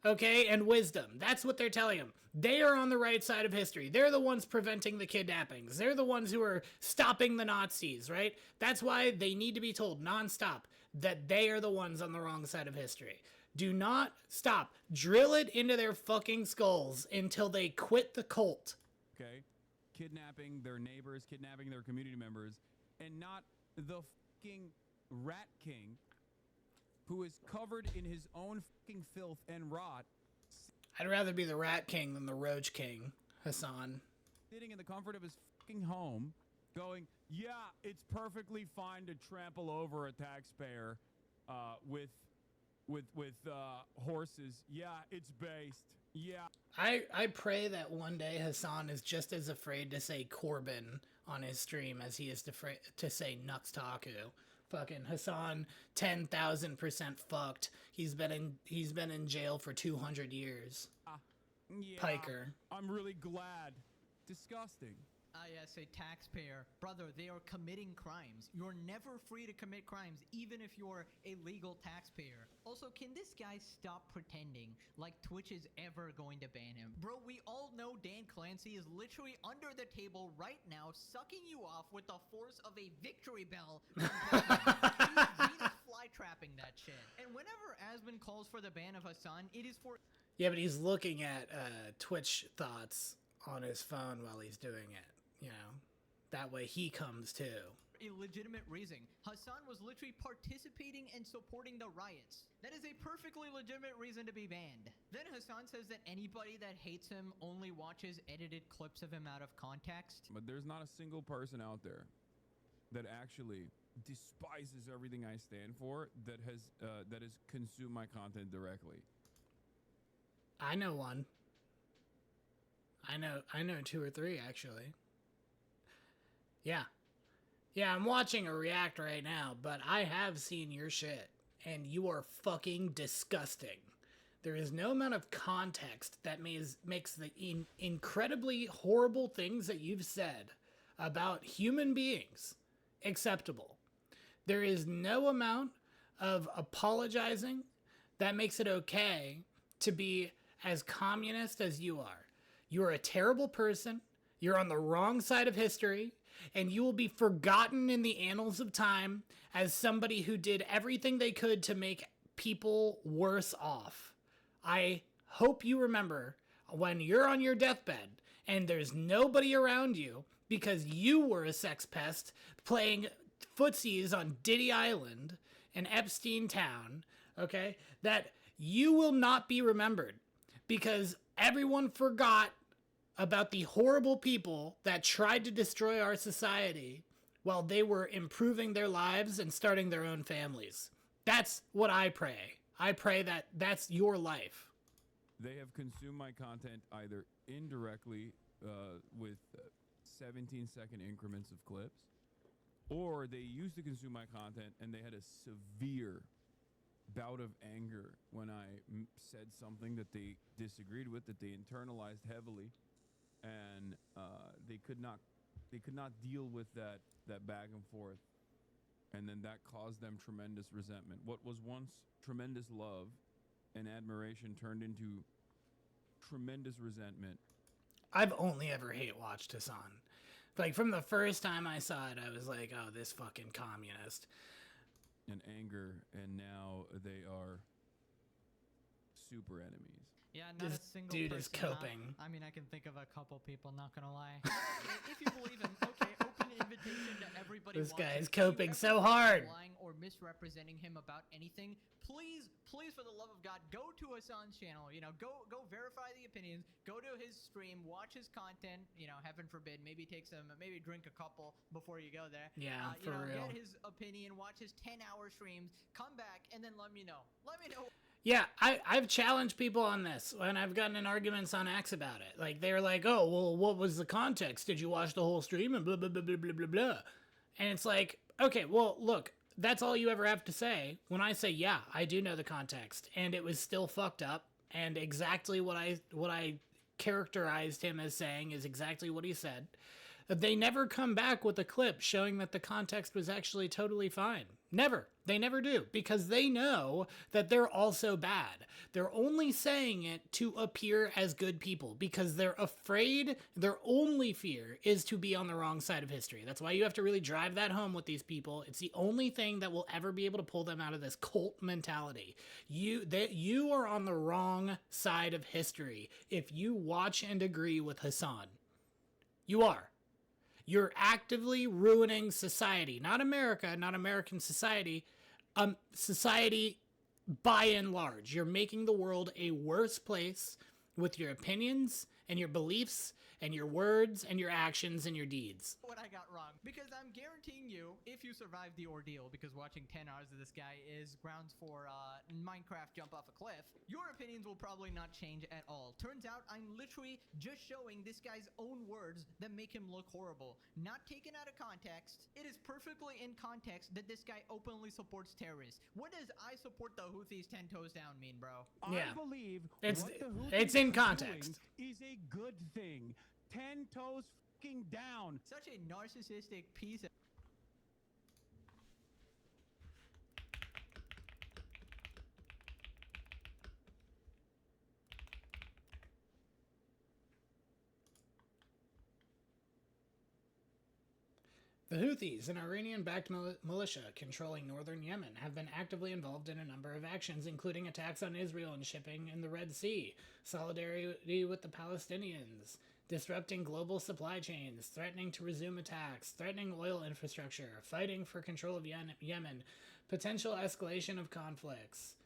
okay, and wisdom. That's what they're telling them. They are on the right side of history. They're the ones preventing the kidnappings. They're the ones who are stopping the Nazis, right? That's why they need to be told nonstop that they are the ones on the wrong side of history. Do not stop. Drill it into their fucking skulls until they quit the cult. Okay. Kidnapping their neighbors, kidnapping their community members, and not the fucking Rat King who is covered in his own fucking filth and rot. I'd rather be the Rat King than the Roach King, Hasan. Sitting in the comfort of his fucking home, going, yeah, it's perfectly fine to trample over a taxpayer with horses. Yeah, it's based. Yeah. I pray that one day Hasan is just as afraid to say Corbin on his stream as he is to say Nuxtaku. Fucking Hasan, 10,000% fucked. He's been in jail for 200 years. Yeah, Piker. I'm really glad. Disgusting. Yes, a taxpayer. Brother, they are committing crimes. You're never free to commit crimes, even if you're a legal taxpayer. Also, can this guy stop pretending like Twitch is ever going to ban him? Bro, we all know Dan Clancy is literally under the table right now, sucking you off with the force of a victory bell. He's fly-trapping that shit. And whenever Asmon calls for the ban of Hasan, it is for... Yeah, but he's looking at Twitch thoughts on his phone while he's doing it. You know, that way he comes too. a legitimate reason. Hasan was literally participating and supporting the riots. That is a perfectly legitimate reason to be banned. Then Hasan says that anybody that hates him only watches edited clips of him out of context. But there's not a single person out there that actually despises everything I stand for that has consumed my content directly. I know one. I know 2 or 3 actually. Yeah. Yeah, I'm watching a react right now, but I have seen your shit, and you are fucking disgusting. There is no amount of context that makes the incredibly horrible things that you've said about human beings acceptable. There is no amount of apologizing that makes it okay to be as communist as you are. You are a terrible person. You're on the wrong side of history, and you will be forgotten in the annals of time as somebody who did everything they could to make people worse off. I hope you remember when you're on your deathbed and there's nobody around you because you were a sex pest playing footsies on Diddy Island and Epstein Town, okay, that you will not be remembered because everyone forgot about the horrible people that tried to destroy our society while they were improving their lives and starting their own families. That's what I pray. I pray that that's your life. They have consumed my content either indirectly with 17-second increments of clips, or they used to consume my content and they had a severe bout of anger when I said something that they disagreed with, that they internalized heavily, and they could not deal with that back and forth, and then that caused them tremendous resentment. What was once tremendous love and admiration turned into tremendous resentment. I've only ever hate watched Hasan. Like, from the first time I saw it, I was like, oh, this fucking communist. And anger, and now they are super enemies. Yeah, not This a single dude person. is coping. I mean, I can think of a couple people, not gonna lie. If you believe him, okay, open invitation to everybody. This guy is watching. coping If so everyone is hard. Lying or misrepresenting him about anything, please, for the love of God, go to Hasan's channel. You know, go verify the opinions. Go to his stream, watch his content. You know, heaven forbid, maybe drink a couple before you go there. Yeah, for real. Get his opinion, watch his 10-hour streams, come back, and then let me know. Let me know. Yeah, I've challenged people on this, and I've gotten in arguments on X about it. Like, they're like, oh, well, what was the context? Did you watch the whole stream? And blah, blah, blah, blah, blah, blah, blah. And it's like, okay, well, look, that's all you ever have to say. When I say, yeah, I do know the context, and it was still fucked up, and exactly what I characterized him as saying is exactly what he said. They never come back with a clip showing that the context was actually totally fine. Never. They never do, because they know that they're also bad. They're only saying it to appear as good people because they're afraid. Their only fear is to be on the wrong side of history. That's why you have to really drive that home with these people. It's the only thing that will ever be able to pull them out of this cult mentality. You are on the wrong side of history if you watch and agree with Hasan. You are. You're actively ruining society. Not America, not American society. Society by and large. You're making the world a worse place with your opinions and your beliefs and your words and your actions and your deeds. What I got wrong, because I'm guaranteeing you, if you survive the ordeal, because watching 10 hours of this guy is grounds for Minecraft jump off a cliff, your opinions will probably not change at all. Turns out I'm literally just showing this guy's own words that make him look horrible. Not taken out of context. It is perfectly in context that this guy openly supports terrorists. What does I support the Houthis 10 toes down mean, bro? Yeah. I believe It's what the Houthis it's in are context. doing is a good thing. 10 toes fucking down. Such a narcissistic piece of... The Houthis, an Iranian-backed militia controlling northern Yemen, have been actively involved in a number of actions, including attacks on Israel and shipping in the Red Sea, solidarity with the Palestinians, disrupting global supply chains, threatening to resume attacks, threatening oil infrastructure, fighting for control of Yemen, potential escalation of conflicts.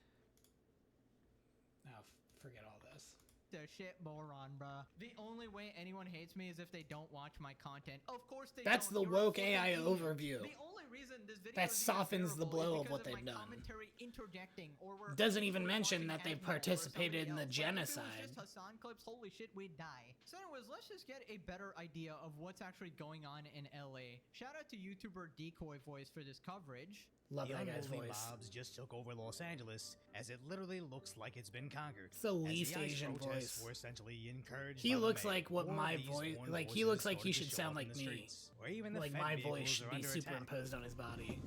Oh, forget all this. The shit moron, bruh. The only way anyone hates me is if they don't watch my content. Of course they That's don't. the You're a woke fucking AI idiot. overview. The only reason this video That is even softens the bearable blow is of because what they've my done. commentary interjecting, or we're Doesn't even people mention watching that they've Asmo or participated in the somebody else. genocide. Like, if it was just Hasan clips, holy shit, we'd die. So anyways, let's just get a better idea of what's actually going on in LA. Shout out to YouTuber Decoy Voice for this coverage. Love the that guy's unruly voice. mobs just took over Los Angeles, as it literally looks like it's been conquered. It's the least as the Asian protests voice. were essentially encouraged He by the looks mayor. like what More of my these voice, foreign like he forces looks like he started to should show sound up like in the me. streets, where even the Like Fed my vehicles voice should are be under attack. superimposed on his body.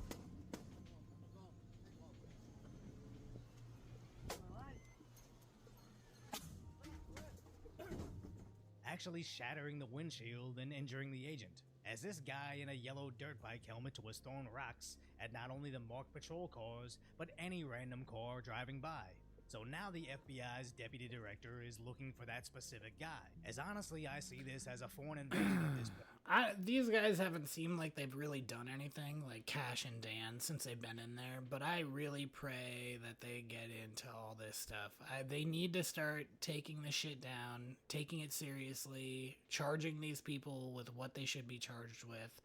Actually shattering the windshield and injuring the agent, as this guy in a yellow dirt bike helmet was throwing rocks at not only the marked patrol cars, but any random car driving by. So now the FBI's deputy director is looking for that specific guy, as honestly I see this as a foreign invasion at this point. These guys haven't seemed like they've really done anything, like Cash and Dan, since they've been in there, but I really pray that they get into all this stuff. They need to start taking this shit down, taking it seriously, charging these people with what they should be charged with.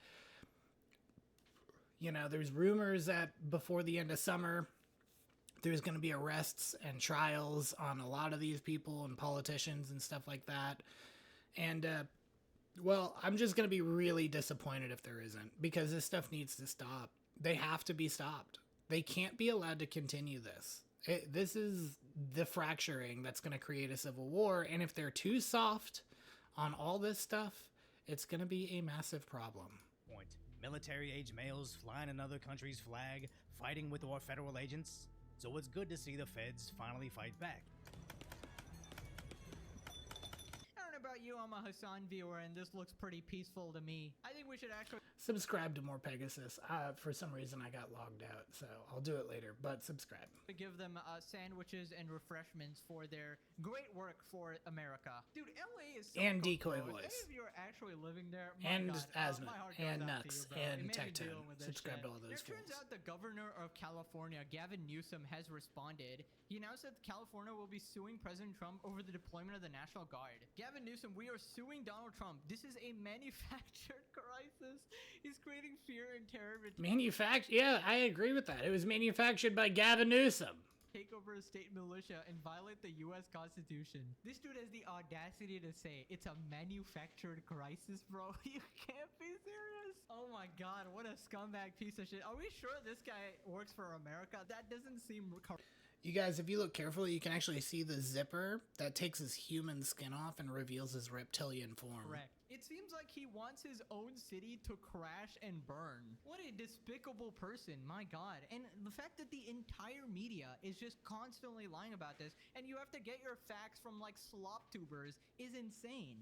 You know, there's rumors that before the end of summer, there's going to be arrests and trials on a lot of these people and politicians and stuff like that. And, well, I'm just going to be really disappointed if there isn't, because this stuff needs to stop. They have to be stopped. They can't be allowed to continue this. This is the fracturing that's going to create a civil war. And if they're too soft on all this stuff, it's going to be a massive problem. Military-age males flying another country's flag, fighting with our federal agents. So it's good to see the feds finally fight back. I don't know about you, I'm a Hasan viewer, and this looks pretty peaceful to me. I think we should actually Subscribe to MorePegasus. For some reason, I got logged out, so I'll do it later, but subscribe. give them sandwiches and refreshments for their great work for America. Dude, LA is so And cool, Decoy bro. If Voice. any of you are actually living there, my And God, Asthma, my heart goes and out to Nuts, you, bro. It and made me Tech10. deal with this Subscribe shit. to all those It turns fools. out the governor of California, Gavin Newsom, has responded. He announced that California will be suing President Trump over the deployment of the National Guard. Gavin Newsom, we are suing Donald Trump. This is a manufactured crisis. He's creating fear and terror. Yeah, I agree with that. It was manufactured by Gavin Newsom. Take over a state militia and violate the U.S. Constitution. This dude has the audacity to say it's a manufactured crisis, bro. You can't be serious. Oh my God, what a scumbag piece of shit. Are we sure this guy works for America? That doesn't seem correct. You guys, if you look carefully, you can actually see the zipper that takes his human skin off and reveals his reptilian form. Correct. It seems like he wants his own city to crash and burn. What a despicable person, my God. And the fact that the entire media is just constantly lying about this, and you have to get your facts from like slop tubers, is insane.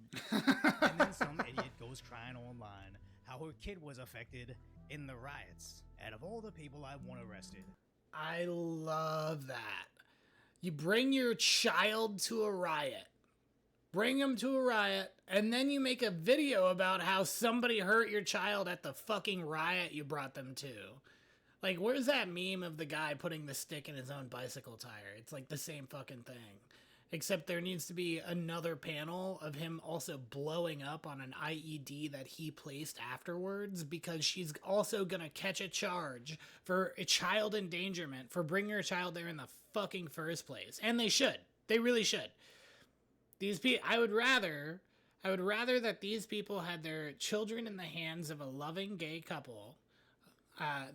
And then some idiot goes crying online how her kid was affected in the riots. Out of all the people I want arrested. I love that. You bring your child to a riot. Bring him to a riot, and then you make a video about how somebody hurt your child at the fucking riot you brought them to. Like, where's that meme of the guy putting the stick in his own bicycle tire? It's like the same fucking thing. Except there needs to be another panel of him also blowing up on an IED that he placed afterwards, because she's also gonna catch a charge for a child endangerment for bringing her child there in the fucking first place. And they should. They really should. These people, I would rather that these people had their children in the hands of a loving gay couple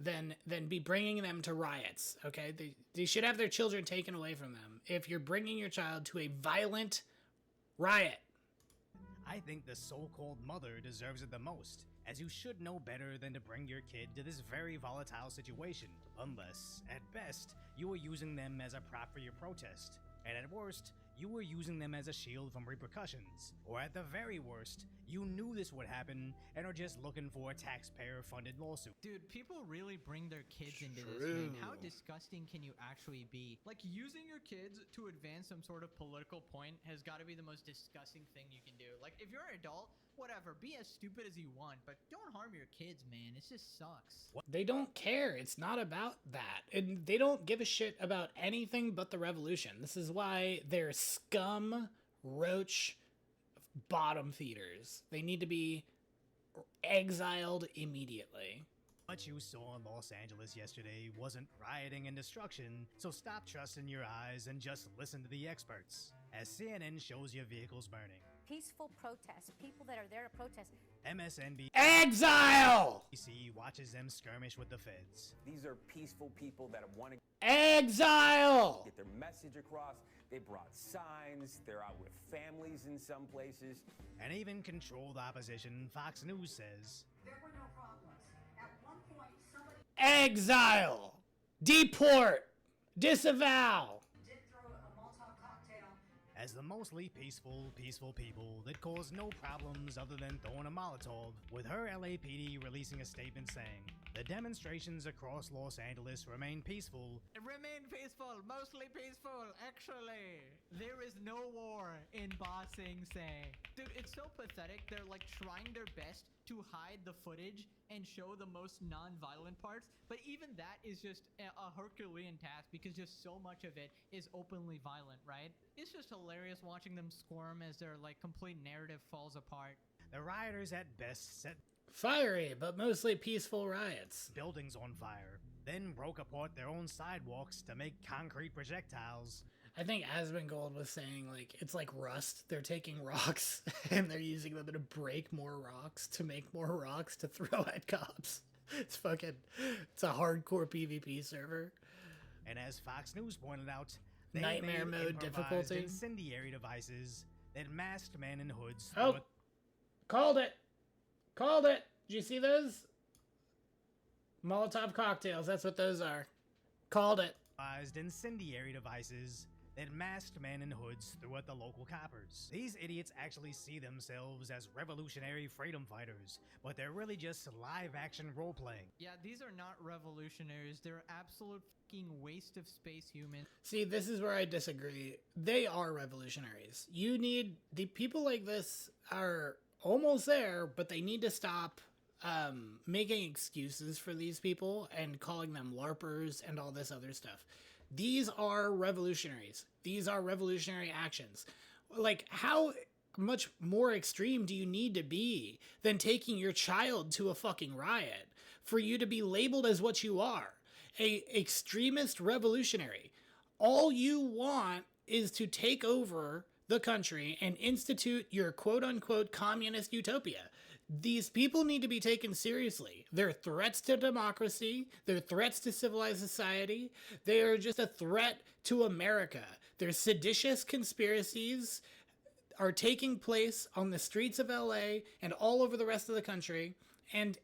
than be bringing them to riots, okay? They should have their children taken away from them if you're bringing your child to a violent riot. I think the so-called mother deserves it the most, as you should know better than to bring your kid to this very volatile situation, unless, at best, you are using them as a prop for your protest, and at worst, you were using them as a shield from repercussions. Or at the very worst, you knew this would happen and are just looking for a taxpayer-funded lawsuit. Dude, people really bring their kids into this, man. How disgusting can you actually be? Like, using your kids to advance some sort of political point has got to be the most disgusting thing you can do. Like, if you're an adult, whatever, be as stupid as you want, but don't harm your kids, man. It just sucks. They don't care. It's not about that. And they don't give a shit about anything but the revolution. This is why they're scum, roach, bottom feeders. They need to be exiled immediately. What you saw in Los Angeles yesterday wasn't rioting and destruction, so stop trusting your eyes and just listen to the experts. As CNN shows you vehicles burning. Peaceful protests, people that are there to protest. MSNBC Exile! watches them skirmish with the feds. These are peaceful people that want to exile! Get their message across. They brought signs. They're out with families in some places. And even controlled opposition, Fox News says, there were no problems. At one point, somebody exile! Deport! Disavow! did throw a Molotov cocktail. As the mostly peaceful people that cause no problems other than throwing a Molotov, with her LAPD releasing a statement saying, the demonstrations across Los Angeles remain peaceful. Remain peaceful, mostly peaceful, actually. There is no war in Ba Sing Se. Dude, it's so pathetic. They're like trying their best to hide the footage and show the most non-violent parts, but even that is just a Herculean task because just so much of it is openly violent, right? It's just hilarious watching them squirm as their like complete narrative falls apart. The rioters at best set fiery but mostly peaceful riots, buildings on fire, then broke apart their own sidewalks to make concrete projectiles. I think Asmongold was saying, like, it's like Rust. They're taking rocks and they're using them to break more rocks to make more rocks to throw at cops. It's a hardcore PvP server. And as Fox News pointed out, they nightmare made mode difficulty, incendiary devices that masked men in hoods. Oh, called it. Called it. Did you see those? Molotov cocktails. That's what those are. Called it. Incendiary devices that masked men in hoods threw at the local coppers. These idiots actually see themselves as revolutionary freedom fighters, but they're really just live-action role-playing. Yeah, these are not revolutionaries. They're absolute fucking waste of space humans. See, this is where I disagree. They are revolutionaries. The people like this are almost there, but they need to stop making excuses for these people and calling them LARPers and all this other stuff. These are revolutionaries. These are revolutionary actions. Like, how much more extreme do you need to be than taking your child to a fucking riot for you to be labeled as what you are? A extremist revolutionary. All you want is to take over the country and institute your quote-unquote communist utopia. These people need to be taken seriously. They're threats to democracy. They're threats to civilized society. They are just a threat to America. Their seditious conspiracies are taking place on the streets of LA and all over the rest of the country. And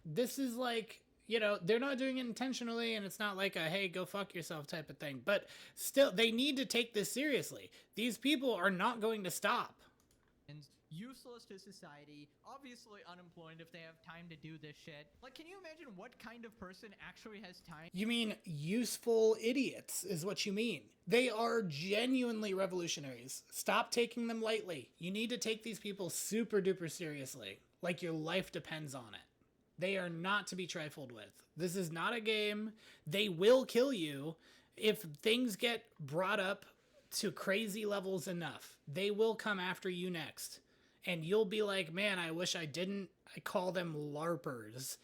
this is like, you know, they're not doing it intentionally, and it's not like a, hey, go fuck yourself type of thing. But still, they need to take this seriously. These people are not going to stop. Useless to society, obviously unemployed if they have time to do this shit. Like, can you imagine what kind of person actually has time? You mean useful idiots is what you mean. They are genuinely revolutionaries. Stop taking them lightly. You need to take these people super duper seriously, like your life depends on it. They are not to be trifled with. This is not a game. They will kill you if things get brought up to crazy levels enough. They will come after you next. And you'll be like, man, I wish I didn't. I call them LARPers.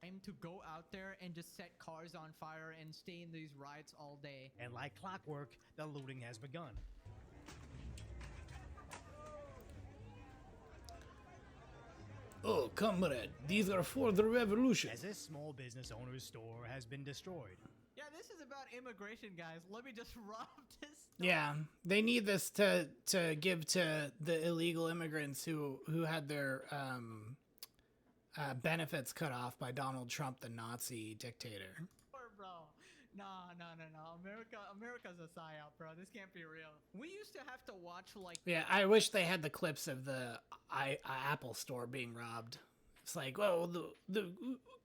Time to go out there and just set cars on fire and stay in these riots all day. And like clockwork, the looting has begun. Oh, comrade, these are for the revolution. As this small business owner's store has been destroyed. Yeah, this is about immigration, guys. Let me just rob this store. Yeah, they need this to give to the illegal immigrants who had their benefits cut off by Donald Trump, the Nazi dictator. Bro, No. America's a psyop, bro. This can't be real. We used to have to watch like. Yeah, I wish they had the clips of the Apple store being robbed. It's like, well, the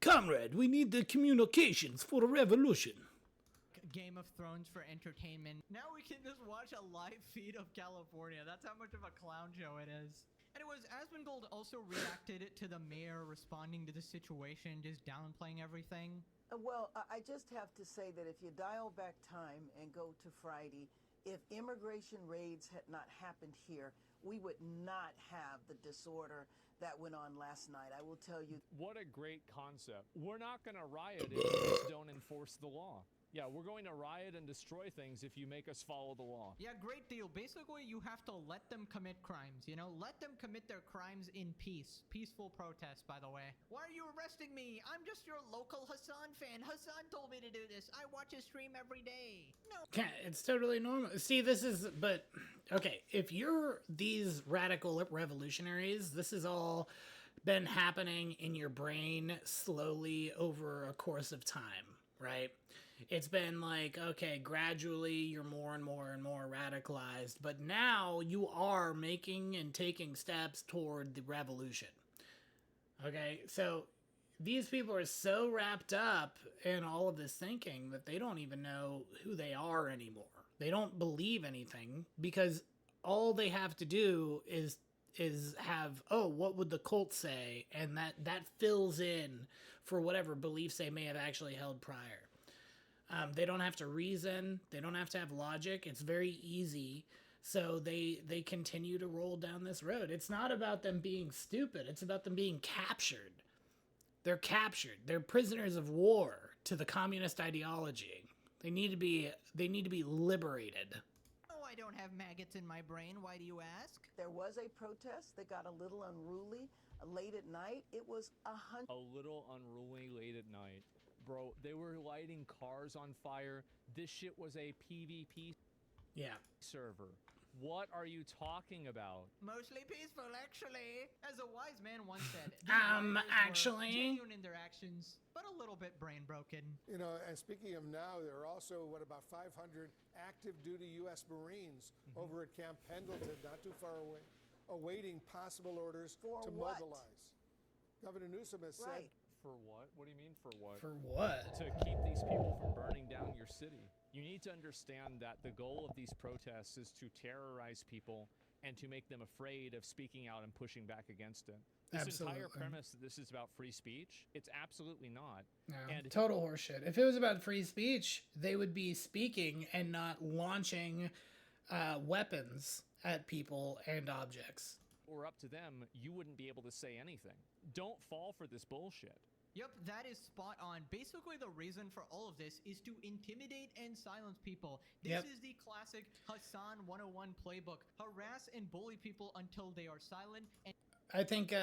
comrade, we need the communications for the revolution. Game of Thrones for entertainment. Now we can just watch a live feed of California. That's how much of a clown show it is. Anyways, Asmongold also reacted to the mayor responding to the situation, just downplaying everything. Well, I just have to say that if you dial back time and go to Friday, if immigration raids had not happened here, we would not have the disorder that went on last night. I will tell you. What a great concept. We're not going to riot if you just don't enforce the law. Yeah, we're going to riot and destroy things if you make us follow the law. Yeah, great deal. Basically, you have to let them commit crimes, you know? Let them commit their crimes in peace. Peaceful protest, by the way. Why are you arresting me? I'm just your local Hasan fan. Hasan told me to do this. I watch his stream every day. No. It's totally normal. See, but, okay, if you're these radical revolutionaries, this has all been happening in your brain slowly over a course of time, right? It's been like, okay, gradually you're more and more and more radicalized, but now you are making and taking steps toward the revolution. Okay, so these people are so wrapped up in all of this thinking that they don't even know who they are anymore. They don't believe anything because all they have to do is have, oh, what would the cult say? And that fills in for whatever beliefs they may have actually held prior. They don't have to reason. They don't have to have logic. It's very easy. So they continue to roll down this road. It's not about them being stupid. It's about them being captured. They're captured. They're prisoners of war to the communist ideology. They need to be liberated. Oh, I don't have maggots in my brain. Why do you ask? There was a protest that got a little unruly late at night. It was a little unruly late at night. Bro, they were lighting cars on fire. This shit was a PvP server. What are you talking about? Mostly peaceful, actually. As a wise man once said. Actually. Genuine in their actions, but a little bit brain broken. You know, and speaking of now, there are also, about 500 active duty U.S. Marines over at Camp Pendleton, not too far away, awaiting possible orders to mobilize. Governor Newsom has said. For what? What do you mean for what? For what? To keep these people from burning down your city. You need to understand that the goal of these protests is to terrorize people and to make them afraid of speaking out and pushing back against it. This entire premise that this is about free speech, it's absolutely not. No, and total horseshit. If it was about free speech, they would be speaking and not launching weapons at people and objects. Or up to them, you wouldn't be able to say anything. Don't fall for this bullshit. Yep, that is spot on. Basically, the reason for all of this is to intimidate and silence people. This is the classic Hasan 101 playbook. Harass and bully people until they are silent. And I think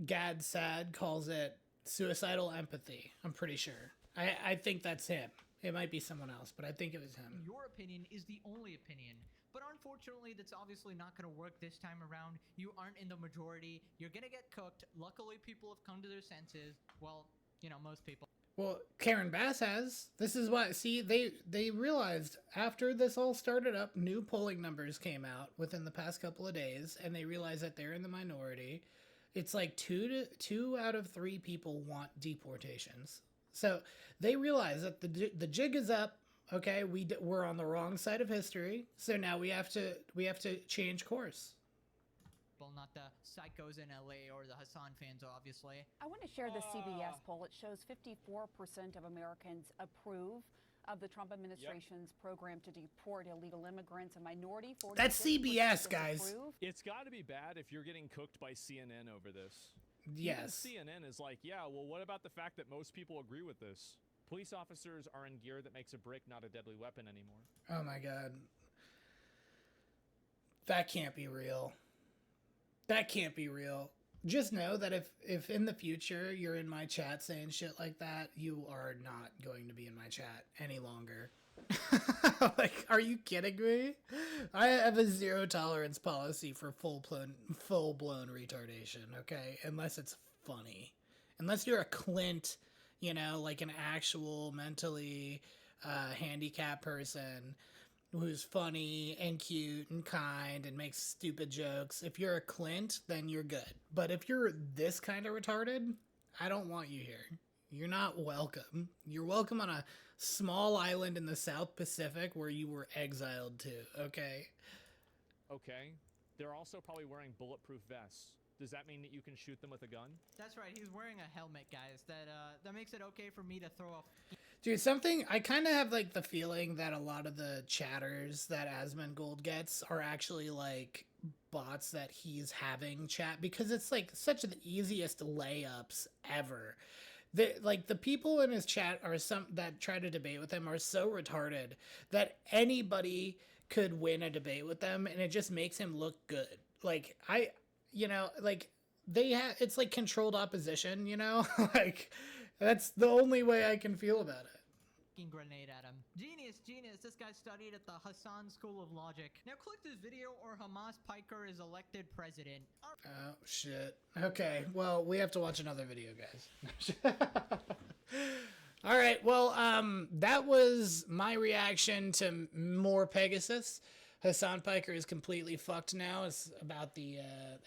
Gad Sad calls it suicidal empathy. I'm pretty sure. I think that's him. It might be someone else, but I think it was him. Your opinion is the only opinion. But unfortunately, that's obviously not going to work this time around. You aren't in the majority. You're going to get cooked. Luckily, people have come to their senses. Well, you know, most people. Well, Karen Bass has. This is why, see, they realized after this all started up, new polling numbers came out within the past couple of days, and they realized that they're in the minority. It's like 2 out of 3 people want deportations. So they realize that the jig is up. Okay, we're on the wrong side of history, so now we have to change course. Well, not the psychos in LA or the Hasan fans, obviously. I want to share the CBS poll. It shows 54% of Americans approve of the Trump administration's program to deport illegal immigrants. A minority, 46% That's CBS, guys. Approve. It's got to be bad if you're getting cooked by CNN over this. Yes. Even CNN is like, yeah, well, what about the fact that most people agree with this? Police officers are in gear that makes a brick not a deadly weapon anymore. Oh my God. That can't be real. That can't be real. Just know that if in the future you're in my chat saying shit like that, you are not going to be in my chat any longer. Like, are you kidding me? I have a 0 tolerance policy for full-blown retardation, okay? Unless it's funny. Unless you're a Clint you know, like an actual mentally handicapped person who's funny and cute and kind and makes stupid jokes. If you're a Clint, then you're good. But if you're this kind of retarded, I don't want you here. You're not welcome. You're welcome on a small island in the South Pacific where you were exiled to, okay? Okay. They're also probably wearing bulletproof vests. Does that mean that you can shoot them with a gun? That's right. He's wearing a helmet, guys. That makes it okay for me to throw off. Dude, something, I kind of have, like, the feeling that a lot of the chatters that Asmongold gets are actually, like, bots that he's having chat, because it's, like, such the easiest layups ever. The people in his chat are some that try to debate with him are so retarded that anybody could win a debate with them, and it just makes him look good. Like, it's like controlled opposition, you know? Like, that's the only way I can feel about it. Grenade at him. Genius. This guy studied at the Hasan School of Logic. Now click this video or Hamas Piker is elected president. Oh, shit. Okay, well, we have to watch another video, guys. All right, well, that was my reaction to MorePegasus. Hasan Piker is completely fucked now. It's about the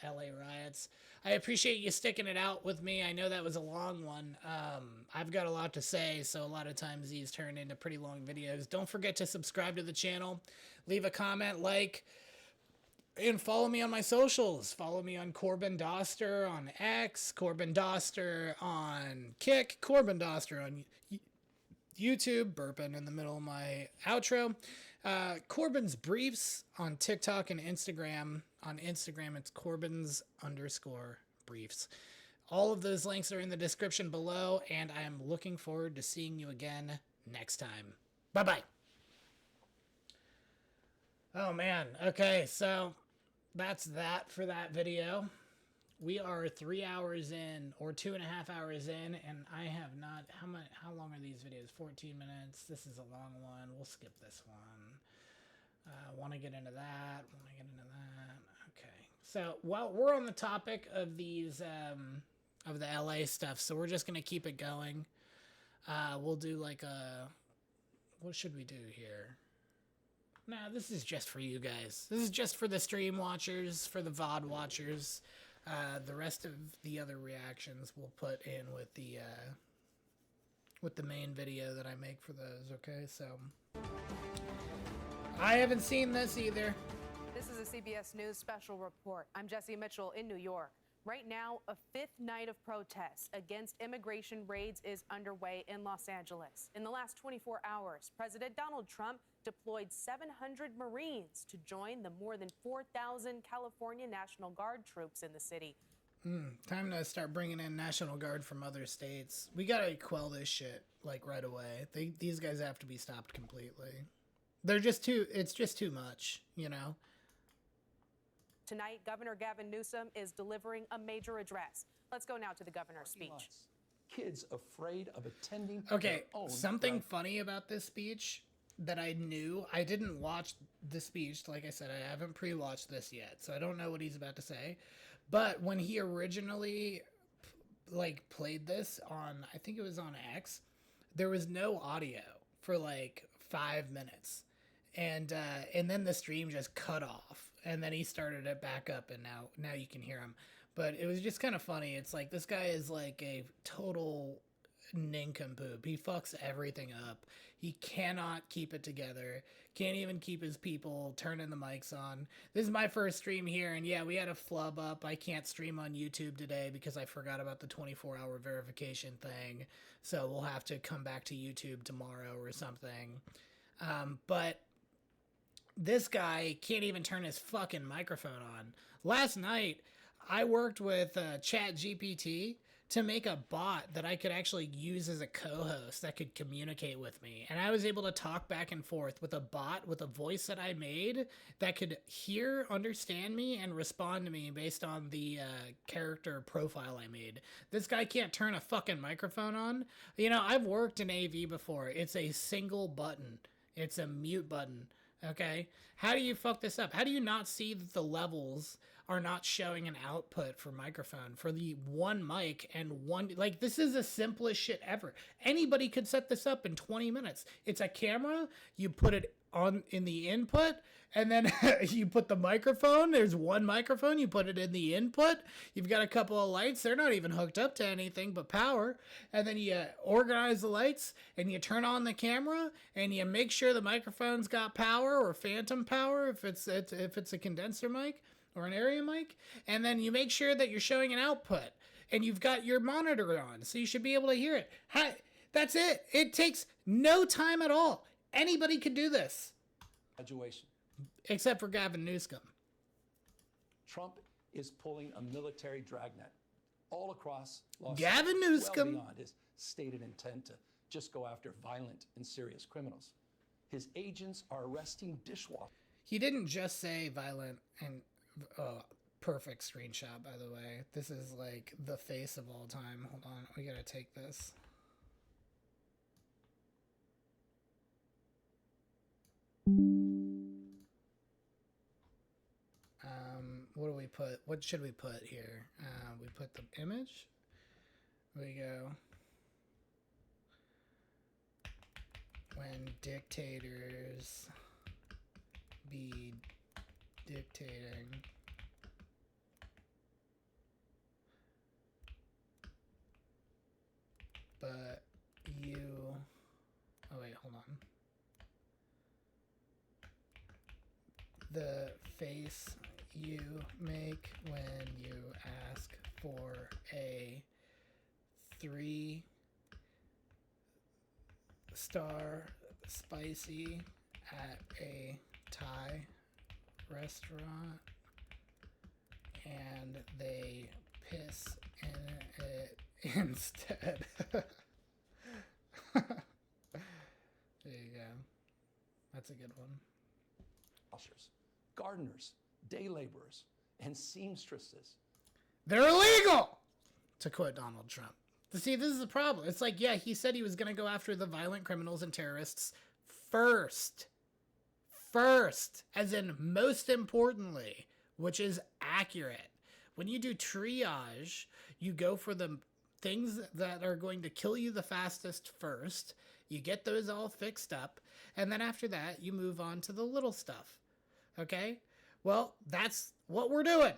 LA riots. I appreciate you sticking it out with me. I know that was a long one. I've got a lot to say, so a lot of times these turn into pretty long videos. Don't forget to subscribe to the channel, leave a comment, like, and follow me on my socials. Follow me on Corbin Dauster on X, Corbin Dauster on Kick, Corbin Dauster on YouTube, burping in the middle of my outro. Corbin's Briefs on TikTok and Instagram. On Instagram, it's Corbin's_briefs. All of those links are in the description below, and I am looking forward to seeing you again next time. Bye-bye. Oh, man. Okay, so that's that for that video. We are 3 hours in, or 2.5 hours in, and I have not... How long are these videos? 14 minutes. This is a long one. We'll skip this one. Want to get into that. Okay. So, well, we're on the topic of these, of the LA stuff, so we're just going to keep it going. We'll do like a... What should we do here? Nah, this is just for you guys. This is just for the stream watchers, for the VOD watchers. The rest of the other reactions we'll put in with the main video that I make for those, okay? So, I haven't seen this either. This is a CBS News special report. I'm Jesse Mitchell in New York. Right now, a fifth night of protests against immigration raids is underway in Los Angeles. In the last 24 hours, President Donald Trump deployed 700 Marines to join the more than 4,000 California National Guard troops in the city. Time to start bringing in National Guard from other states. We gotta quell this shit, like, right away. These guys have to be stopped completely. It's just too much, you know? Tonight, Governor Gavin Newsom is delivering a major address. Let's go now to the governor's speech. Kids afraid of attending. Okay, something funny about this speech that I knew. I didn't watch the speech. Like I said, I haven't pre-watched this yet, so I don't know what he's about to say. But when he originally, like, played this on, I think it was on X, there was no audio for, like, 5 minutes. And then the stream just cut off. And then he started it back up, and now you can hear him. But it was just kind of funny. It's like, this guy is like a total nincompoop. He fucks everything up. He cannot keep it together. Can't even keep his people turning the mics on. This is my first stream here, and yeah, we had a flub up. I can't stream on YouTube today because I forgot about the 24-hour verification thing. So we'll have to come back to YouTube tomorrow or something. But this guy can't even turn his fucking microphone on. Last night, I worked with ChatGPT to make a bot that I could actually use as a co-host that could communicate with me. And I was able to talk back and forth with a bot with a voice that I made that could hear, understand me, and respond to me based on the character profile I made. This guy can't turn a fucking microphone on. You know, I've worked in AV before. It's a single button. It's a mute button. Okay? How do you fuck this up? How do you not see that the levels are not showing an output for microphone for the one mic and one, like, this is the simplest shit ever. Anybody could set this up in 20 minutes. It's a camera, you put it on in the input, and then you put the microphone. There's one microphone, you put it in the input. You've got a couple of lights. They're not even hooked up to anything but power. And then you organize the lights and you turn on the camera and you make sure the microphone's got power or phantom power if it's a condenser mic or an area mic. And then you make sure that you're showing an output and you've got your monitor on, so you should be able to hear it. That's it. It takes no time at all. Anybody could do this. Graduation. Except for Gavin Newsom. Trump is pulling a military dragnet all across Los Gavin Angeles, Newsom. well beyond his stated intent to just go after violent and serious criminals. His agents are arresting dishwashers. He didn't just say violent and perfect screenshot, by the way. This is like the face of all time. Hold on, we gotta take this. What do we put? What should we put here? We put the image. We go. When dictators be dictating. But you... Oh wait, hold on. The face you make when you ask for a 3-star spicy at a Thai restaurant and they piss in it instead. There you go. That's a good one. Gardeners, day laborers, and seamstresses. They're illegal, to quote Donald Trump. See, this is the problem. It's like, yeah, he said he was going to go after the violent criminals and terrorists first. First, as in most importantly, which is accurate. When you do triage, you go for the things that are going to kill you the fastest first. You get those all fixed up. And then after that, you move on to the little stuff. Okay? Well, that's what we're doing.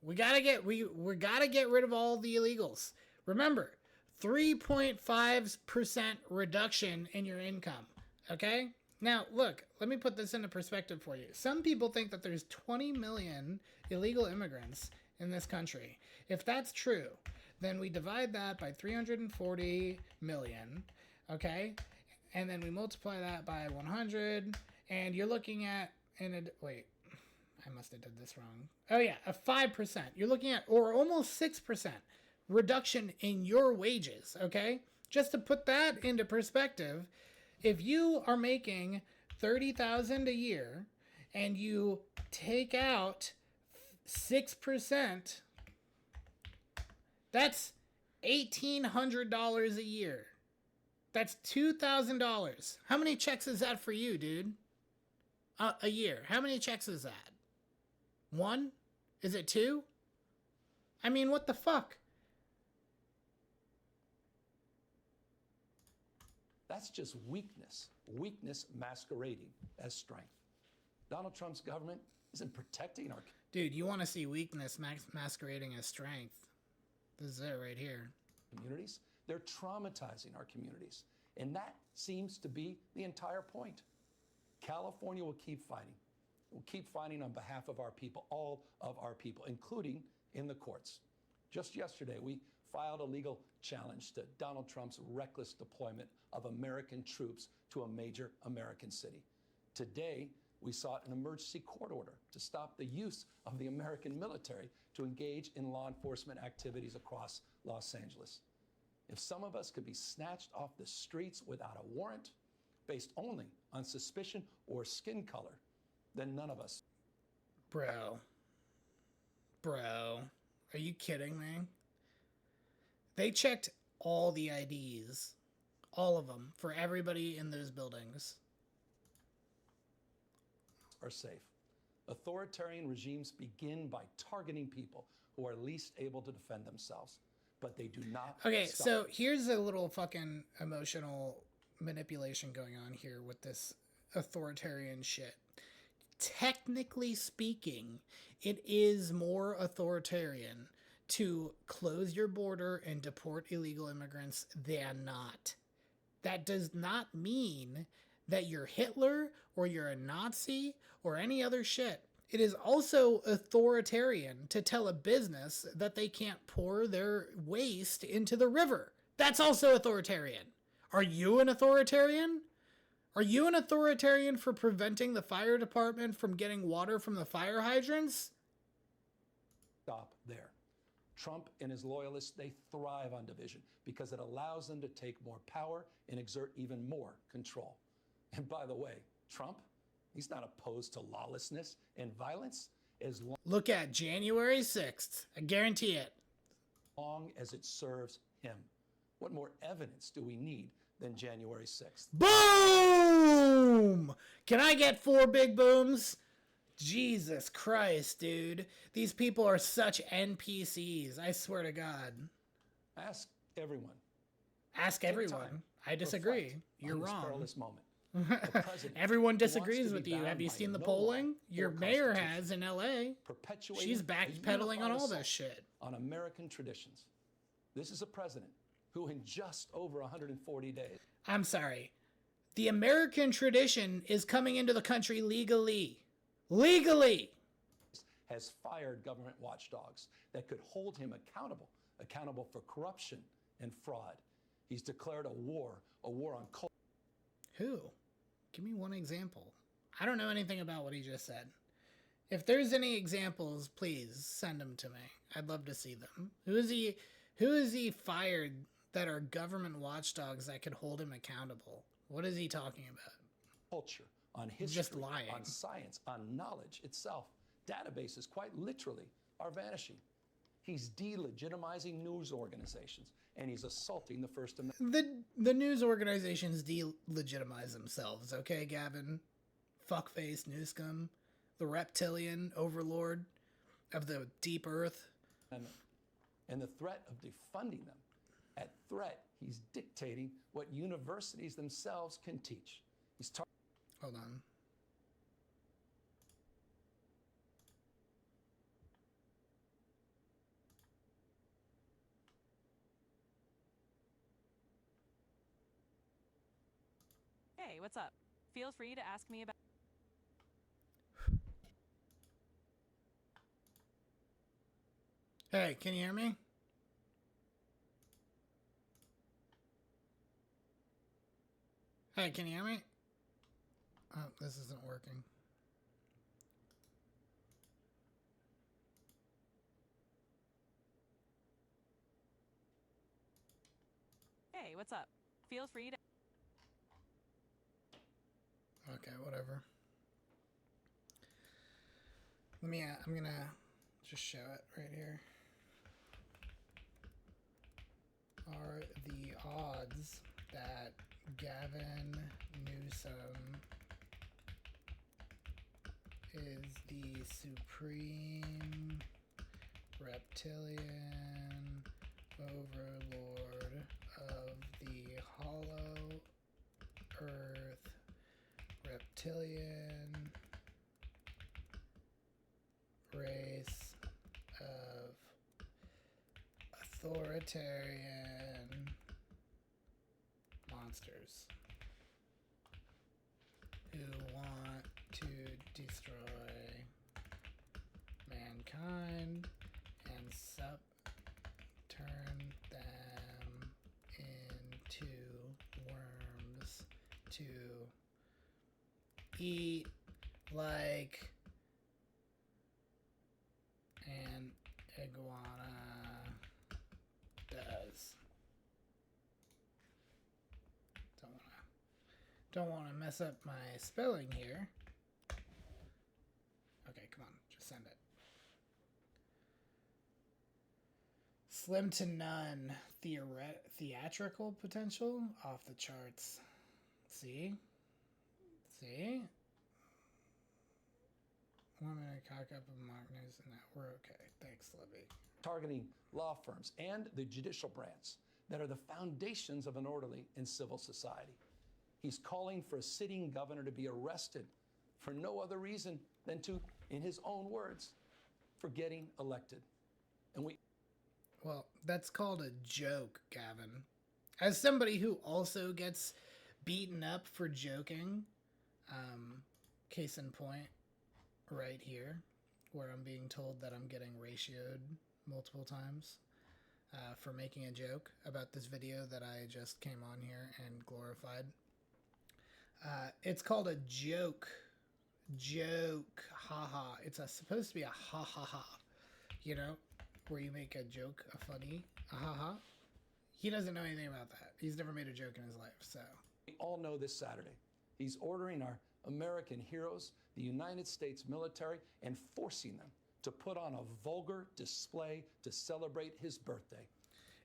We gotta get rid of all the illegals. Remember, 3.5% reduction in your income. Okay? Now, look, let me put this into perspective for you. Some people think that there's 20 million illegal immigrants in this country. If that's true, then we divide that by 340 million, okay? And then we multiply that by 100, and you're looking at, wait, I must have did this wrong. Oh yeah, a 5%. You're looking at, or almost 6% reduction in your wages, okay? Just to put that into perspective, if you are making $30,000 a year and you take out 6%, that's $1,800 a year. That's $2,000. How many checks is that for you, dude? A year. How many checks is that? 1? Is it 2? I mean, what the fuck? That's just weakness. Weakness masquerading as strength. Donald Trump's government isn't protecting our... Dude, you want to see weakness masquerading as strength. This is it right here. Communities. They're traumatizing our communities. And that seems to be the entire point. California will keep fighting. We'll keep fighting on behalf of our people, all of our people, including in the courts. Just yesterday, we filed a legal challenge to Donald Trump's reckless deployment of American troops to a major American city. Today, we sought an emergency court order to stop the use of the American military to engage in law enforcement activities across Los Angeles. If some of us could be snatched off the streets without a warrant, based only on suspicion or skin color, then none of us. Bro, are you kidding me? They checked all the IDs, all of them, for everybody in those buildings. Are safe. Authoritarian regimes begin by targeting people who are least able to defend themselves, but they do not Okay, stop. so here's a little fucking emotional manipulation going on here with this authoritarian shit. Technically speaking, it is more authoritarian to close your border and deport illegal immigrants than not. That does not mean that you're Hitler or you're a Nazi or any other shit. It is also authoritarian to tell a business that they can't pour their waste into the river. That's also authoritarian. Are you an authoritarian? Are you an authoritarian for preventing the fire department from getting water from the fire hydrants? Stop there. Trump and his loyalists, they thrive on division because it allows them to take more power and exert even more control. And by the way, Trump, he's not opposed to lawlessness and violence as Look at January 6th. I guarantee it. long as it serves him. What more evidence do we need than January 6th? Boom! Can I get 4 big booms? Jesus Christ, dude. These people are such NPCs. I swear to God. Ask everyone. Ask Take everyone. time. I disagree. Reflect You're on this wrong. perilous moment. The president Everyone who wants disagrees to with be you. bound Have you by seen the no polling? law Your or mayor constitution, has in LA. perpetuating She's a backpedaling on unified all this assault shit. on American traditions. This is a president who in just over 140 days I'm sorry. The American tradition is coming into the country legally. Legally! has fired government watchdogs that could hold him accountable for corruption and fraud. He's declared a war on culture. Who? Give me one example. I don't know anything about what he just said. If there's any examples, please send them to me. I'd love to see them. Who is he fired that are government watchdogs that could hold him accountable? What is he talking about? Culture, on history, Just lying. on science, on knowledge itself. Databases, quite literally, are vanishing. He's delegitimizing news organizations, and he's assaulting the First Amendment. The news organizations delegitimize themselves, okay, Gavin? Fuckface news scum, the reptilian overlord of the deep earth. And the threat of defunding them. At threat, he's dictating what universities themselves can teach. Hold on. Hey, what's up? Feel free to ask me about... Hey, can you hear me? Hey, can you hear me? Oh, this isn't working. Hey, what's up? Feel free to... Okay, whatever. I'm gonna just show it right here. Are the odds that Gavin Newsom is the supreme reptilian overlord of the hollow earth reptilian race of authoritarian monsters who want to destroy mankind and turn them into worms to eat like an iguana does. Don't want to mess up my spelling here. Okay, come on, just send it. Slim to none theatrical potential off the charts. See? woman and cock up a mock news and that we're okay. Thanks, Libby. Targeting law firms and the judicial branch that are the foundations of an orderly and civil society. He's calling for a sitting governor to be arrested for no other reason than to, in his own words, for getting elected. And Well, that's called a joke, Gavin. As somebody who also gets beaten up for joking, case in point, right here, where I'm being told that I'm getting ratioed multiple times for making a joke about this video that I just came on here and glorified. It's called a joke. Joke. Haha. It's supposed to be a ha ha ha. You know? Where you make a joke, a funny, a ha ha. He doesn't know anything about that. He's never made a joke in his life, so. we all know this Saturday, he's ordering our American heroes, the United States military, and forcing them to put on a vulgar display to celebrate his birthday.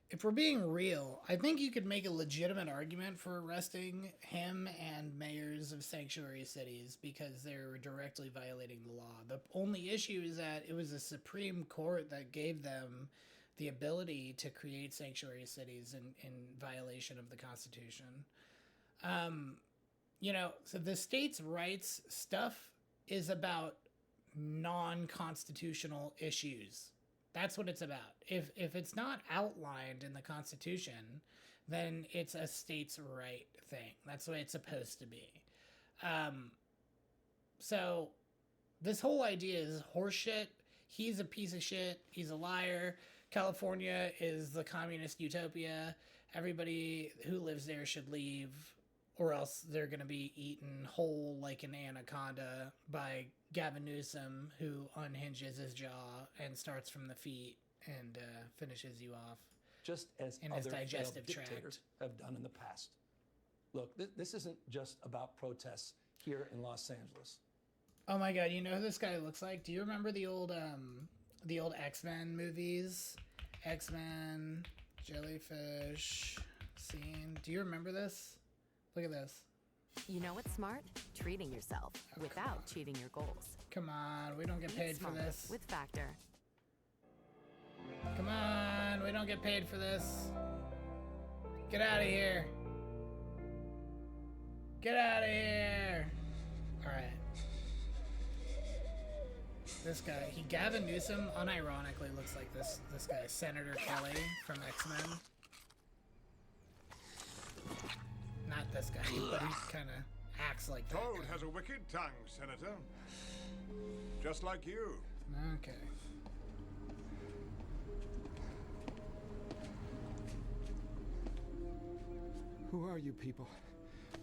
If we're being real, I think you could make a legitimate argument for arresting him and mayors of sanctuary cities because they're directly violating the law. The only issue is that it was the Supreme Court that gave them the ability to create sanctuary cities in violation of the Constitution. You know, so the states' rights stuff is about non-constitutional issues. That's what it's about. If it's not outlined in the Constitution, then it's a states' right thing. That's the way it's supposed to be. So this whole idea is horseshit. He's a piece of shit. He's a liar. California is the communist utopia. Everybody who lives there should leave, or else they're going to be eaten whole like an anaconda by Gavin Newsom, who unhinges his jaw and starts from the feet and finishes you off. Just as in his other digestive failed dictators have done in the past. Look, this isn't just about protests here in Los Angeles. Oh my god, you know who this guy looks like? Do you remember the old X-Men movies? X-Men, jellyfish, scene. Do you remember this? Look at this. You know what's smart? Treating yourself without cheating your goals. Come on, we don't get paid for this. With Factor. Come on, we don't get paid for this. Get out of here. Get out of here. All right. This guy, Gavin Newsom, unironically looks like this guy, Senator Kelly from X-Men. Not this guy, but he kind of acts like that. Toad has a wicked tongue, Senator. Just like you. Okay. Who are you people?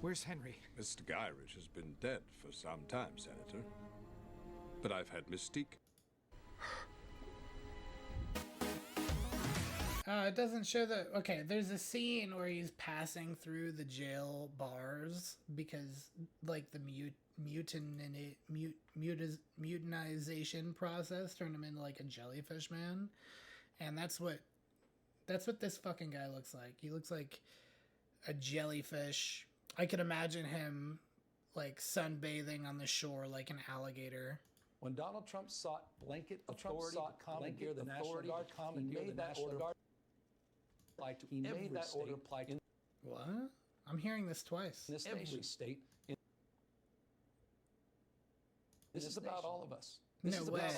Where's Henry? Mr. Gyrich has been dead for some time, Senator. But I've had Mystique. It doesn't show the... Okay, there's a scene where he's passing through the jail bars because, like, the mutinization process turned him into, like, a jellyfish man. And that's what this fucking guy looks like. He looks like a jellyfish. I could imagine him, like, sunbathing on the shore like an alligator. When Donald Trump sought blanket authority to commandeer the National Guard, he made that order apply to every state. What? I'm hearing this twice. In this every state. This is about all of us. No way.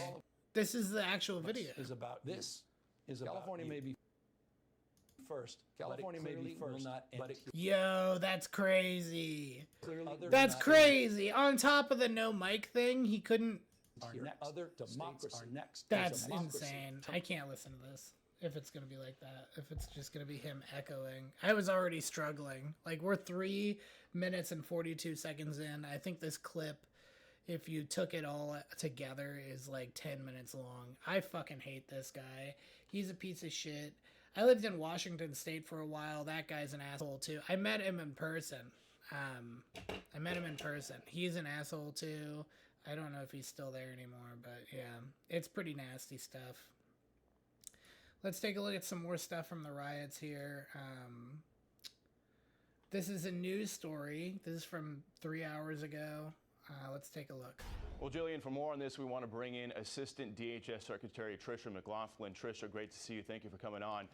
This is the actual video. This is about California may be first. California may be first, but it Yo, that's crazy. clearly That's crazy. On top of the no mic thing, he couldn't. Other democracies are next. That's insane. I can't listen to this if it's going to be like that. If it's just going to be him echoing. I was already struggling. Like, we're 3 minutes and 42 seconds in. I think this clip, if you took it all together, is like 10 minutes long. I fucking hate this guy. He's a piece of shit. I lived in Washington State for a while. That guy's an asshole too. I met him in person. He's an asshole too. I don't know if he's still there anymore, but yeah, it's pretty nasty stuff. Let's take a look at some more stuff from the riots here. This is a news story. This is from 3 hours ago. Let's take a look. Well, Jillian, for more on this, we want to bring in Assistant DHS Secretary Tricia McLaughlin. Tricia, great to see you. Thank you for coming on.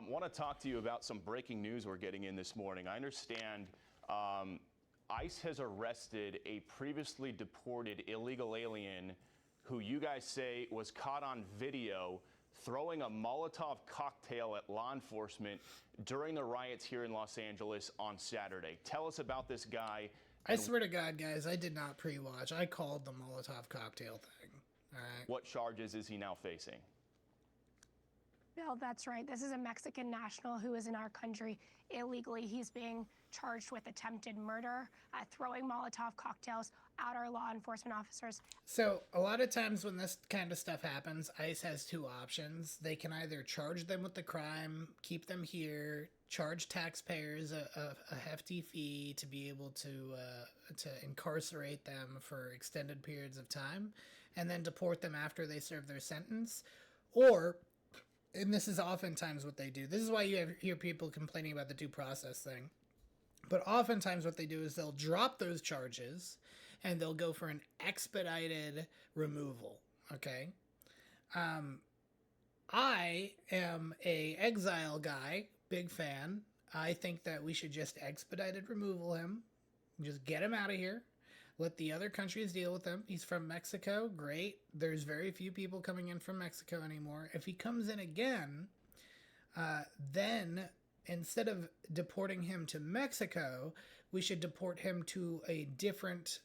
Want to talk to you about some breaking news we're getting in this morning. I understand ICE has arrested a previously deported illegal alien who you guys say was caught on video throwing a Molotov cocktail at law enforcement during the riots here in Los Angeles on Saturday. Tell us about this guy. I swear to God, guys, I did not pre-watch. I called the Molotov cocktail thing. All right. What charges is he now facing? Bill, that's right. This is a Mexican national who is in our country illegally. He's being charged with attempted murder, throwing Molotov cocktails at our law enforcement officers. So a lot of times when this kind of stuff happens, ICE has two options. They can either charge them with the crime, keep them here, charge taxpayers a hefty fee to be able to incarcerate them for extended periods of time, and then deport them after they serve their sentence, or, and this is oftentimes what they do. This is why you hear people complaining about the due process thing. But oftentimes what they do is they'll drop those charges and they'll go for an expedited removal. Okay. I am a exile guy, big fan. I think that we should just expedited removal him. Just get him out of here. Let the other countries deal with him. He's from Mexico. Great. There's very few people coming in from Mexico anymore. If he comes in again, then instead of deporting him to Mexico, we should deport him to a different,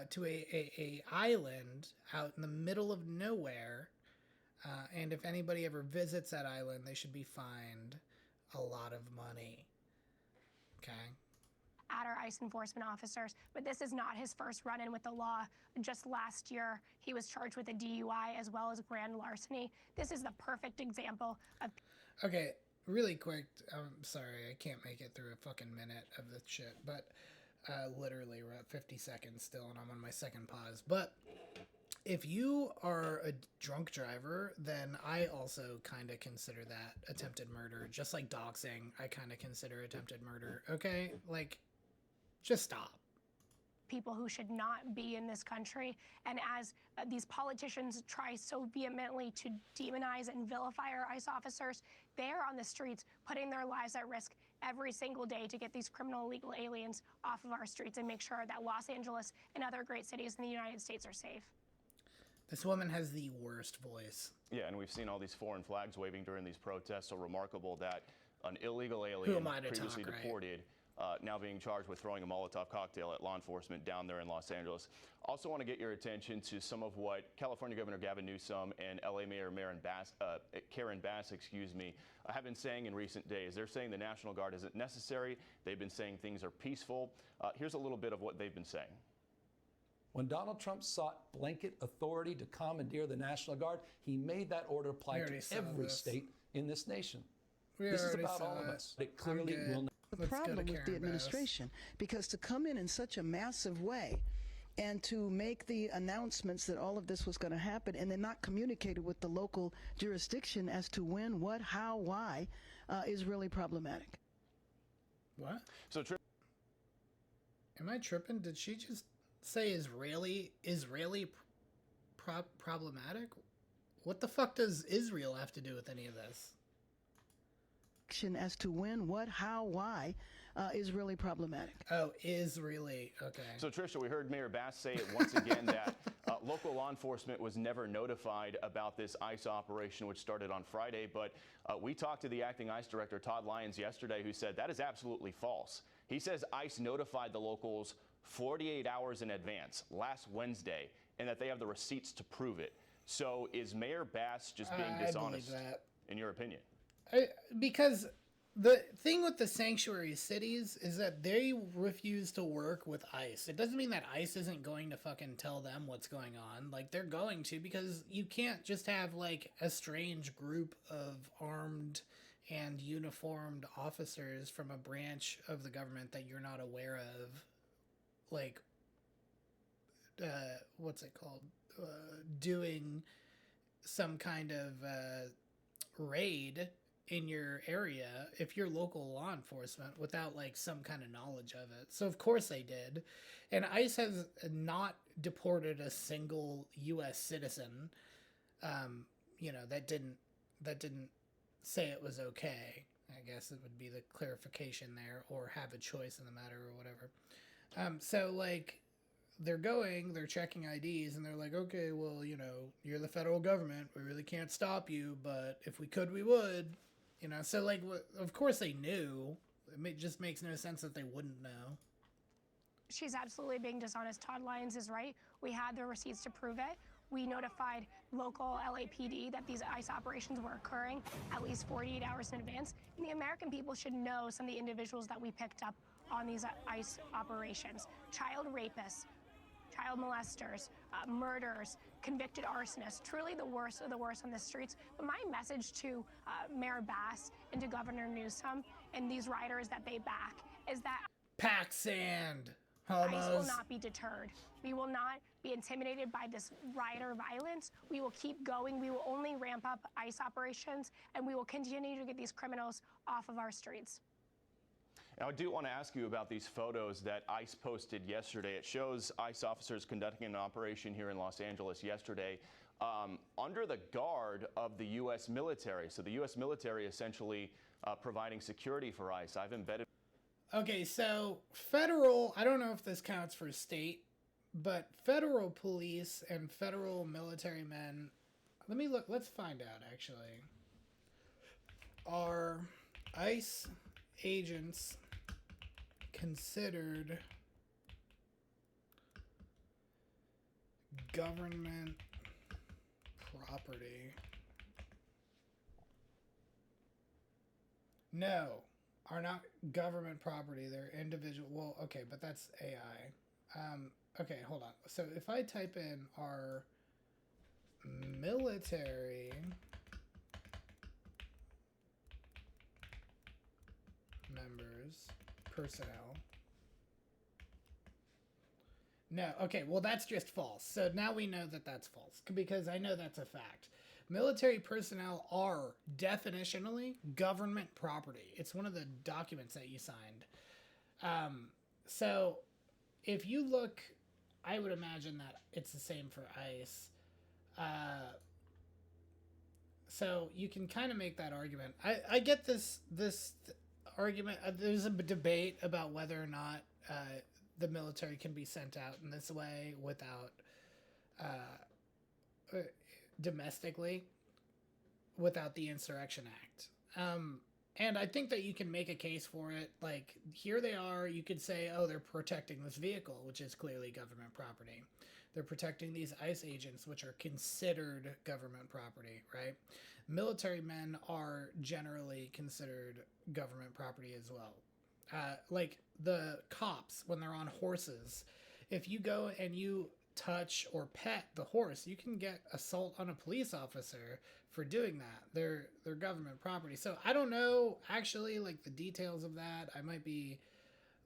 to a island out in the middle of nowhere. And if anybody ever visits that island, they should be fined a lot of money. Okay. At our ICE enforcement officers, but this is not his first run-in with the law. Just last year, he was charged with a DUI as well as grand larceny. This is the perfect example of... Okay, really quick, I'm sorry, I can't make it through a fucking minute of this shit, but literally we're at 50 seconds still and I'm on my second pause. But if you are a drunk driver, then I also kind of consider that attempted murder. Just like doxing, I kind of consider attempted murder. Okay, like... just stop. People who should not be in this country. And as these politicians try so vehemently to demonize and vilify our ICE officers, they're on the streets putting their lives at risk every single day to get these criminal illegal aliens off of our streets and make sure that Los Angeles and other great cities in the United States are safe. This woman has the worst voice. Yeah, and we've seen all these foreign flags waving during these protests. So remarkable that an illegal alien previously deported now being charged with throwing a Molotov cocktail at law enforcement down there in Los Angeles. Also want to get your attention to some of what California Governor Gavin Newsom and LA Mayor Karen Bass, have been saying in recent days. They're saying the National Guard isn't necessary. They've been saying things are peaceful. Here's a little bit of what they've been saying. When Donald Trump sought blanket authority to commandeer the National Guard, he made that order apply to every state in this nation. This is about all of us. It clearly will not. The problem with the administration, because to come in such a massive way and to make the announcements that all of this was going to happen and then not communicated with the local jurisdiction as to when, what, how, why, is really problematic. What? So, am I tripping? Did she just say Israeli problematic? What the fuck does Israel have to do with any of this? As to when, what, how, why, is really problematic. Oh, is really, okay. So Tricia, we heard Mayor Bass say it once again that local law enforcement was never notified about this ICE operation, which started on Friday. But we talked to the acting ICE director, Todd Lyons, yesterday, who said that is absolutely false. He says ICE notified the locals 48 hours in advance, last Wednesday, and that they have the receipts to prove it. So is Mayor Bass just being dishonest, in your opinion? Because the thing with the sanctuary cities is that they refuse to work with ICE. It doesn't mean that ICE isn't going to fucking tell them what's going on. Like, they're going to, because you can't just have, like, a strange group of armed and uniformed officers from a branch of the government that you're not aware of, like, what's it called? Doing some kind of raid in your area if you're local law enforcement without like some kind of knowledge of it. So of course they did. And ICE has not deported a single U.S. citizen. That didn't say it was okay. I guess it would be the clarification there, or have a choice in the matter or whatever. So like, they're checking IDs, and they're like, okay, well, you're the federal government. We really can't stop you, but if we could, we would. So like, of course they knew. It just makes no sense that they wouldn't know. She's absolutely being dishonest. Todd Lyons is right. We had the receipts to prove it. We notified local LAPD that these ICE operations were occurring at least 48 hours in advance. And the American people should know some of the individuals that we picked up on these ICE operations. Child rapists, child molesters, murderers, convicted arsonists, truly the worst of the worst on the streets. But my message to Mayor Bass and to Governor Newsom and these rioters that they back is that pack sand, homos. ICE will not be deterred. We will not be intimidated by this rioter violence. We will keep going. We will only ramp up ICE operations, and we will continue to get these criminals off of our streets. Now, I do want to ask you about these photos that ICE posted yesterday. It shows ICE officers conducting an operation here in Los Angeles yesterday under the guard of the U.S. military. So the U.S. military essentially providing security for ICE. I've embedded... Okay, so federal, I don't know if this counts for state, but federal police and federal military men, let me look, let's find out actually. Are ICE agents considered government property? No, are not government property. They're individual. Well, okay, but that's AI. Okay, hold on. So if I type in our military members, personnel. No, okay, well that's just false. So now we know that that's false because I know that's a fact. Military personnel are definitionally government property. It's one of the documents that you signed. So if you look, I would imagine that it's the same for ICE. So you can kind of make that argument. I get this argument. There's a debate about whether or not the military can be sent out in this way without domestically without the Insurrection Act. And I think that you can make a case for it. Like, here they are. You could say, oh, they're protecting this vehicle, which is clearly government property. They're protecting these ICE agents, which are considered government property, right? Military men are generally considered government property as well. Like the cops, when they're on horses, if you go and you touch or pet the horse, you can get assault on a police officer for doing that. They're government property. So I don't know actually like the details of that. I might be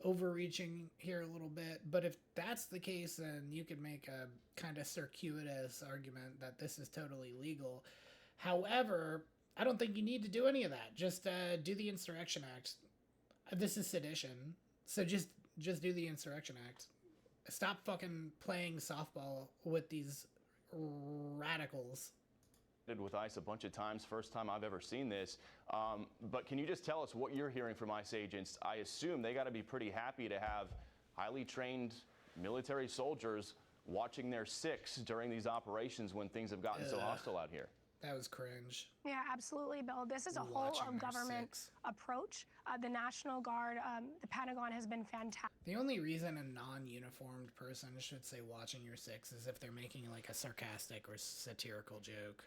overreaching here a little bit, but if that's the case, then you could make a kind of circuitous argument that this is totally legal. However, I don't think you need to do any of that. Just do the Insurrection Act. This is sedition, so just do the Insurrection Act. Stop fucking playing softball with these radicals. With ICE a bunch of times, first time I've ever seen this. But can you just tell us what you're hearing from ICE agents? I assume they got to be pretty happy to have highly trained military soldiers watching their six during these operations when things have gotten so hostile out here. That was cringe. Yeah, absolutely, Bill. This is a whole of government approach. The National Guard, the Pentagon has been fantastic. The only reason a non-uniformed person should say watching your six is if they're making like a sarcastic or satirical joke.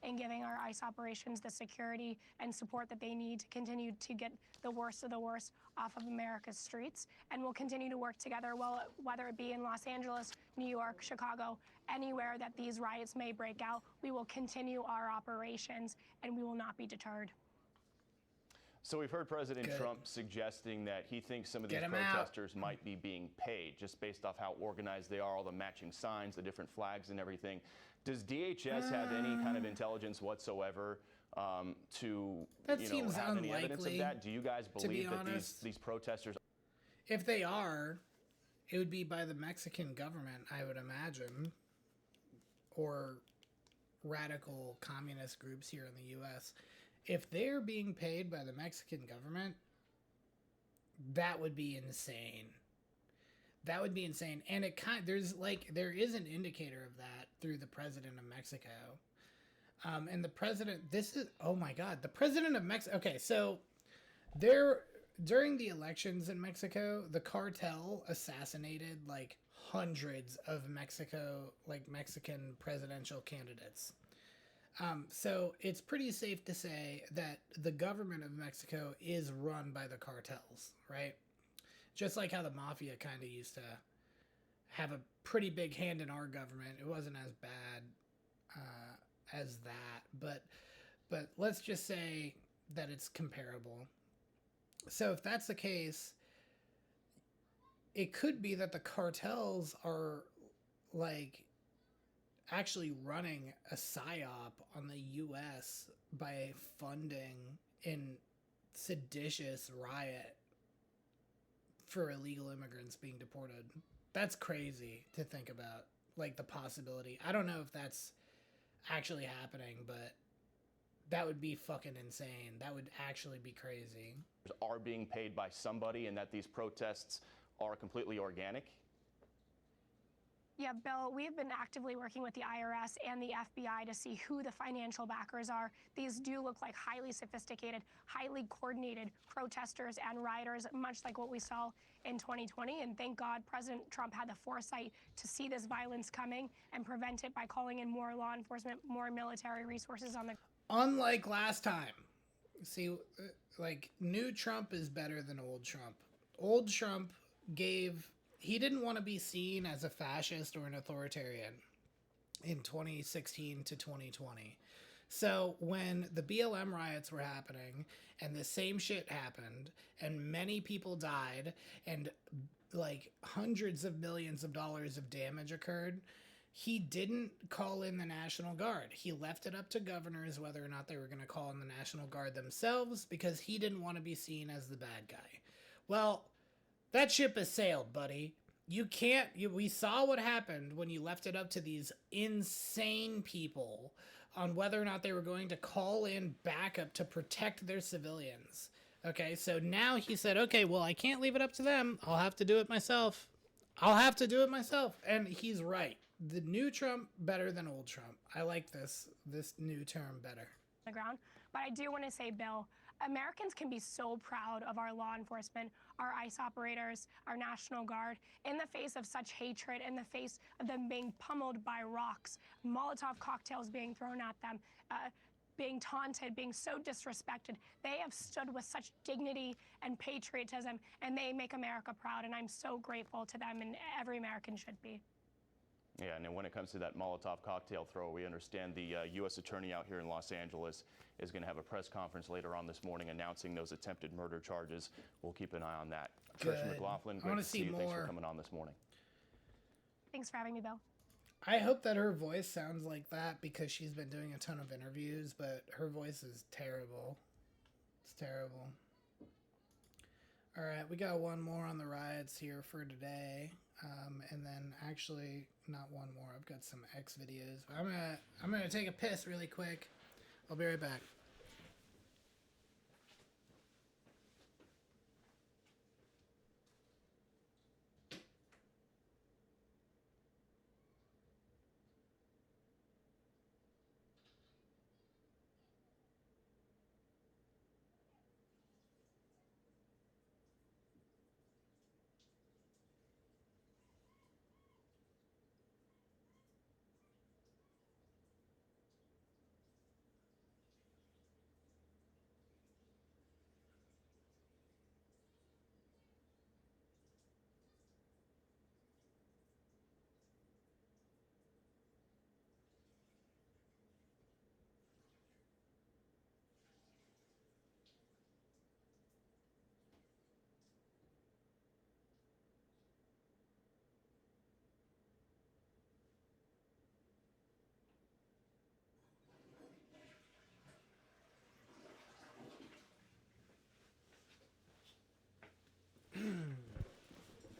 In giving our ICE operations the security and support that they need to continue to get the worst of the worst off of America's streets. And we'll continue to work together, well, whether it be in Los Angeles, New York, Chicago, anywhere that these riots may break out, we will continue our operations and we will not be deterred. So we've heard President Trump suggesting that he thinks some of these protesters might be being paid just based off how organized they are, all the matching signs, the different flags and everything. Does DHS have any kind of intelligence whatsoever to have any evidence of that? Do you guys believe that these protesters... If they are, It would be by the Mexican government, I would imagine, or radical communist groups here in the U.S. If they're being paid by the Mexican government, that would be insane. That would be insane. And there is an indicator of that through the president of Mexico. And the president, oh my God, the president of Mexico. Okay, so during the elections in Mexico, the cartel assassinated like hundreds of Mexican presidential candidates. So it's pretty safe to say that the government of Mexico is run by the cartels, right? Just like how the mafia kind of used to have a pretty big hand in our government. It wasn't as bad as that, but let's just say that it's comparable. So if that's the case, it could be that the cartels are like actually running a psyop on the U.S. by funding in seditious riot for illegal immigrants being deported. That's crazy to think about, like the possibility. I don't know if that's actually happening, but that would be fucking insane. That would actually be crazy. Are being paid by somebody and that these protests are completely organic? Yeah, Bill, we have been actively working with the IRS and the FBI to see who the financial backers are. These do look like highly sophisticated, highly coordinated protesters and rioters, much like what we saw in 2020. And thank God President Trump had the foresight to see this violence coming and prevent it by calling in more law enforcement, more military resources on the... Unlike last time. See, like, new Trump is better than old Trump. Old Trump he didn't want to be seen as a fascist or an authoritarian in 2016 to 2020. So when the BLM riots were happening and the same shit happened and many people died and like hundreds of millions of dollars of damage occurred, he didn't call in the National Guard. He left it up to governors whether or not they were going to call in the National Guard themselves because he didn't want to be seen as the bad guy. Well, that ship has sailed, buddy. We saw what happened when you left it up to these insane people on whether or not they were going to call in backup to protect their civilians. Okay, so now he said, okay, well, I can't leave it up to them. I'll have to do it myself. And he's right. The new Trump better than old Trump. I like this new term better. The ground. But I do want to say, Bill, Americans can be so proud of our law enforcement, our ICE operators, our National Guard, in the face of such hatred, in the face of them being pummeled by rocks, Molotov cocktails being thrown at them, being taunted, being so disrespected. They have stood with such dignity and patriotism, and they make America proud, and I'm so grateful to them, and every American should be. Yeah, and then when it comes to that Molotov cocktail throw, we understand the U.S. attorney out here in Los Angeles is going to have a press conference later on this morning announcing those attempted murder charges. We'll keep an eye on that. Good. Tricia McLaughlin, great to see you. Thanks for coming on this morning. Thanks for having me, Bill. I hope that her voice sounds like that because she's been doing a ton of interviews, but her voice is terrible. It's terrible. All right, we got one more on the riots here for today. And then actually not one more. I've got some X videos. I'm gonna take a piss really quick. I'll be right back.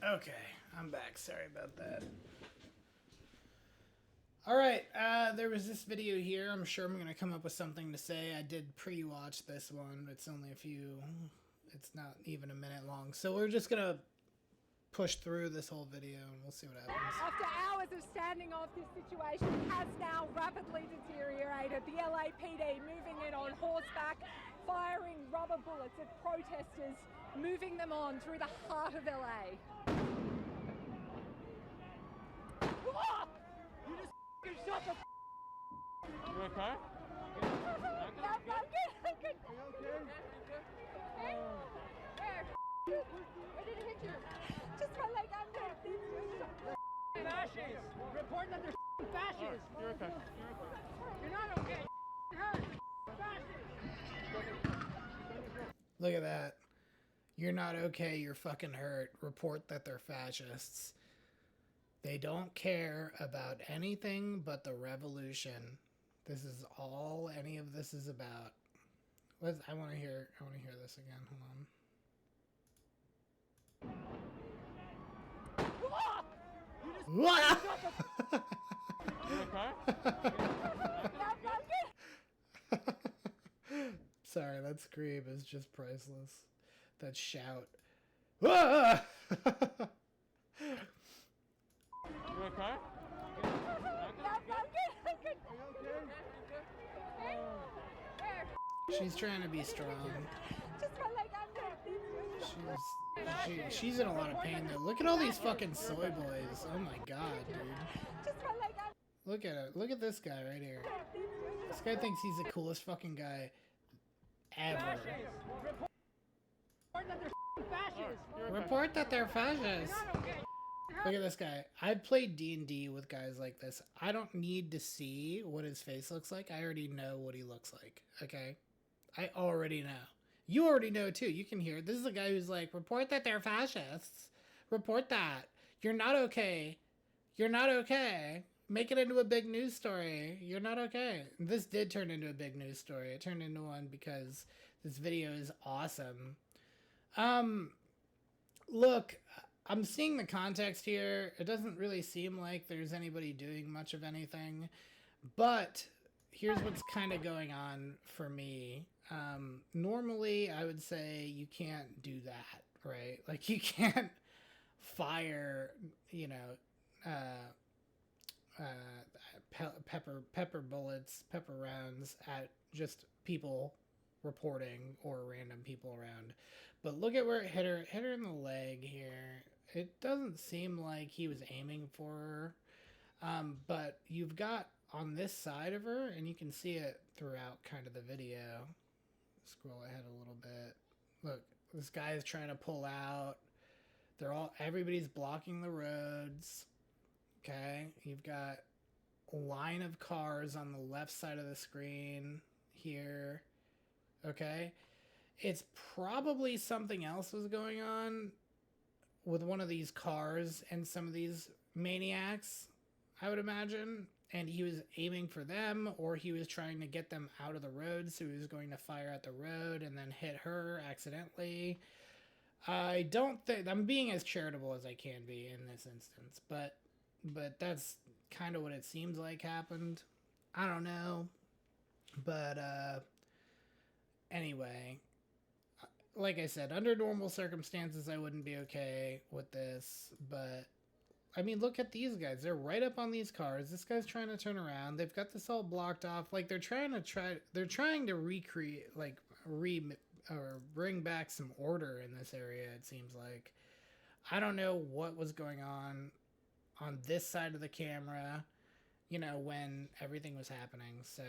Okay, I'm back. Sorry about that. Alright, there was this video here. I'm sure I'm going to come up with something to say. I did pre-watch this one. It's only it's not even a minute long. So we're just going to push through this whole video and we'll see what happens. After hours of standing off, this situation has now rapidly deteriorated. The LAPD moving in on horseback, firing rubber bullets at protesters, moving them on through the heart of LA. You just shut the You okay? I'm good. I'm good. Are you okay? Okay? Where? Where did it hit you? Just my leg. I'm good. Fascists. Report that they're fascists. You're okay. You're not okay. Hurt. Fascists. Look at that. You're not okay. You're fucking hurt. Report that they're fascists. They don't care about anything but the revolution. This is all any of this is about. I want to hear this again. Hold on. What? Sorry, that scream is just priceless. That shout. Ah! You okay? I'm good. She's trying to be strong. Just my leg. I'm good. She's in a lot of pain though. Look at all these fucking soy boys. Oh my god, dude. Just my leg. Look at it. Look at this guy right here. This guy thinks he's the coolest fucking guy ever. Report that they're fascists. Look at this guy. I've played D&D with guys like this. I don't need to see what his face looks like. I already know what he looks like. Okay? I already know. You already know too. You can hear. This is a guy who's like, report that they're fascists. Report that. You're not okay. You're not okay. Make it into a big news story. You're not okay. This did turn into a big news story. It turned into one because this video is awesome. Look, I'm seeing the context here. It doesn't really seem like there's anybody doing much of anything, but here's what's kind of going on for me. Normally I would say you can't do that, right? Like you can't fire, you know, pepper bullets, pepper rounds at just people reporting or random people around. But look at where it hit her. It hit her in the leg here. It doesn't seem like he was aiming for her. But you've got on this side of her, and you can see it throughout kind of the video. Scroll ahead a little bit. Look, this guy is trying to pull out. Everybody's blocking the roads. Okay, you've got a line of cars on the left side of the screen here. Okay, it's probably something else was going on with one of these cars and some of these maniacs, I would imagine, and he was aiming for them, or he was trying to get them out of the road, so he was going to fire at the road and then hit her accidentally. I don't think I'm being as charitable as I can be in this instance, but that's kind of what it seems like happened. I don't know, but anyway, like I said, under normal circumstances I wouldn't be okay with this, but I mean, look at these guys. They're right up on these cars. This guy's trying to turn around. They've got this all blocked off. Like they're trying to recreate, like or bring back some order in this area, it seems like. I don't know what was going on this side of the camera, you know, when everything was happening, so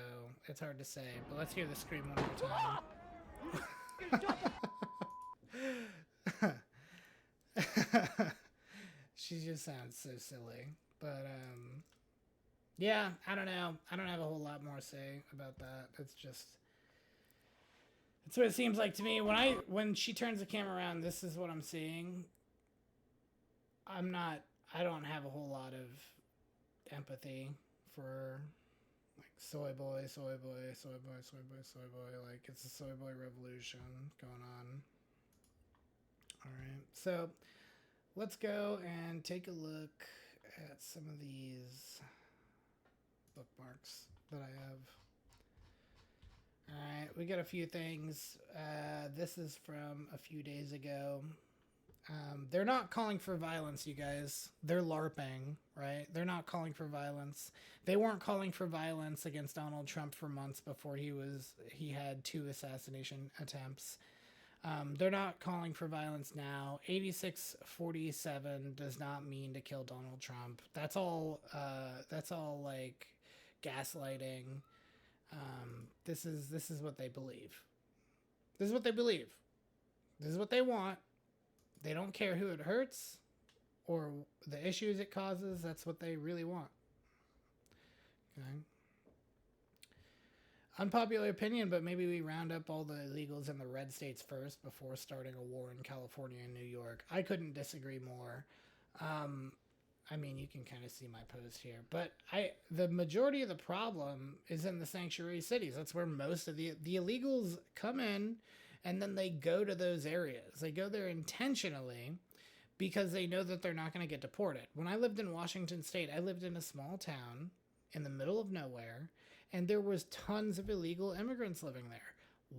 it's hard to say. But let's hear the scream one more time. She just sounds so silly. But yeah, I don't know. I don't have a whole lot more to say about that. It's what it seems like to me. When she turns the camera around, this is what I'm seeing. I don't have a whole lot of empathy for like soy boy. Like it's a soy boy revolution going on. All right. So let's go and take a look at some of these bookmarks that I have. All right, we got a few things. This is from a few days ago. They're not calling for violence, you guys. They're LARPing, right? They're not calling for violence. They weren't calling for violence against Donald Trump for months before he had 2 assassination attempts. They're not calling for violence now. 8647 does not mean to kill Donald Trump. That's all like gaslighting. This is what they believe. This is what they believe. This is what they want. They don't care who it hurts or the issues it causes. That's what they really want. Okay. Unpopular opinion, but maybe we round up all the illegals in the red states first before starting a war in California and New York. I couldn't disagree more. I mean, you can kind of see my post here, but the majority of the problem is in the sanctuary cities. That's where most of the illegals come in, and then they go to those areas. They go there intentionally because they know that they're not going to get deported. When I lived in Washington State, I lived in a small town in the middle of nowhere, and there was tons of illegal immigrants living there.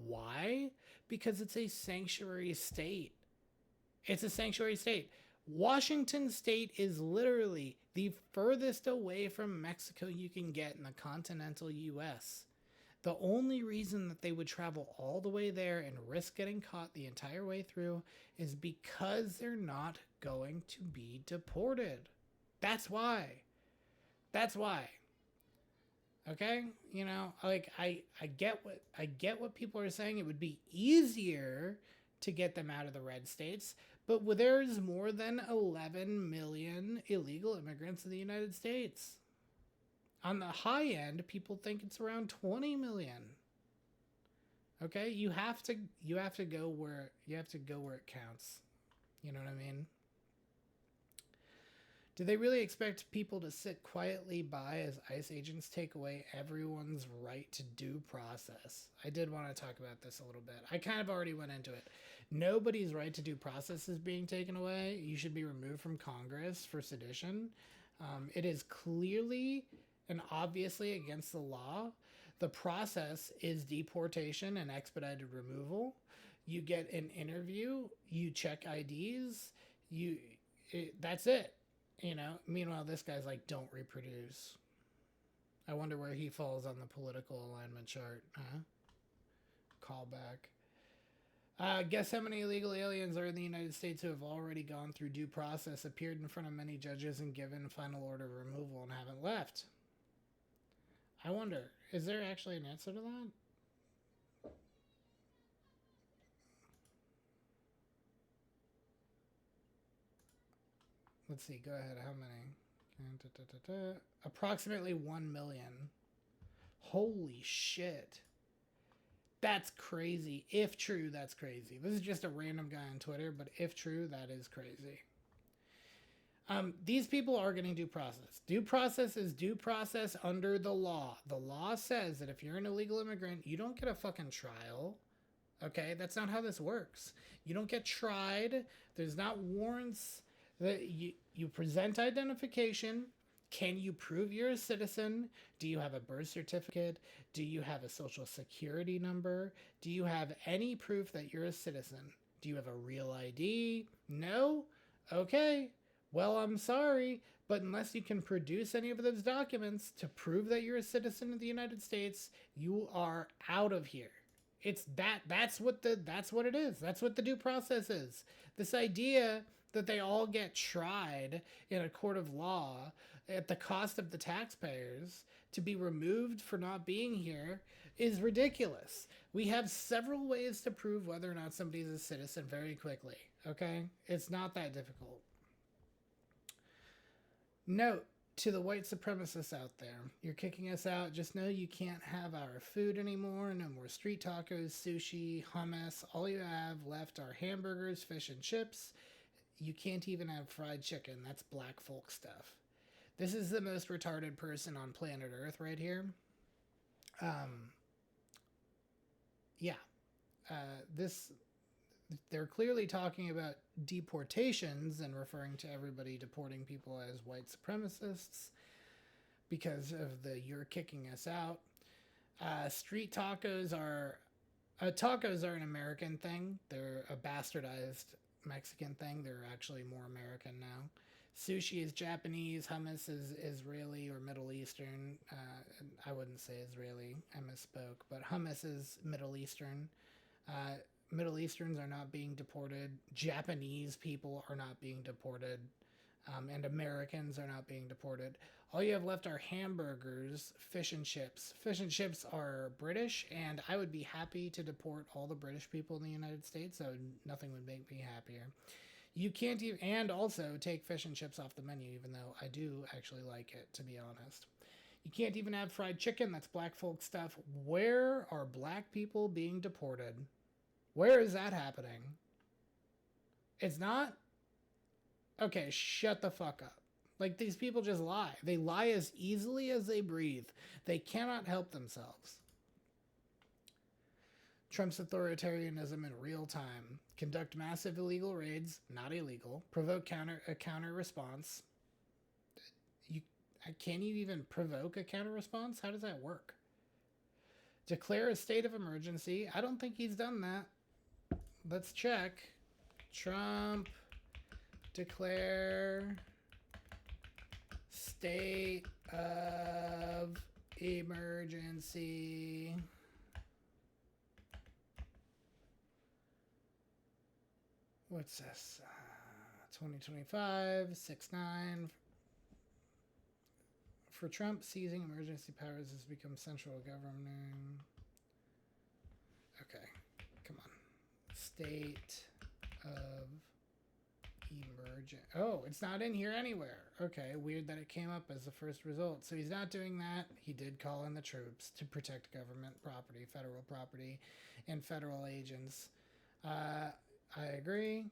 Why? Because it's a sanctuary state. It's a sanctuary state. Washington State is literally the furthest away from Mexico you can get in the continental U.S. The only reason that they would travel all the way there and risk getting caught the entire way through is because they're not going to be deported. That's why. That's why. Okay? You know, like I get what people are saying. It would be easier to get them out of the red states, but there's more than 11 million illegal immigrants in the United States. On the high end, people think it's around 20 million. Okay? You have to go where it counts. You know what I mean? Do they really expect people to sit quietly by as ICE agents take away everyone's right to due process? I did want to talk about this a little bit. I kind of already went into it. Nobody's right to due process is being taken away. You should be removed from Congress for sedition. It is clearly and obviously against the law. The process is deportation and expedited removal. You get an interview, you check IDs, that's it. You know, meanwhile, this guy's like, don't reproduce. I wonder where he falls on the political alignment chart, huh? Callback. Guess how many illegal aliens are in the United States who have already gone through due process, appeared in front of many judges, and given final order of removal and haven't left? I wonder, is there actually an answer to that? Let's see, go ahead, how many? Approximately 1 million. Holy shit. That's crazy. If true, that's crazy. This is just a random guy on Twitter, but if true, that is crazy. These people are getting due process. Due process is due process under the law. The law says that if you're an illegal immigrant, you don't get a fucking trial. Okay? That's not how this works. You don't get tried. There's not warrants. You present identification. Can you prove you're a citizen? Do you have a birth certificate? Do you have a social security number? Do you have any proof that you're a citizen? Do you have a real ID? No? Okay. Well, I'm sorry, but unless you can produce any of those documents to prove that you're a citizen of the United States, you are out of here. It's that's what it is. That's what the due process is. This idea that they all get tried in a court of law at the cost of the taxpayers to be removed for not being here is ridiculous. We have several ways to prove whether or not somebody's a citizen very quickly, okay? It's not that difficult. Note to the white supremacists out there, you're kicking us out. Just know you can't have our food anymore. No more street tacos, sushi, hummus. All you have left are hamburgers, fish, and chips. You can't even have fried chicken. That's black folk stuff. This is the most retarded person on planet Earth right here. they're clearly talking about deportations and referring to everybody deporting people as white supremacists because of the "you're kicking us out." Street tacos are an American thing. They're a bastardized Mexican thing. They're actually more American now. Sushi is Japanese. Hummus is Israeli or Middle Eastern. I wouldn't say Israeli. I misspoke. But hummus is Middle Eastern. Middle Easterns are not being deported. Japanese people are not being deported. And Americans are not being deported. All you have left are hamburgers, fish and chips. Fish and chips are British, and I would be happy to deport all the British people in the United States. So nothing would make me happier. You can't even, and also take fish and chips off the menu, even though I do actually like it, to be honest. You can't even have fried chicken. That's black folk stuff. Where are black people being deported? Where is that happening? It's not? Okay, shut the fuck up. Like, these people just lie. They lie as easily as they breathe. They cannot help themselves. Trump's authoritarianism in real time. Conduct massive illegal raids, not illegal. Provoke a counter response. Can you even provoke a counter response? How does that work? Declare a state of emergency. I don't think he's done that. Let's check. Trump declare state of emergency. What's this? 2025, 6-9. For Trump, seizing emergency powers has become central governing. Okay, come on. State of emergent. Oh, it's not in here anywhere. Okay, weird that it came up as the first result. So he's not doing that. He did call in the troops to protect government property, and federal agents. I agree.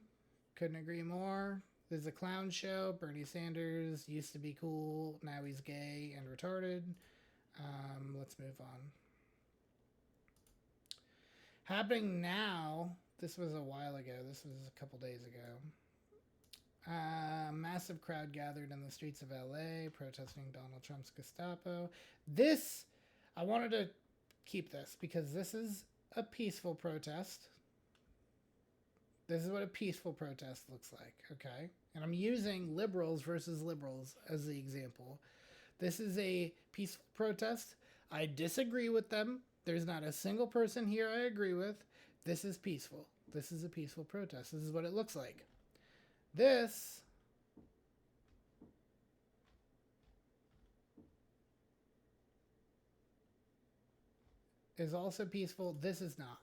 Couldn't agree more. This is a clown show. Bernie Sanders used to be cool. Now he's gay and retarded. Let's move on. Happening now. This was a while ago. This was a couple days ago. Massive crowd gathered in the streets of LA protesting Donald Trump's Gestapo. This, I wanted to keep this because this is a peaceful protest. This is what a peaceful protest looks like, okay? And I'm using liberals versus liberals as the example. This is a peaceful protest. I disagree with them. There's not a single person here I agree with. This is peaceful. This is a peaceful protest. This is what it looks like. This is also peaceful. This is not.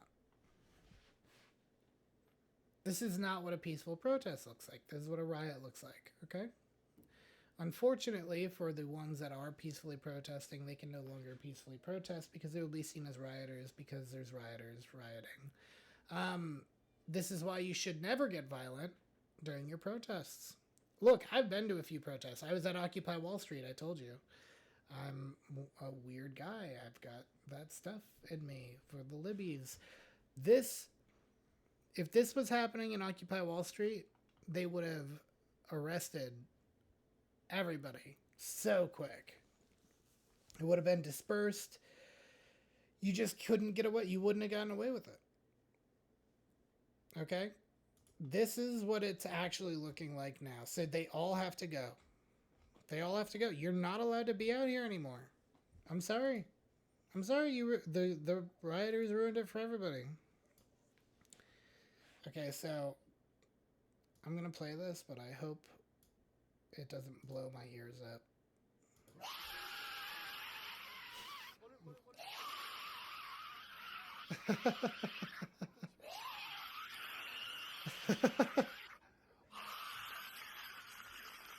This is not what a peaceful protest looks like. This is what a riot looks like, okay? Unfortunately, for the ones that are peacefully protesting, they can no longer peacefully protest because they will be seen as rioters because there's rioters rioting. This is why you should never get violent during your protests. Look, I've been to a few protests. I was at Occupy Wall Street, I told you. I'm a weird guy. I've got that stuff in me for the Libbies. If this was happening in Occupy Wall Street, they would have arrested everybody so quick. It would have been dispersed. You just couldn't get away. You wouldn't have gotten away with it. Okay? This is what it's actually looking like now. So they all have to go. They all have to go. You're not allowed to be out here anymore. I'm sorry. I'm sorry. The rioters ruined it for everybody. Okay, so I'm going to play this, but I hope it doesn't blow my ears up.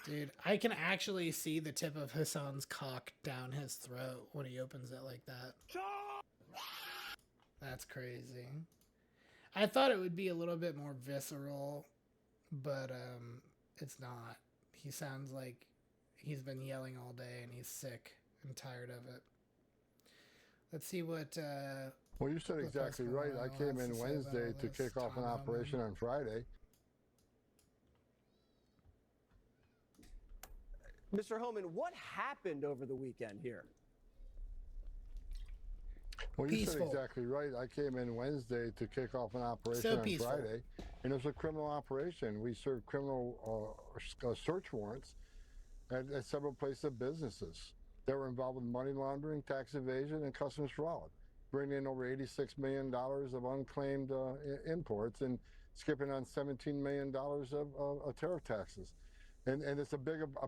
Dude, I can actually see the tip of Hasan's cock down his throat when he opens it like that. That's crazy. I thought it would be a little bit more visceral, but it's not. He sounds like he's been yelling all day and he's sick and tired of it. Let's see what Well, you said exactly right. I came in Wednesday to kick off an operation on Friday. Mr. Homan, what happened over the weekend here? Well, you said exactly right. I came in Wednesday to kick off an operation So on peaceful. Friday, and it was a criminal operation. We served criminal search warrants at several places of businesses that were involved with money laundering, tax evasion, and customs fraud, bringing in over $86 million of unclaimed imports and skipping on $17 million of tariff taxes. And it's a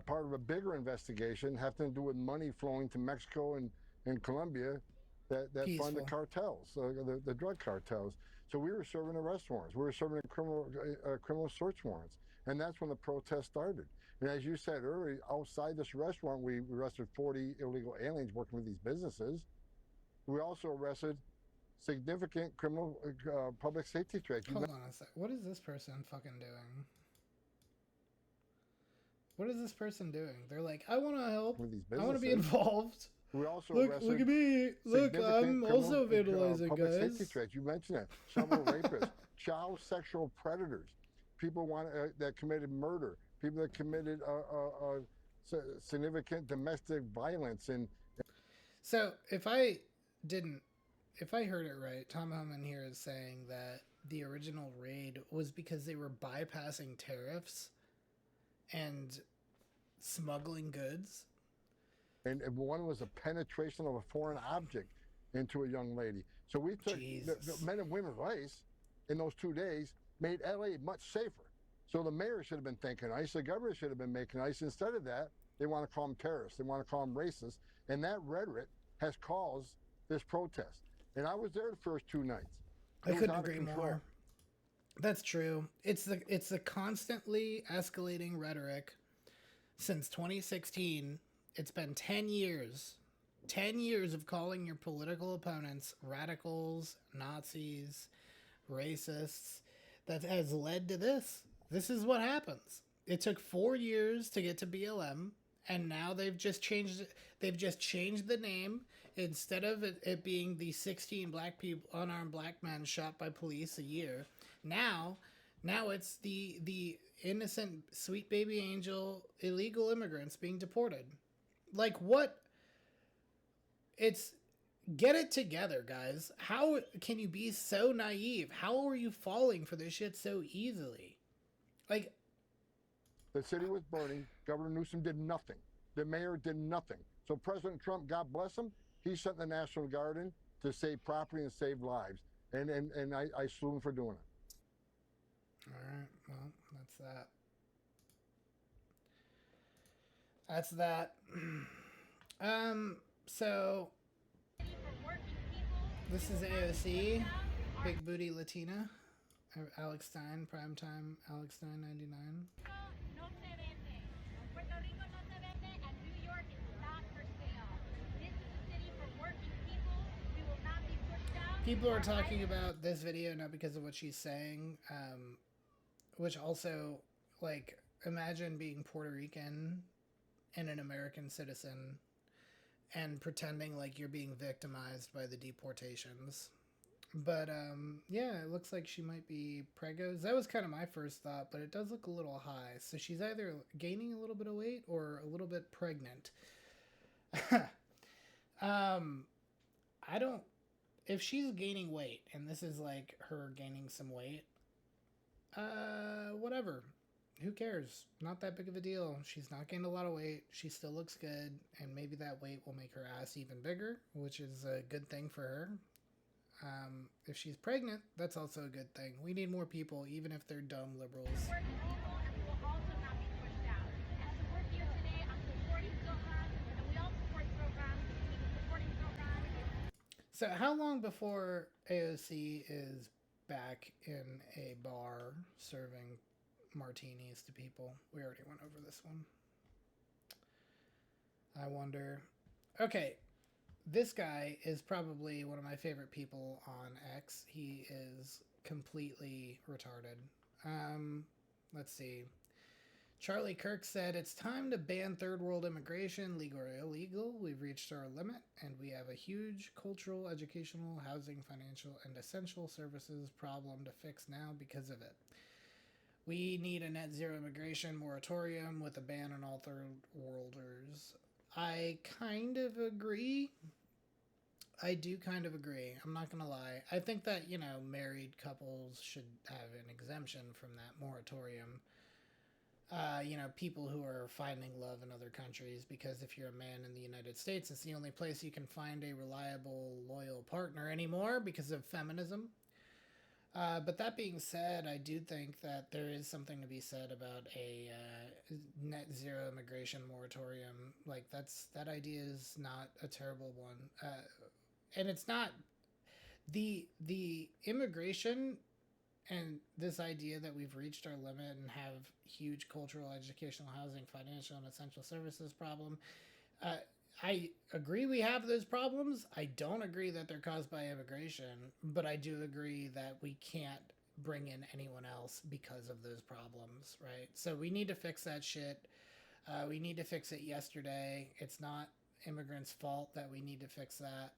part of a bigger investigation having to do with money flowing to Mexico and Colombia that fund the cartels, the drug cartels. So we were serving arrest warrants. We were serving criminal search warrants. And that's when the protest started. And as you said earlier, outside this arrest warrant, we arrested 40 illegal aliens working with these businesses. We also arrested significant criminal public safety threats. Hold on a sec. What is this person fucking doing? What is this person doing? They're like, I want to help. I want to be involved. We also look at me. Look, I'm also vandalizing, public guys. Safety threats. You mentioned that. Several rapists, child sexual predators, people that committed murder, people that committed significant domestic violence. So if I heard it right, Tom Homan here is saying that the original raid was because they were bypassing tariffs and smuggling goods. And one was a penetration of a foreign object into a young lady. So we took the men and women's rights in those 2 days, made LA much safer. So the mayor should have been thinking ice, the governor should have been making ice. Instead of that, they want to call them terrorists, they want to call them racist, and that rhetoric has caused this protest. And I was there the first 2 nights. I couldn't agree more. That's true. It's the constantly escalating rhetoric since 2016. It's been 10 years. 10 years of calling your political opponents radicals, Nazis, racists. That has led to this. This is what happens. It took 4 years to get to BLM, and now they've just changed the name. Instead of it being the 16 unarmed black men shot by police a year, now it's the innocent sweet baby angel illegal immigrants being deported. Like, what? It's, get it together, guys. How can you be so naive? How are you falling for this shit so easily? Like, the city was burning. Governor Newsom did nothing. The mayor did nothing. So President Trump, God bless him, he sent the National Guard in to save property and save lives. And I salute him for doing it. All right. Well, that's that. That's that. So this is AOC, Big Booty Latina, Alex Stein, Primetime, Alex Stein 99. People are talking about this video not because of what she's saying, which also, like, imagine being Puerto Rican and an American citizen and pretending like you're being victimized by the deportations. But, yeah, it looks like she might be pregos. That was kind of my first thought, but it does look a little high. So she's either gaining a little bit of weight or a little bit pregnant. If she's gaining weight, and this is like her gaining some weight, whatever. Who cares? Not that big of a deal. She's not gained a lot of weight. She still looks good, and maybe that weight will make her ass even bigger, which is a good thing for her. If she's pregnant, that's also a good thing. We need more people, even if they're dumb liberals. So how long before AOC is back in a bar serving martinis to people? We already went over this one. I wonder. Okay, this guy is probably one of my favorite people on X. He is completely retarded. Let's see. Charlie Kirk said, it's time to ban third world immigration, legal or illegal. We've reached our limit, and we have a huge cultural, educational, housing, financial, and essential services problem to fix now because of it. We need a net zero immigration moratorium with a ban on all third worlders. I kind of agree. I do kind of agree. I'm not going to lie. I think that, married couples should have an exemption from that moratorium. People who are finding love in other countries, because if you're a man in the United States, it's the only place you can find a reliable, loyal partner anymore because of feminism. But that being said, I do think that there is something to be said about a net zero immigration moratorium. Like, that idea is not a terrible one. And it's not the immigration and this idea that we've reached our limit and have huge cultural, educational, housing, financial, and essential services problem. I agree we have those problems. I don't agree that they're caused by immigration, but I do agree that we can't bring in anyone else because of those problems, right? So we need to fix that shit. We need to fix it yesterday. It's not immigrants' fault that we need to fix that.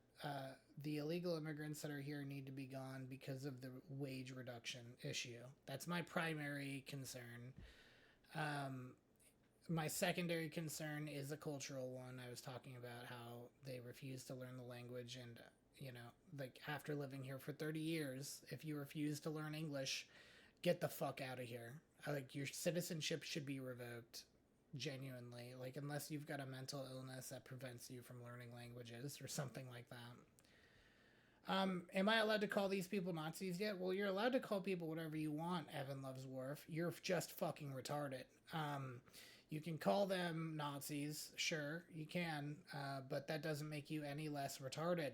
The illegal immigrants that are here need to be gone because of the wage reduction issue. That's my primary concern. My secondary concern is a cultural one. I was talking about how they refuse to learn the language, and after living here for 30 years, if you refuse to learn English, get the fuck out of here. Your citizenship should be revoked. Genuinely, unless you've got a mental illness that prevents you from learning languages or something like that. Am I allowed to call these people Nazis yet? Well, you're allowed to call people whatever you want, Evan Loves Worf. You're just fucking retarded. You can call them Nazis, sure, you can, but that doesn't make you any less retarded.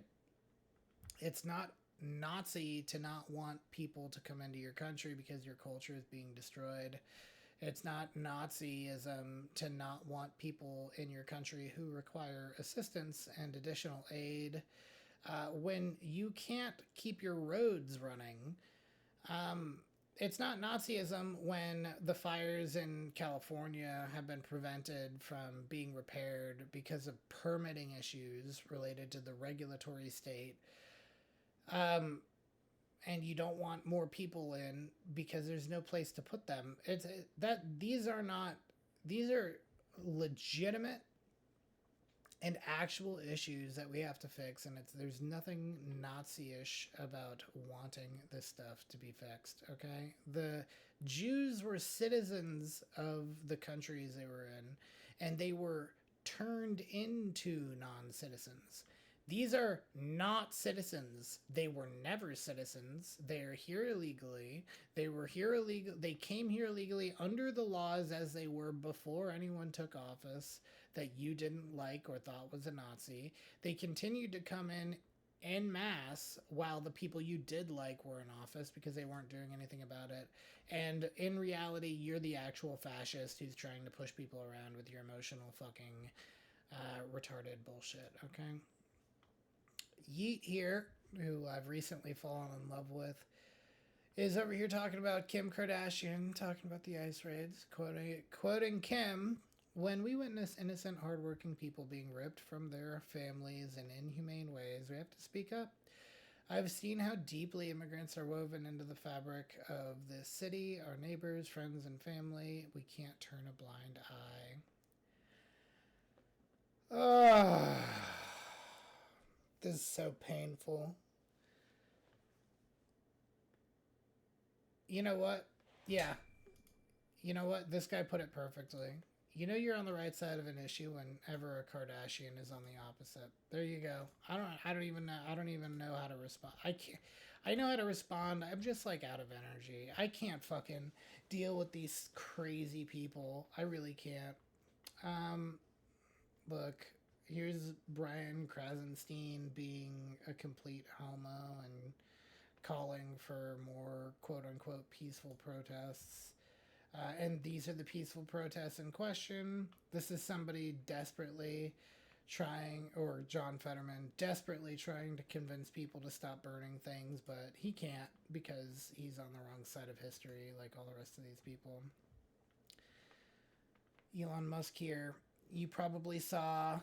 It's not Nazi to not want people to come into your country because your culture is being destroyed. It's not Nazism to not want people in your country who require assistance and additional aid. When you can't keep your roads running, it's not Nazism when the fires in California have been prevented from being repaired because of permitting issues related to the regulatory state. And you don't want more people in because there's no place to put them. These are legitimate and actual issues that we have to fix, and there's nothing Nazi-ish about wanting this stuff to be fixed, okay? The Jews were citizens of the countries they were in, and they were turned into non-citizens. These are not citizens. They were never citizens. They're here illegally. They came here illegally under the laws as they were before anyone took office that you didn't like or thought was a Nazi. They continued to come in masse while the people you did like were in office because they weren't doing anything about it. And in reality, you're the actual fascist who's trying to push people around with your emotional fucking retarded bullshit, okay? Yeet here, who I've recently fallen in love with, is over here talking about Kim Kardashian, talking about the ICE raids, quoting Kim, when we witness innocent, hardworking people being ripped from their families in inhumane ways, we have to speak up. I've seen how deeply immigrants are woven into the fabric of this city, our neighbors, friends, and family. We can't turn a blind eye. This is so painful. You know what? Yeah. You know what? This guy put it perfectly. You're on the right side of an issue whenever a Kardashian is on the opposite. There you go. I don't even know how to respond. I know how to respond. I'm just out of energy. I can't fucking deal with these crazy people. I really can't. Look, here's Brian Krasenstein being a complete homo and calling for more quote-unquote peaceful protests. And these are the peaceful protests in question. This is somebody desperately or John Fetterman, desperately trying to convince people to stop burning things, but he can't because he's on the wrong side of history like all the rest of these people. Elon Musk here. You probably saw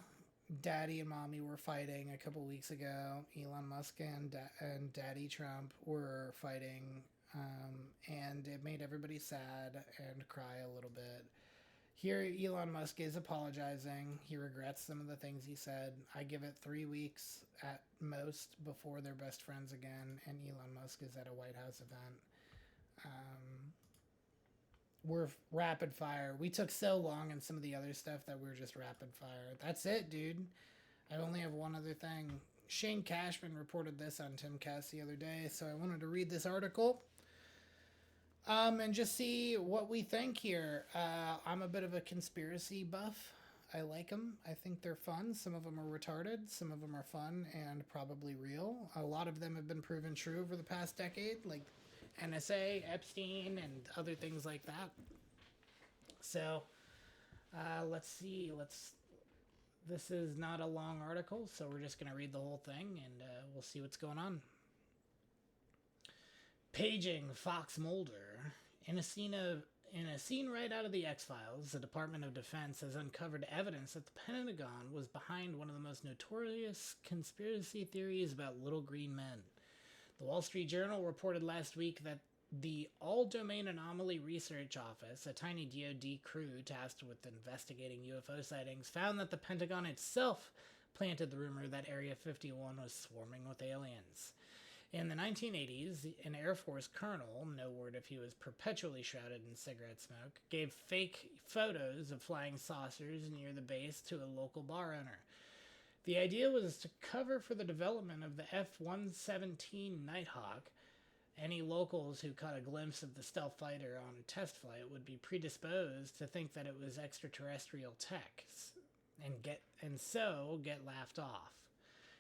Daddy and Mommy were fighting a couple weeks ago. Elon Musk and Daddy Trump were fighting, and it made everybody sad and cry a little bit. Here, Elon Musk is apologizing. He regrets some of the things he said. I give it 3 weeks at most before they're best friends again, and Elon Musk is at a White House event. We're rapid fire. We took so long in some of the other stuff that we're just rapid fire. That's it, dude. I only have one other thing. Shane Cashman reported this on Timcast the other day, so I wanted to read this article. And just see what we think here. I'm a bit of a conspiracy buff. I like them. I think they're fun. Some of them are retarded. Some of them are fun and probably real. A lot of them have been proven true over the past decade, like NSA, Epstein, and other things like that. So, let's see. This is not a long article, so we're just going to read the whole thing, and we'll see what's going on. Paging Fox Mulder. In a scene right out of the X-Files, the Department of Defense has uncovered evidence that the Pentagon was behind one of the most notorious conspiracy theories about little green men. The Wall Street Journal reported last week that the All-Domain Anomaly Research Office, a tiny DoD crew tasked with investigating UFO sightings, found that the Pentagon itself planted the rumor that Area 51 was swarming with aliens. In the 1980s, an Air Force colonel, no word if he was perpetually shrouded in cigarette smoke, gave fake photos of flying saucers near the base to a local bar owner. The idea was to cover for the development of the F-117 Nighthawk. Any locals who caught a glimpse of the stealth fighter on a test flight would be predisposed to think that it was extraterrestrial tech, and so get laughed off.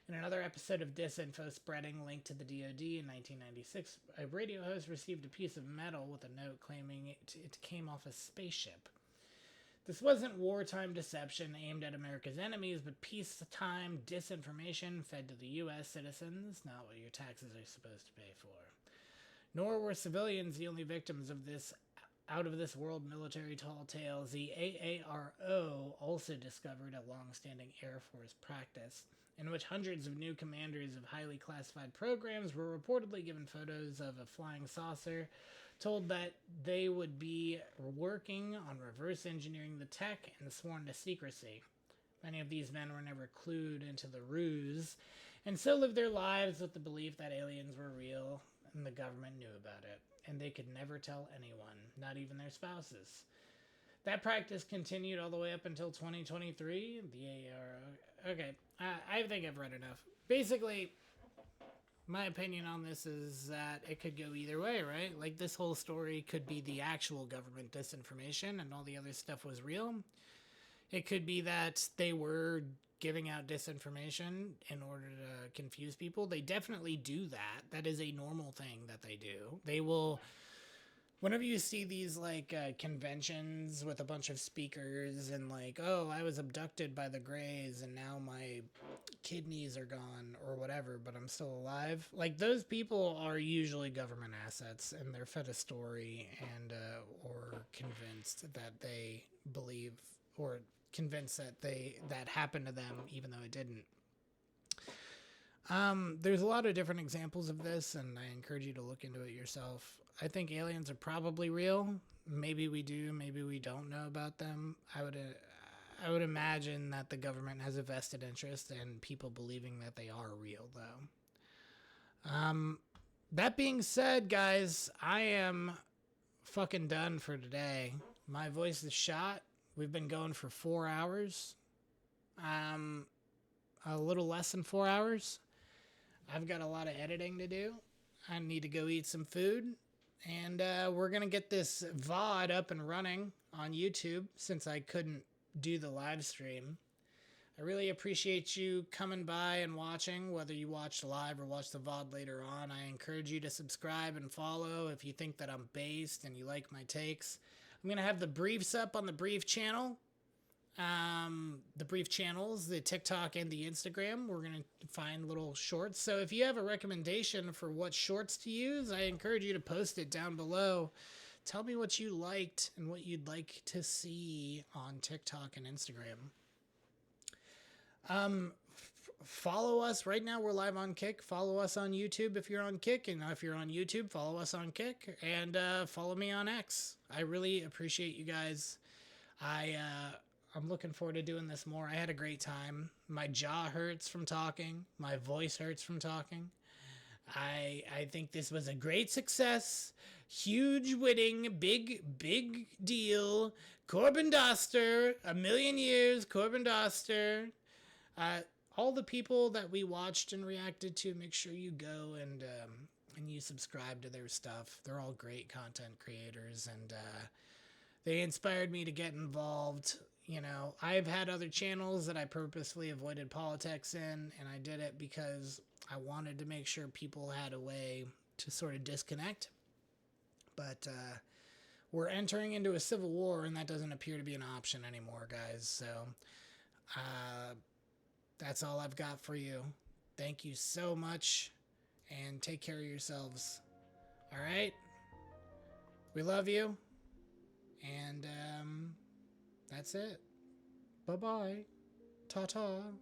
In another episode of Disinfo spreading linked to the DoD in 1996, a radio host received a piece of metal with a note claiming it came off a spaceship. This wasn't wartime deception aimed at America's enemies, but peacetime disinformation fed to the U.S. citizens, not what your taxes are supposed to pay for. Nor were civilians the only victims of this out-of-this-world military tall tales. The AARO also discovered a long-standing Air Force practice in which hundreds of new commanders of highly classified programs were reportedly given photos of a flying saucer, told that they would be working on reverse engineering the tech, and sworn to secrecy. Many of these men were never clued into the ruse, and so lived their lives with the belief that aliens were real, and the government knew about it, and they could never tell anyone, not even their spouses. That practice continued all the way up until 2023. The AARO. Okay, I think I've read enough. Basically, my opinion on this is that it could go either way, right? Like, this whole story could be the actual government disinformation and all the other stuff was real. It could be that they were giving out disinformation in order to confuse people. They definitely do that. That is a normal thing that they do. They will... Whenever you see these, like, conventions with a bunch of speakers and, like, oh, I was abducted by the Greys and now my kidneys are gone or whatever, but I'm still alive. Like, those people are usually government assets, and they're fed a story and, or convinced that they believe, or convinced that that happened to them even though it didn't. There's a lot of different examples of this, and I encourage you to look into it yourself. I think aliens are probably real. Maybe we do, maybe we don't know about them. I would imagine that the government has a vested interest in people believing that they are real, though. That being said, guys, I am fucking done for today. My voice is shot. We've been going for 4 hours. A little less than 4 hours. I've got a lot of editing to do. I need to go eat some food. And we're going to get this VOD up and running on YouTube since I couldn't do the live stream. I really appreciate you coming by and watching, whether you watched live or watch the VOD later on. I encourage you to subscribe and follow if you think that I'm based and you like my takes. I'm going to have the briefs up on the brief channel. The brief channels, the TikTok and the Instagram. We're going to find little shorts. So if you have a recommendation for what shorts to use, I encourage you to post it down below. tell me what you liked and what you'd like to see on TikTok and Instagram. Follow us. Right now we're live on Kick. Follow us on YouTube if you're on Kick, and if you're on YouTube, follow us on Kick, and follow me on X. I really appreciate you guys. I'm looking forward to doing this more. I had a great time. My jaw hurts from talking. My voice hurts from talking. I think this was a great success. Huge winning. Big deal. Corbin Dauster. 1,000,000 years. Corbin Dauster. All the people that we watched and reacted to, make sure you go and you subscribe to their stuff. They're all great content creators, and they inspired me to get involved. You know, I've had other channels that I purposely avoided politics in, and I did it because I wanted to make sure people had a way to sort of disconnect. But we're entering into a civil war, and that doesn't appear to be an option anymore, guys. So that's all I've got for you. Thank you so much, and take care of yourselves. All right? We love you, and that's it. Bye-bye. Ta-ta.